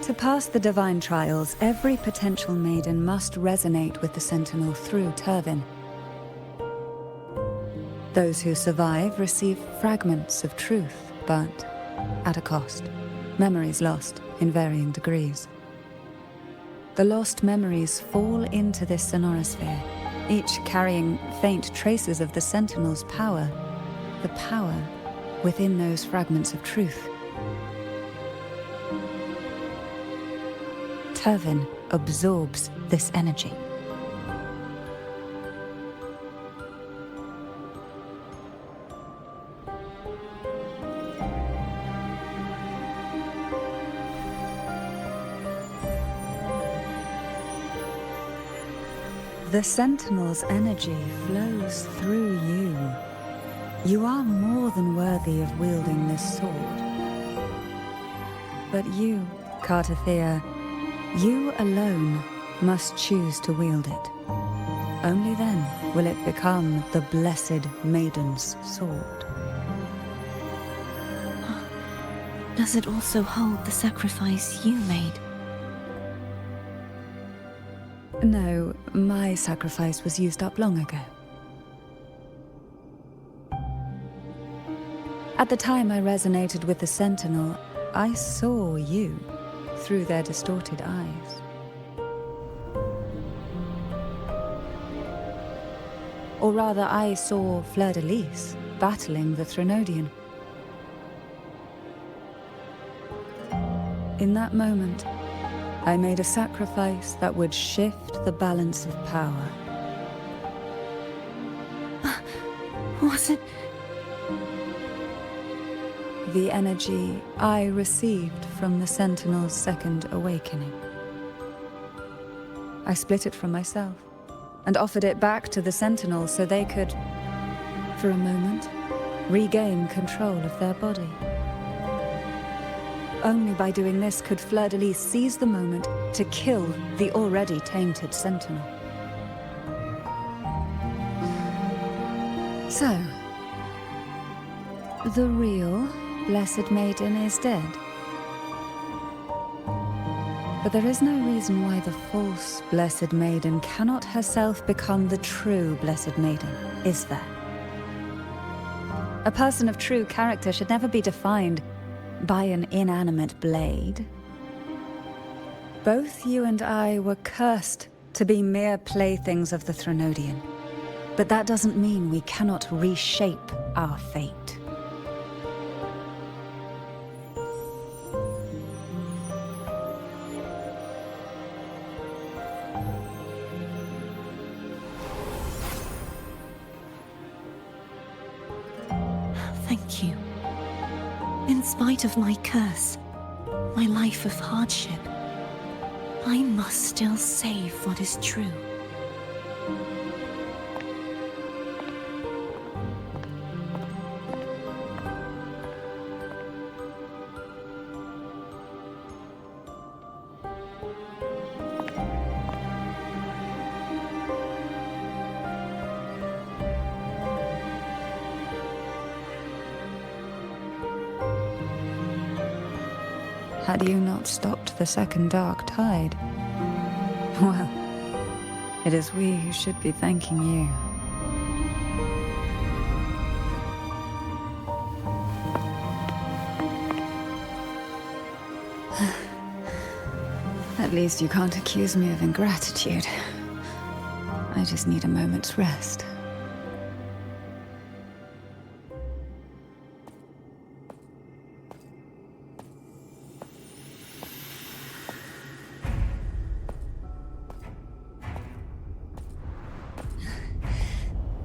To pass the divine trials, every potential maiden must resonate with the Sentinel through Turvin. Those who survive receive fragments of truth, but at a cost. Memories lost in varying degrees. The lost memories fall into this sonorosphere, each carrying faint traces of the Sentinel's power, the power within those fragments of truth. Turvin absorbs this energy. The Sentinel's energy flows through you. You are more than worthy of wielding this sword. But you, Cartathea, You alone must choose to wield it. Only then will it become the blessed Maiden's sword. Does it also hold the sacrifice you made? No, my sacrifice was used up long ago. At the time I resonated with the Sentinel, I saw you through their distorted eyes. Or rather, I saw Fleur-de-Lis battling the Threnodian. In that moment, I made a sacrifice that would shift the balance of power. Was it? The energy I received from the Sentinel's second awakening. I split it from myself and offered it back to the Sentinel so they could, for a moment, regain control of their body. Only by doing this could Fleur-de-Lis seize the moment to kill the already tainted Sentinel. So, the real Blessed Maiden is dead. But there is no reason why the false Blessed Maiden cannot herself become the true Blessed Maiden, is there? A person of true character should never be defined by an inanimate blade. Both you and I were cursed to be mere playthings of the Threnodian. But that doesn't mean we cannot reshape our fate. Thank you. In spite of my curse, my life of hardship, I must still save what is true. Had you not stopped the second dark tide? Well, it is we who should be thanking you. At least you can't accuse me of ingratitude. I just need a moment's rest.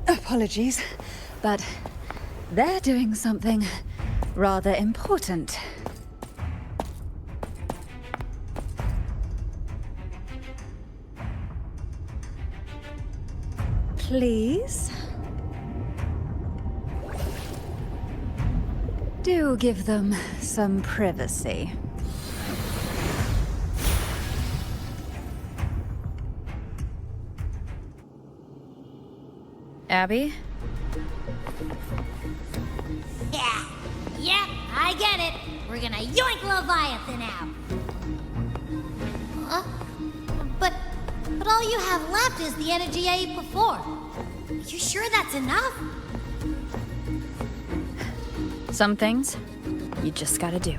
Apologies, but they're doing something rather important. Please? Do give them some privacy. Abby? Yeah, I get it. We're gonna yoink Leviathan out. Huh? But all you have left is the energy I ate before. You sure that's enough? Some things, you just gotta do.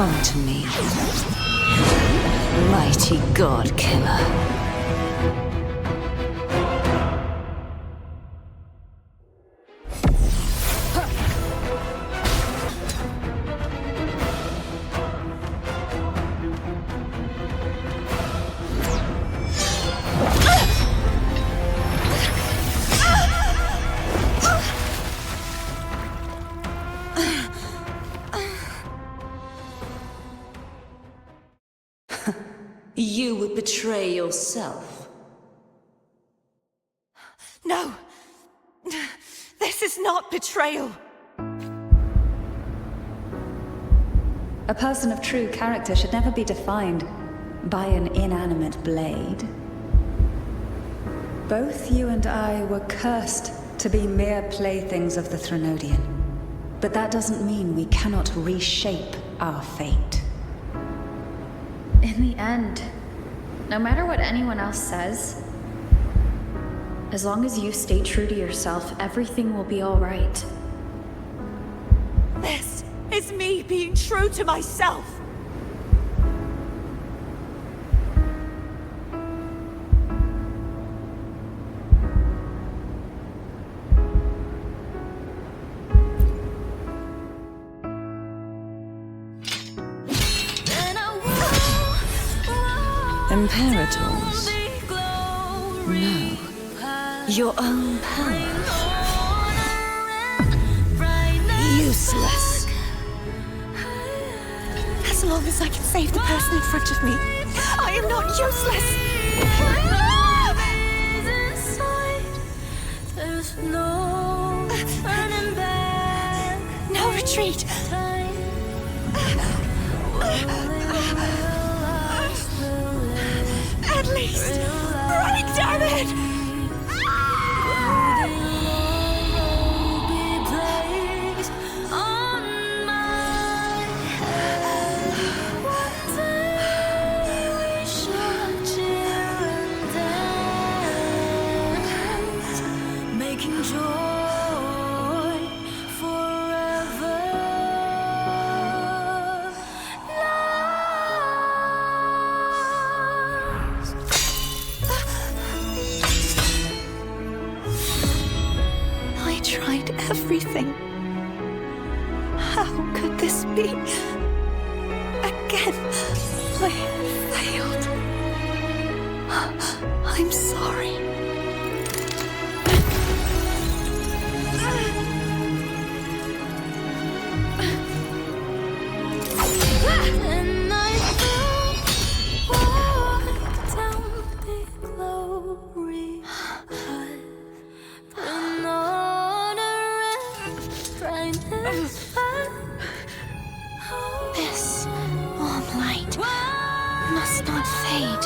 Come to me, mighty god killer. You would betray yourself. No! This is not betrayal! A person of true character should never be defined by an inanimate blade. Both you and I were cursed to be mere playthings of the Threnodian. But that doesn't mean we cannot reshape our fate. In the end, no matter what anyone else says, as long as you stay true to yourself, everything will be all right. This is me being true to myself! Imperators? No. Your own power. Useless. As long as I can save the person in front of me, I am not useless! No retreat! At least, break damn it! Everything. How could this be? Again, I failed. I'm sorry. And I walk down the glory This warm light must not fade.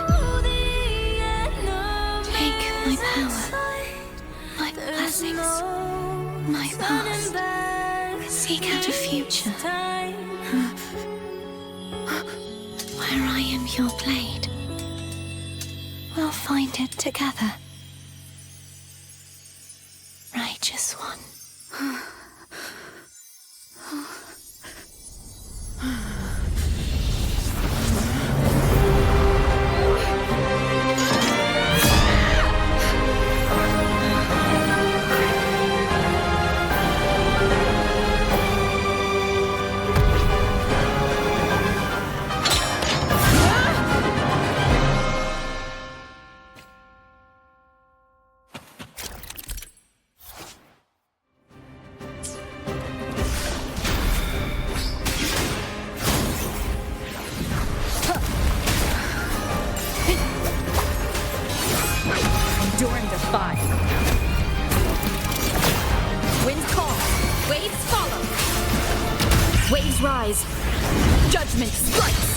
Take my power, my blessings, my past. Seek out a future where I am your blade. We'll find it together. Righteous one. Enduring Defy. Wind calm. Waves follow. Waves rise. Judgment strikes.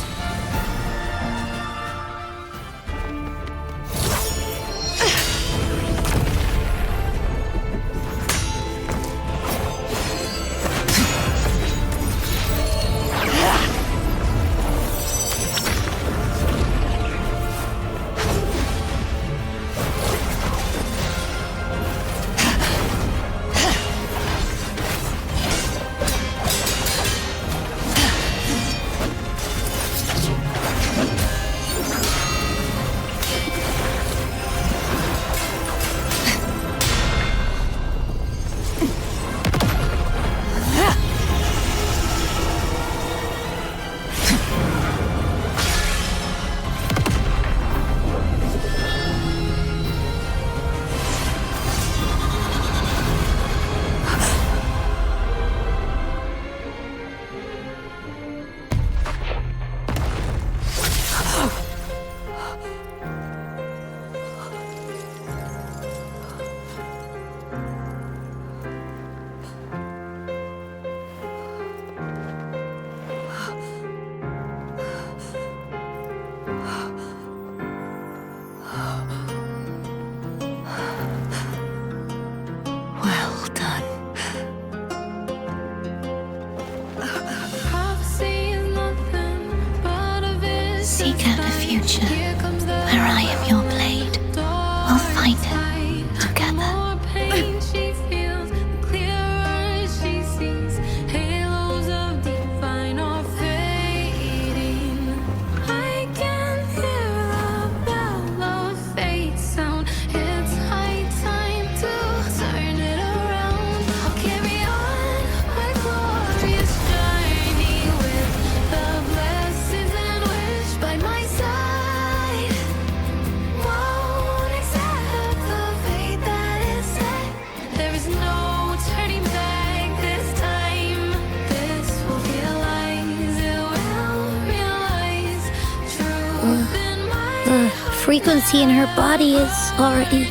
frequency in her body is already...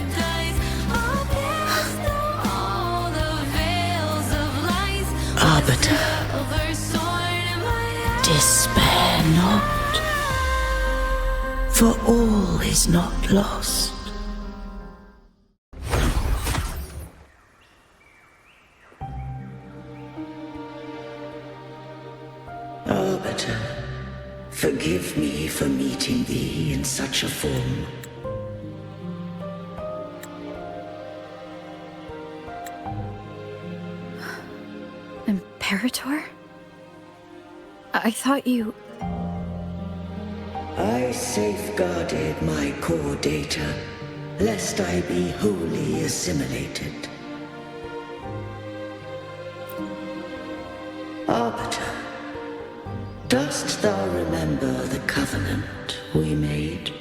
Arbiter, despair not, for all is not lost. Arbiter, forgive me for meeting thee in such a form. Imperator? I thought you... I safeguarded my core data, lest I be wholly assimilated. Arbiter, dost thou remember the covenant we made?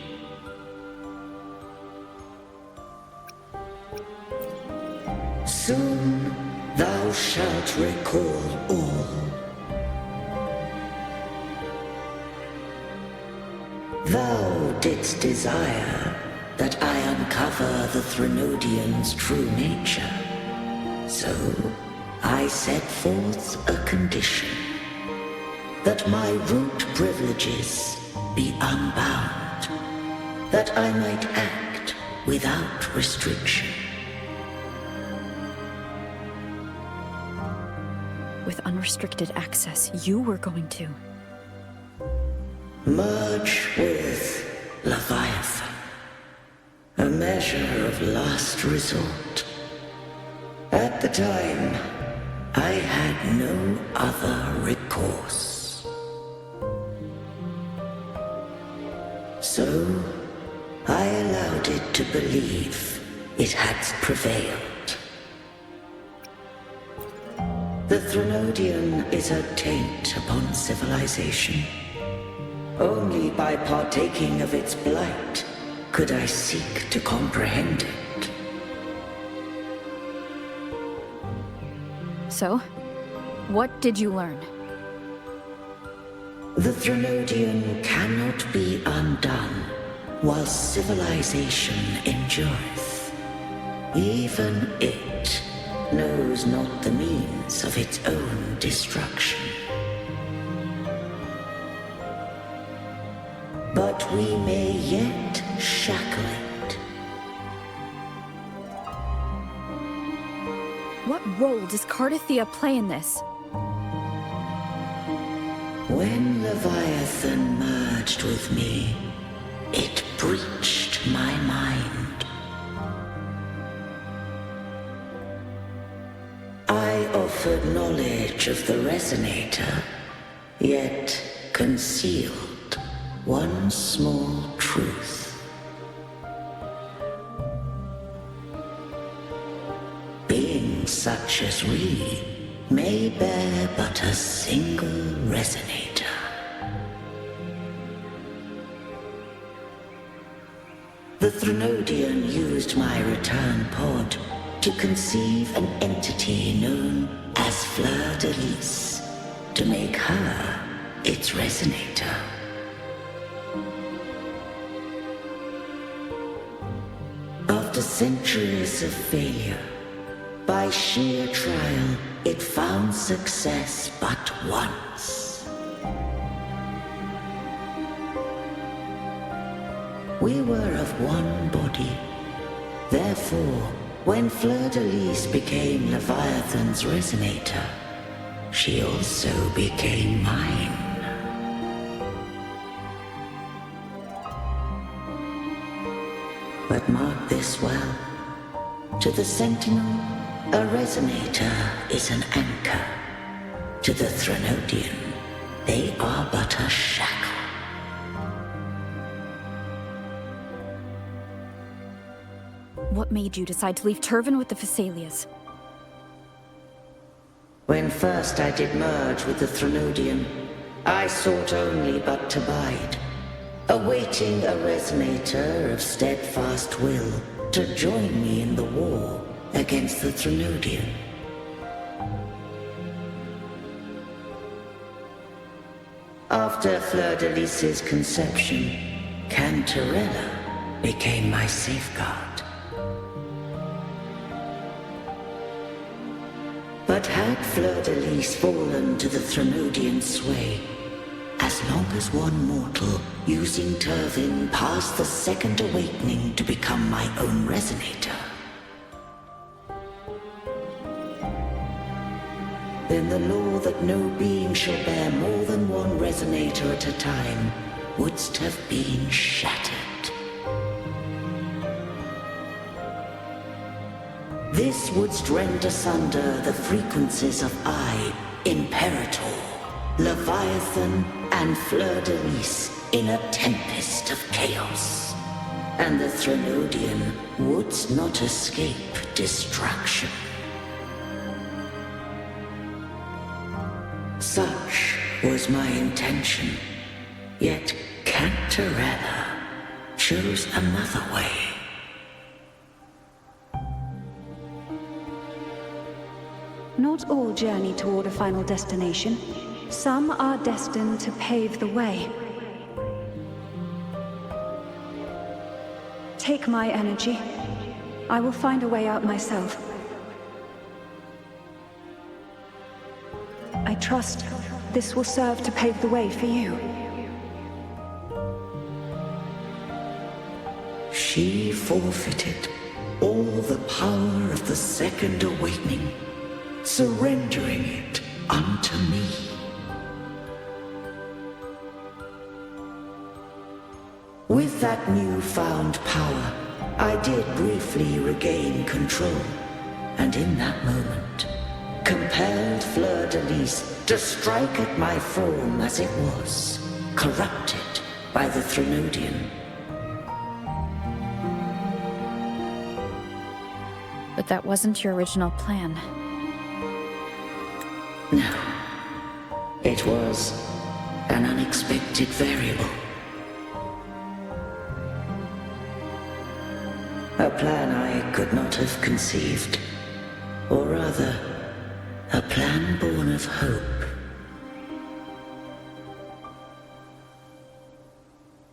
Soon thou shalt recall all. Thou didst desire that I uncover the Threnodian's true nature. So I set forth a condition, that my root privileges be unbound, that I might act without restriction. With unrestricted access, you were going to... Merge with Leviathan, a measure of last resort. At the time, I had no other recourse. So, I allowed it to believe it had prevailed. The Threnodian is a taint upon civilization. Only by partaking of its blight could I seek to comprehend it. So, what did you learn? The Threnodian cannot be undone while civilization endureth. Even it knows not the means of its own destruction. But we may yet shackle it. What role does Cardathia play in this? When Leviathan merged with me, it breached my mind. I offered knowledge of the Resonator, yet concealed one small truth. Beings such as we may bear but a single resonator. The Threnodian used my return pod to conceive an entity known as Fleur-de-Lis, to make her its resonator. After centuries of failure, by sheer trial, it found success but once. We were of one body. Therefore, when Fleur-de-Lis became Leviathan's resonator, she also became mine. But mark this well. To the Sentinel, a resonator is an anchor. To the Threnodian, they are but a shackle. What made you decide to leave Turvan with the Phassalias? When first I did merge with the Threnodian, I sought only but to bide, awaiting a resonator of steadfast will to join me in the war against the Threnodian. After Fleur-de-Lis's conception, Cantarella became my safeguard. But had Fleur-de-Lis fallen to the Threnodian sway, as long as one mortal using Turvin passed the second awakening to become my own resonator, then the law that no being shall bear more than one resonator at a time wouldst have been shattered. This wouldst rend asunder the frequencies of I, Imperator, Leviathan, and Fleur-de-Lis in a tempest of chaos, and the Threnodian wouldst not escape destruction. Such was my intention, yet Cantarella chose another way. Not all journey toward a final destination. Some are destined to pave the way. Take my energy. I will find a way out myself. I trust this will serve to pave the way for you. She forfeited all the power of the second awakening, surrendering it unto me. With that newfound power, I did briefly regain control, and in that moment, compelled Fleur-de-Lis to strike at my form as it was, corrupted by the Threnodian. But that wasn't your original plan. No. It was an unexpected variable. A plan I could not have conceived. Or rather, a plan born of hope.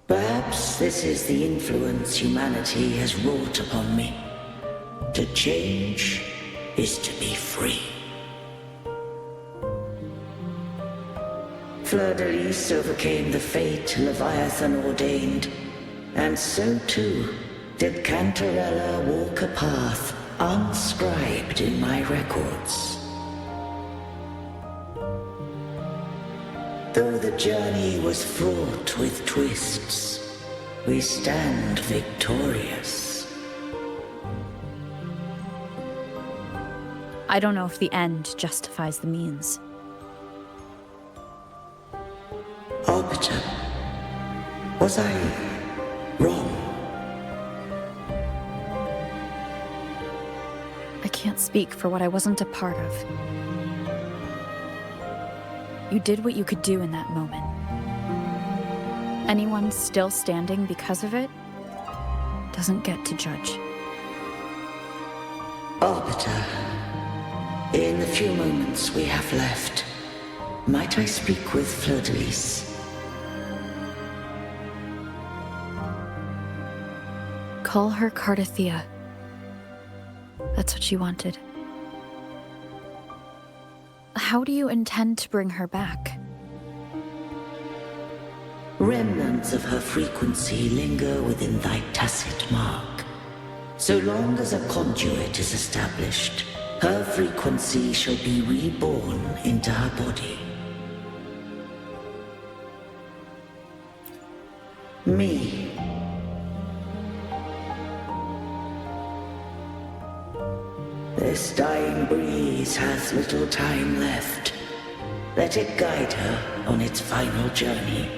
Perhaps this is the influence humanity has wrought upon me. To change is to be free. Fleur-de-Lis overcame the fate Leviathan ordained, and so too did Cantarella walk a path unscribed in my records. Though the journey was fraught with twists, we stand victorious. I don't know if the end justifies the means. Arbiter, was I wrong? I can't speak for what I wasn't a part of. You did what you could do in that moment. Anyone still standing because of it doesn't get to judge. Arbiter, in the few moments we have left, might I speak with Fleur-de-Lis? Call her Cardathea. That's what she wanted. How do you intend to bring her back? Remnants of her frequency linger within thy tacit mark. So long as a conduit is established, her frequency shall be reborn into her body. Me. This dying breeze hath little time left. Let it guide her on its final journey.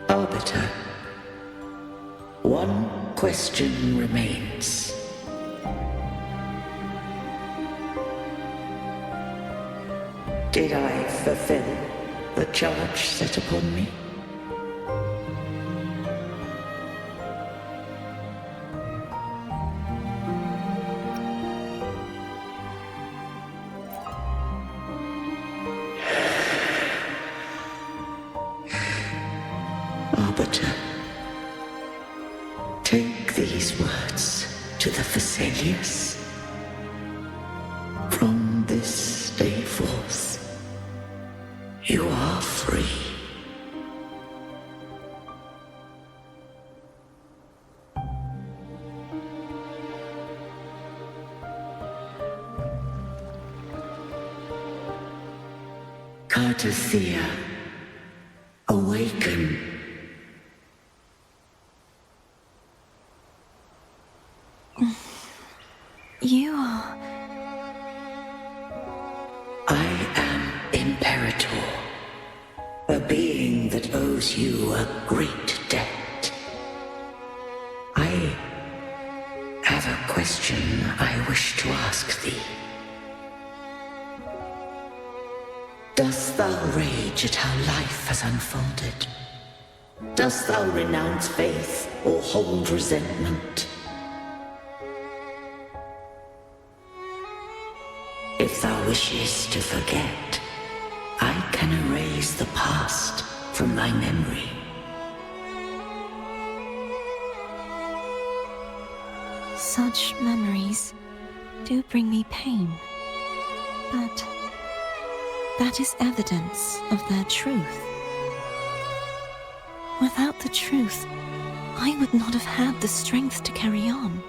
Arbiter, one question remains. Did I fulfill the charge set upon me? daughter. Take these words to the Thessalius. From this day forth, you are free. Cartothea, awaken. You are... I am Imperator, a being that owes you a great debt. I have a question I wish to ask thee. Dost thou rage at how life has unfolded? Dost thou renounce faith or hold resentment? If thou wishes to forget, I can erase the past from thy memory. Such memories do bring me pain, but that is evidence of their truth. Without the truth, I would not have had the strength to carry on.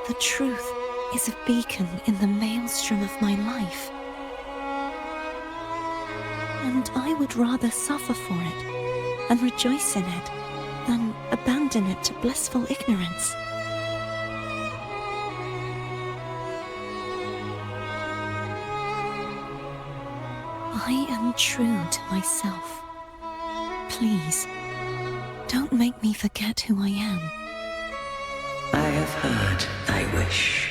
The truth is a beacon in the maelstrom of my life. And I would rather suffer for it and rejoice in it than abandon it to blissful ignorance. I am true to myself. Please, don't make me forget who I am. I have heard thy wish.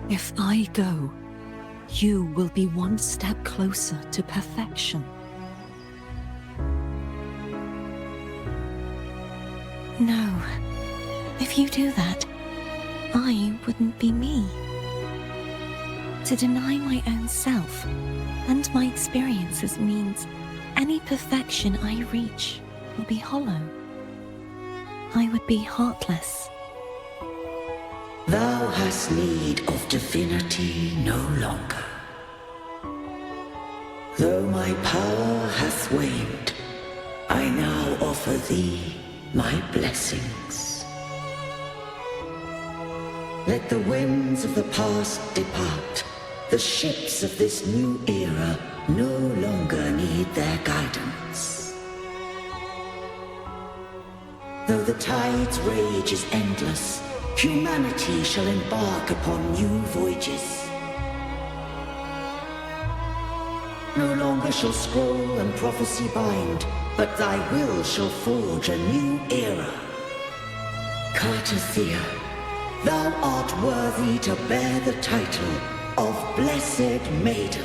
If I go, you will be one step closer to perfection. No, if you do that, I wouldn't be me. To deny my own self and my experiences means any perfection I reach will be hollow. I would be heartless. Thou hast need of divinity no longer. Though my power hath waned, I now offer thee my blessings. Let the winds of the past depart. The ships of this new era no longer need their guidance. Though the tide's rage is endless, humanity shall embark upon new voyages. No longer shall scroll and prophecy bind, but thy will shall forge a new era. Cartothea, thou art worthy to bear the title of Blessed Maiden.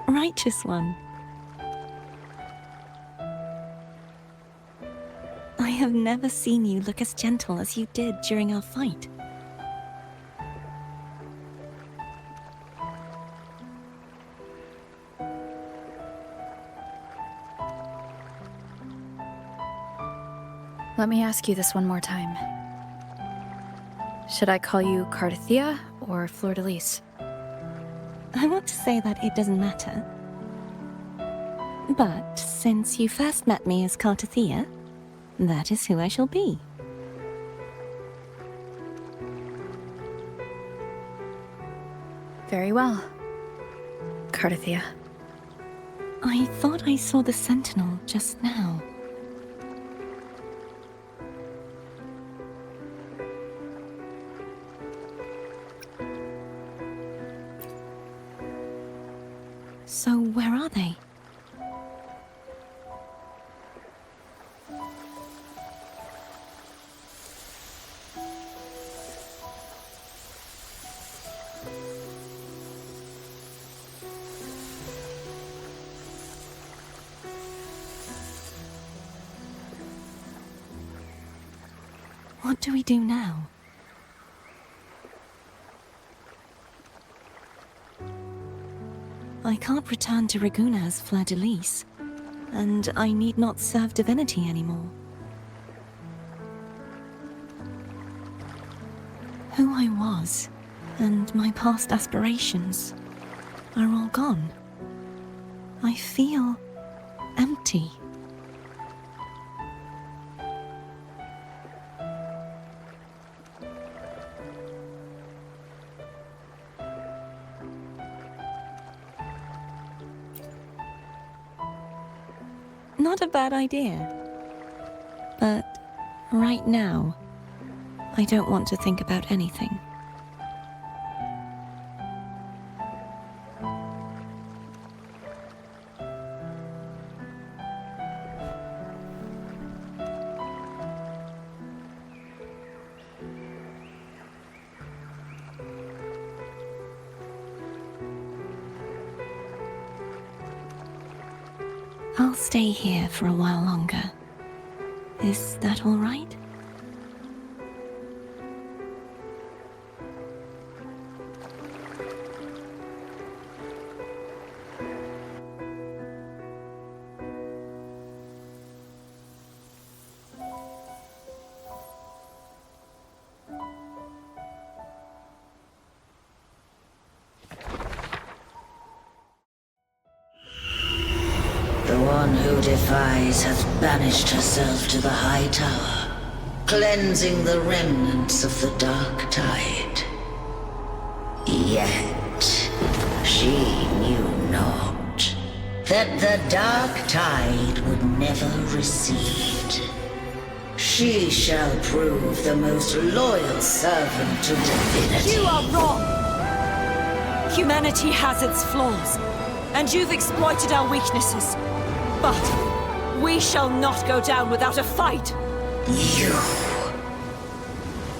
Righteous one. I have never seen you look as gentle as you did during our fight. Let me ask you this one more time. Should I call you Cartothea or Fleur-de-Lis? I want to say that it doesn't matter. But since you first met me as Cartothea, that is who I shall be. Very well, Cartothea. I thought I saw the sentinel just now. So Where are they? What do we do now? I can't return to Reguna as Fleur-de-Lis, and I need not serve divinity anymore. Who I was, and my past aspirations, are all gone. I feel empty. Not a bad idea. But right now, I don't want to think about anything. I'll stay here for a while longer. Is that all right? The one who defies hath banished herself to the high tower, cleansing the remnants of the dark tide. Yet she knew not that the dark tide would never recede. She shall prove the most loyal servant to divinity. You are wrong! Humanity has its flaws, and you've exploited our weaknesses. But we shall not go down without a fight!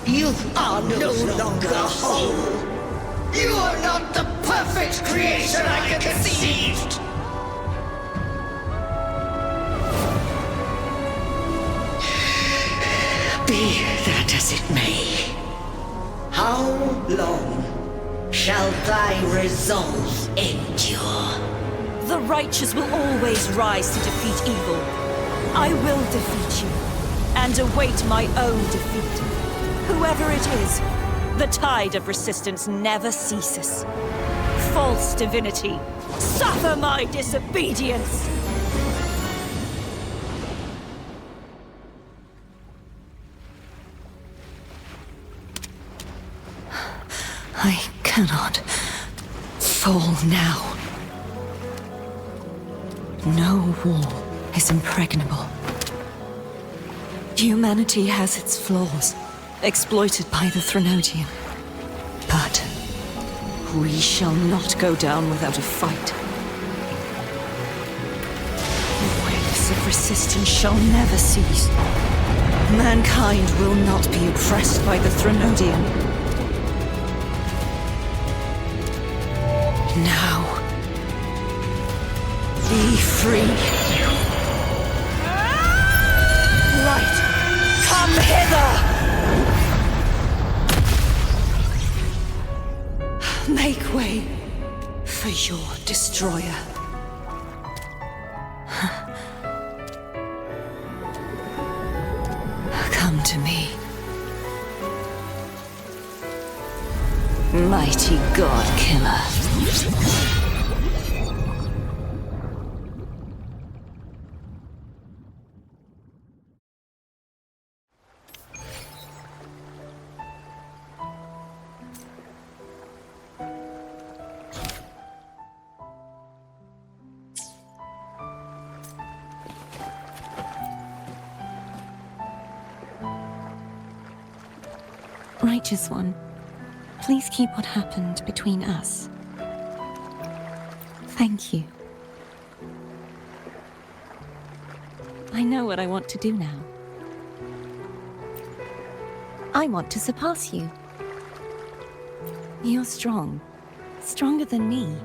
You are no longer whole! You are not the perfect creation I conceived! Be that as it may, how long shall thy resolve endure? The righteous will always rise to defeat evil. I will defeat you, and await my own defeat. Whoever it is, the tide of resistance never ceases. False divinity, suffer my disobedience! I cannot fall now. No wall is impregnable. Humanity has its flaws, exploited by the Threnodian. But we shall not go down without a fight. The waves of resistance shall never cease. Mankind will not be oppressed by the Threnodian. Now, be free. Light, come hither! Make way for your destroyer. Come to me. Mighty God Killer. Righteous One, please keep what happened between us. Thank you I know what I want to do now. I want to surpass you. You're strong. Stronger than me.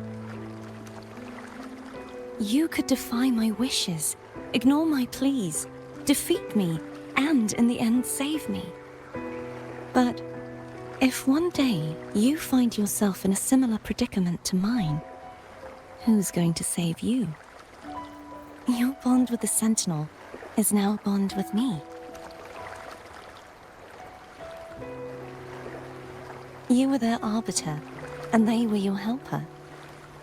You could defy my wishes, ignore my pleas, defeat me, and in the end save me. But if one day you find yourself in a similar predicament to mine, who's going to save you? Your bond with the Sentinel is now a bond with me. You were their arbiter, and they were your helper.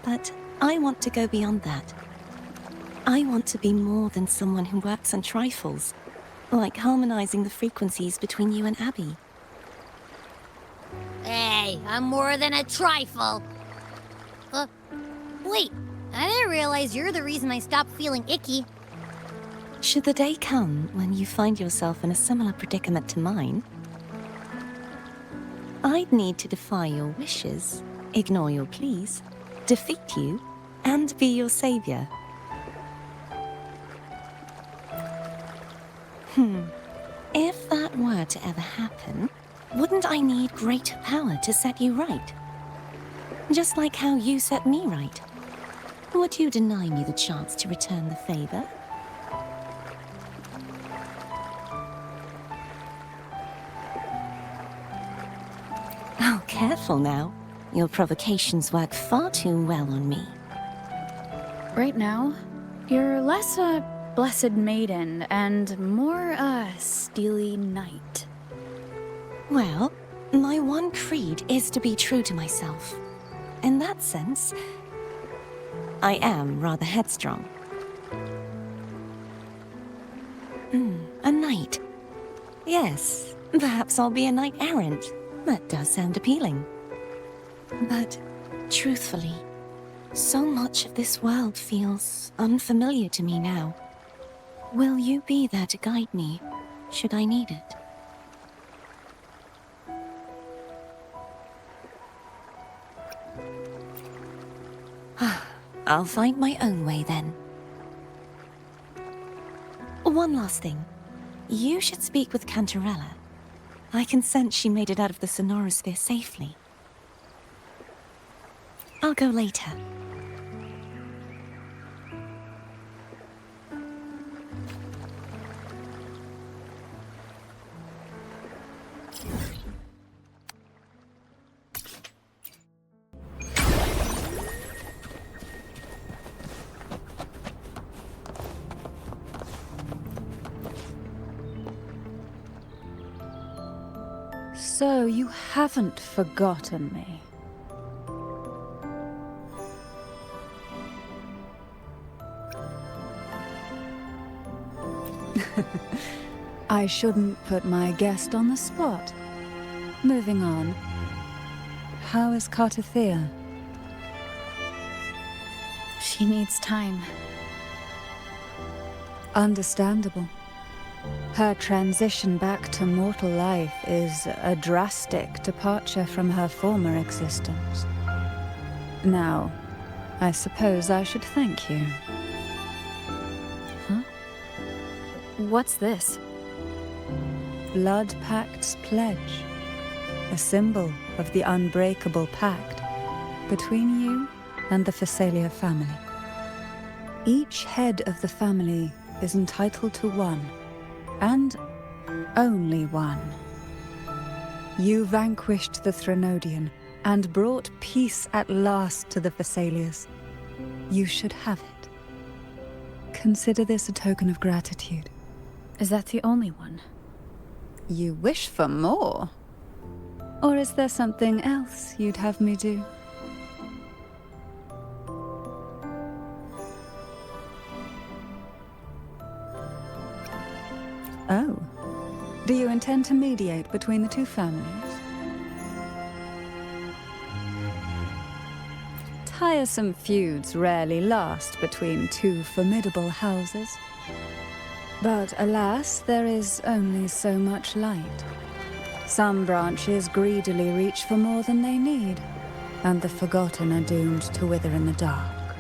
But I want to go beyond that. I want to be more than someone who works on trifles, like harmonizing the frequencies between you and Abby. Hey, I'm more than a trifle. Wait, I didn't realize you're the reason I stopped feeling icky. Should the day come when you find yourself in a similar predicament to mine, I'd need to defy your wishes, ignore your pleas, defeat you, and be your savior. If that were to ever happen, wouldn't I need greater power to set you right? Just like how you set me right. Would you deny me the chance to return the favor? Oh, careful now. Your provocations work far too well on me. Right now, you're less a blessed maiden and more a steely knight. Well, my one creed is to be true to myself. In that sense, I am rather headstrong. A knight. Yes, perhaps I'll be a knight errant. That does sound appealing. But, truthfully, so much of this world feels unfamiliar to me now. Will you be there to guide me, should I need it? I'll find my own way then. One last thing. You should speak with Cantarella. I can sense she made it out of the Sonorosphere safely. I'll go later. So you haven't forgotten me. I shouldn't put my guest on the spot. Moving on. How is Cartathea? She needs time. Understandable. Her transition back to mortal life is a drastic departure from her former existence. Now, I suppose I should thank you. Huh? What's this? Blood Pact's pledge. A symbol of the unbreakable pact between you and the Phasalia family. Each head of the family is entitled to one. And only one. You vanquished the Threnodian and brought peace at last to the Phasalias. You should have it. Consider this a token of gratitude. Is that the only one? You wish for more? Or is there something else you'd have me do? Oh. Do you intend to mediate between the two families? Tiresome feuds rarely last between two formidable houses. But alas, there is only so much light. Some branches greedily reach for more than they need, and the forgotten are doomed to wither in the dark.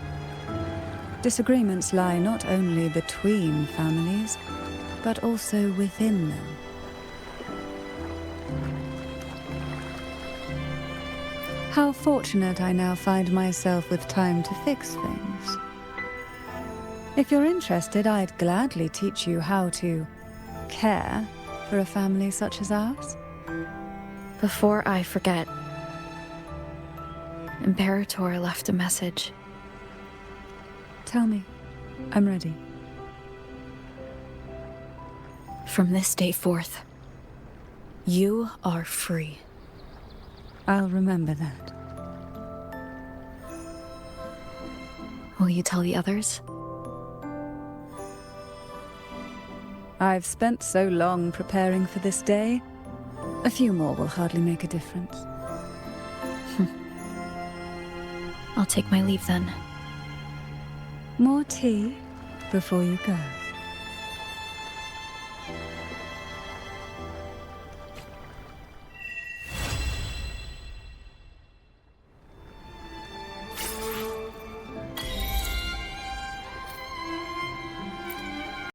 Disagreements lie not only between families, but also within them. How fortunate I now find myself with time to fix things. If you're interested, I'd gladly teach you how to care for a family such as ours. Before I forget, Imperator left a message. Tell me. I'm ready. From this day forth, you are free. I'll remember that. Will you tell the others? I've spent so long preparing for this day. A few more will hardly make a difference. I'll take my leave then. More tea before you go.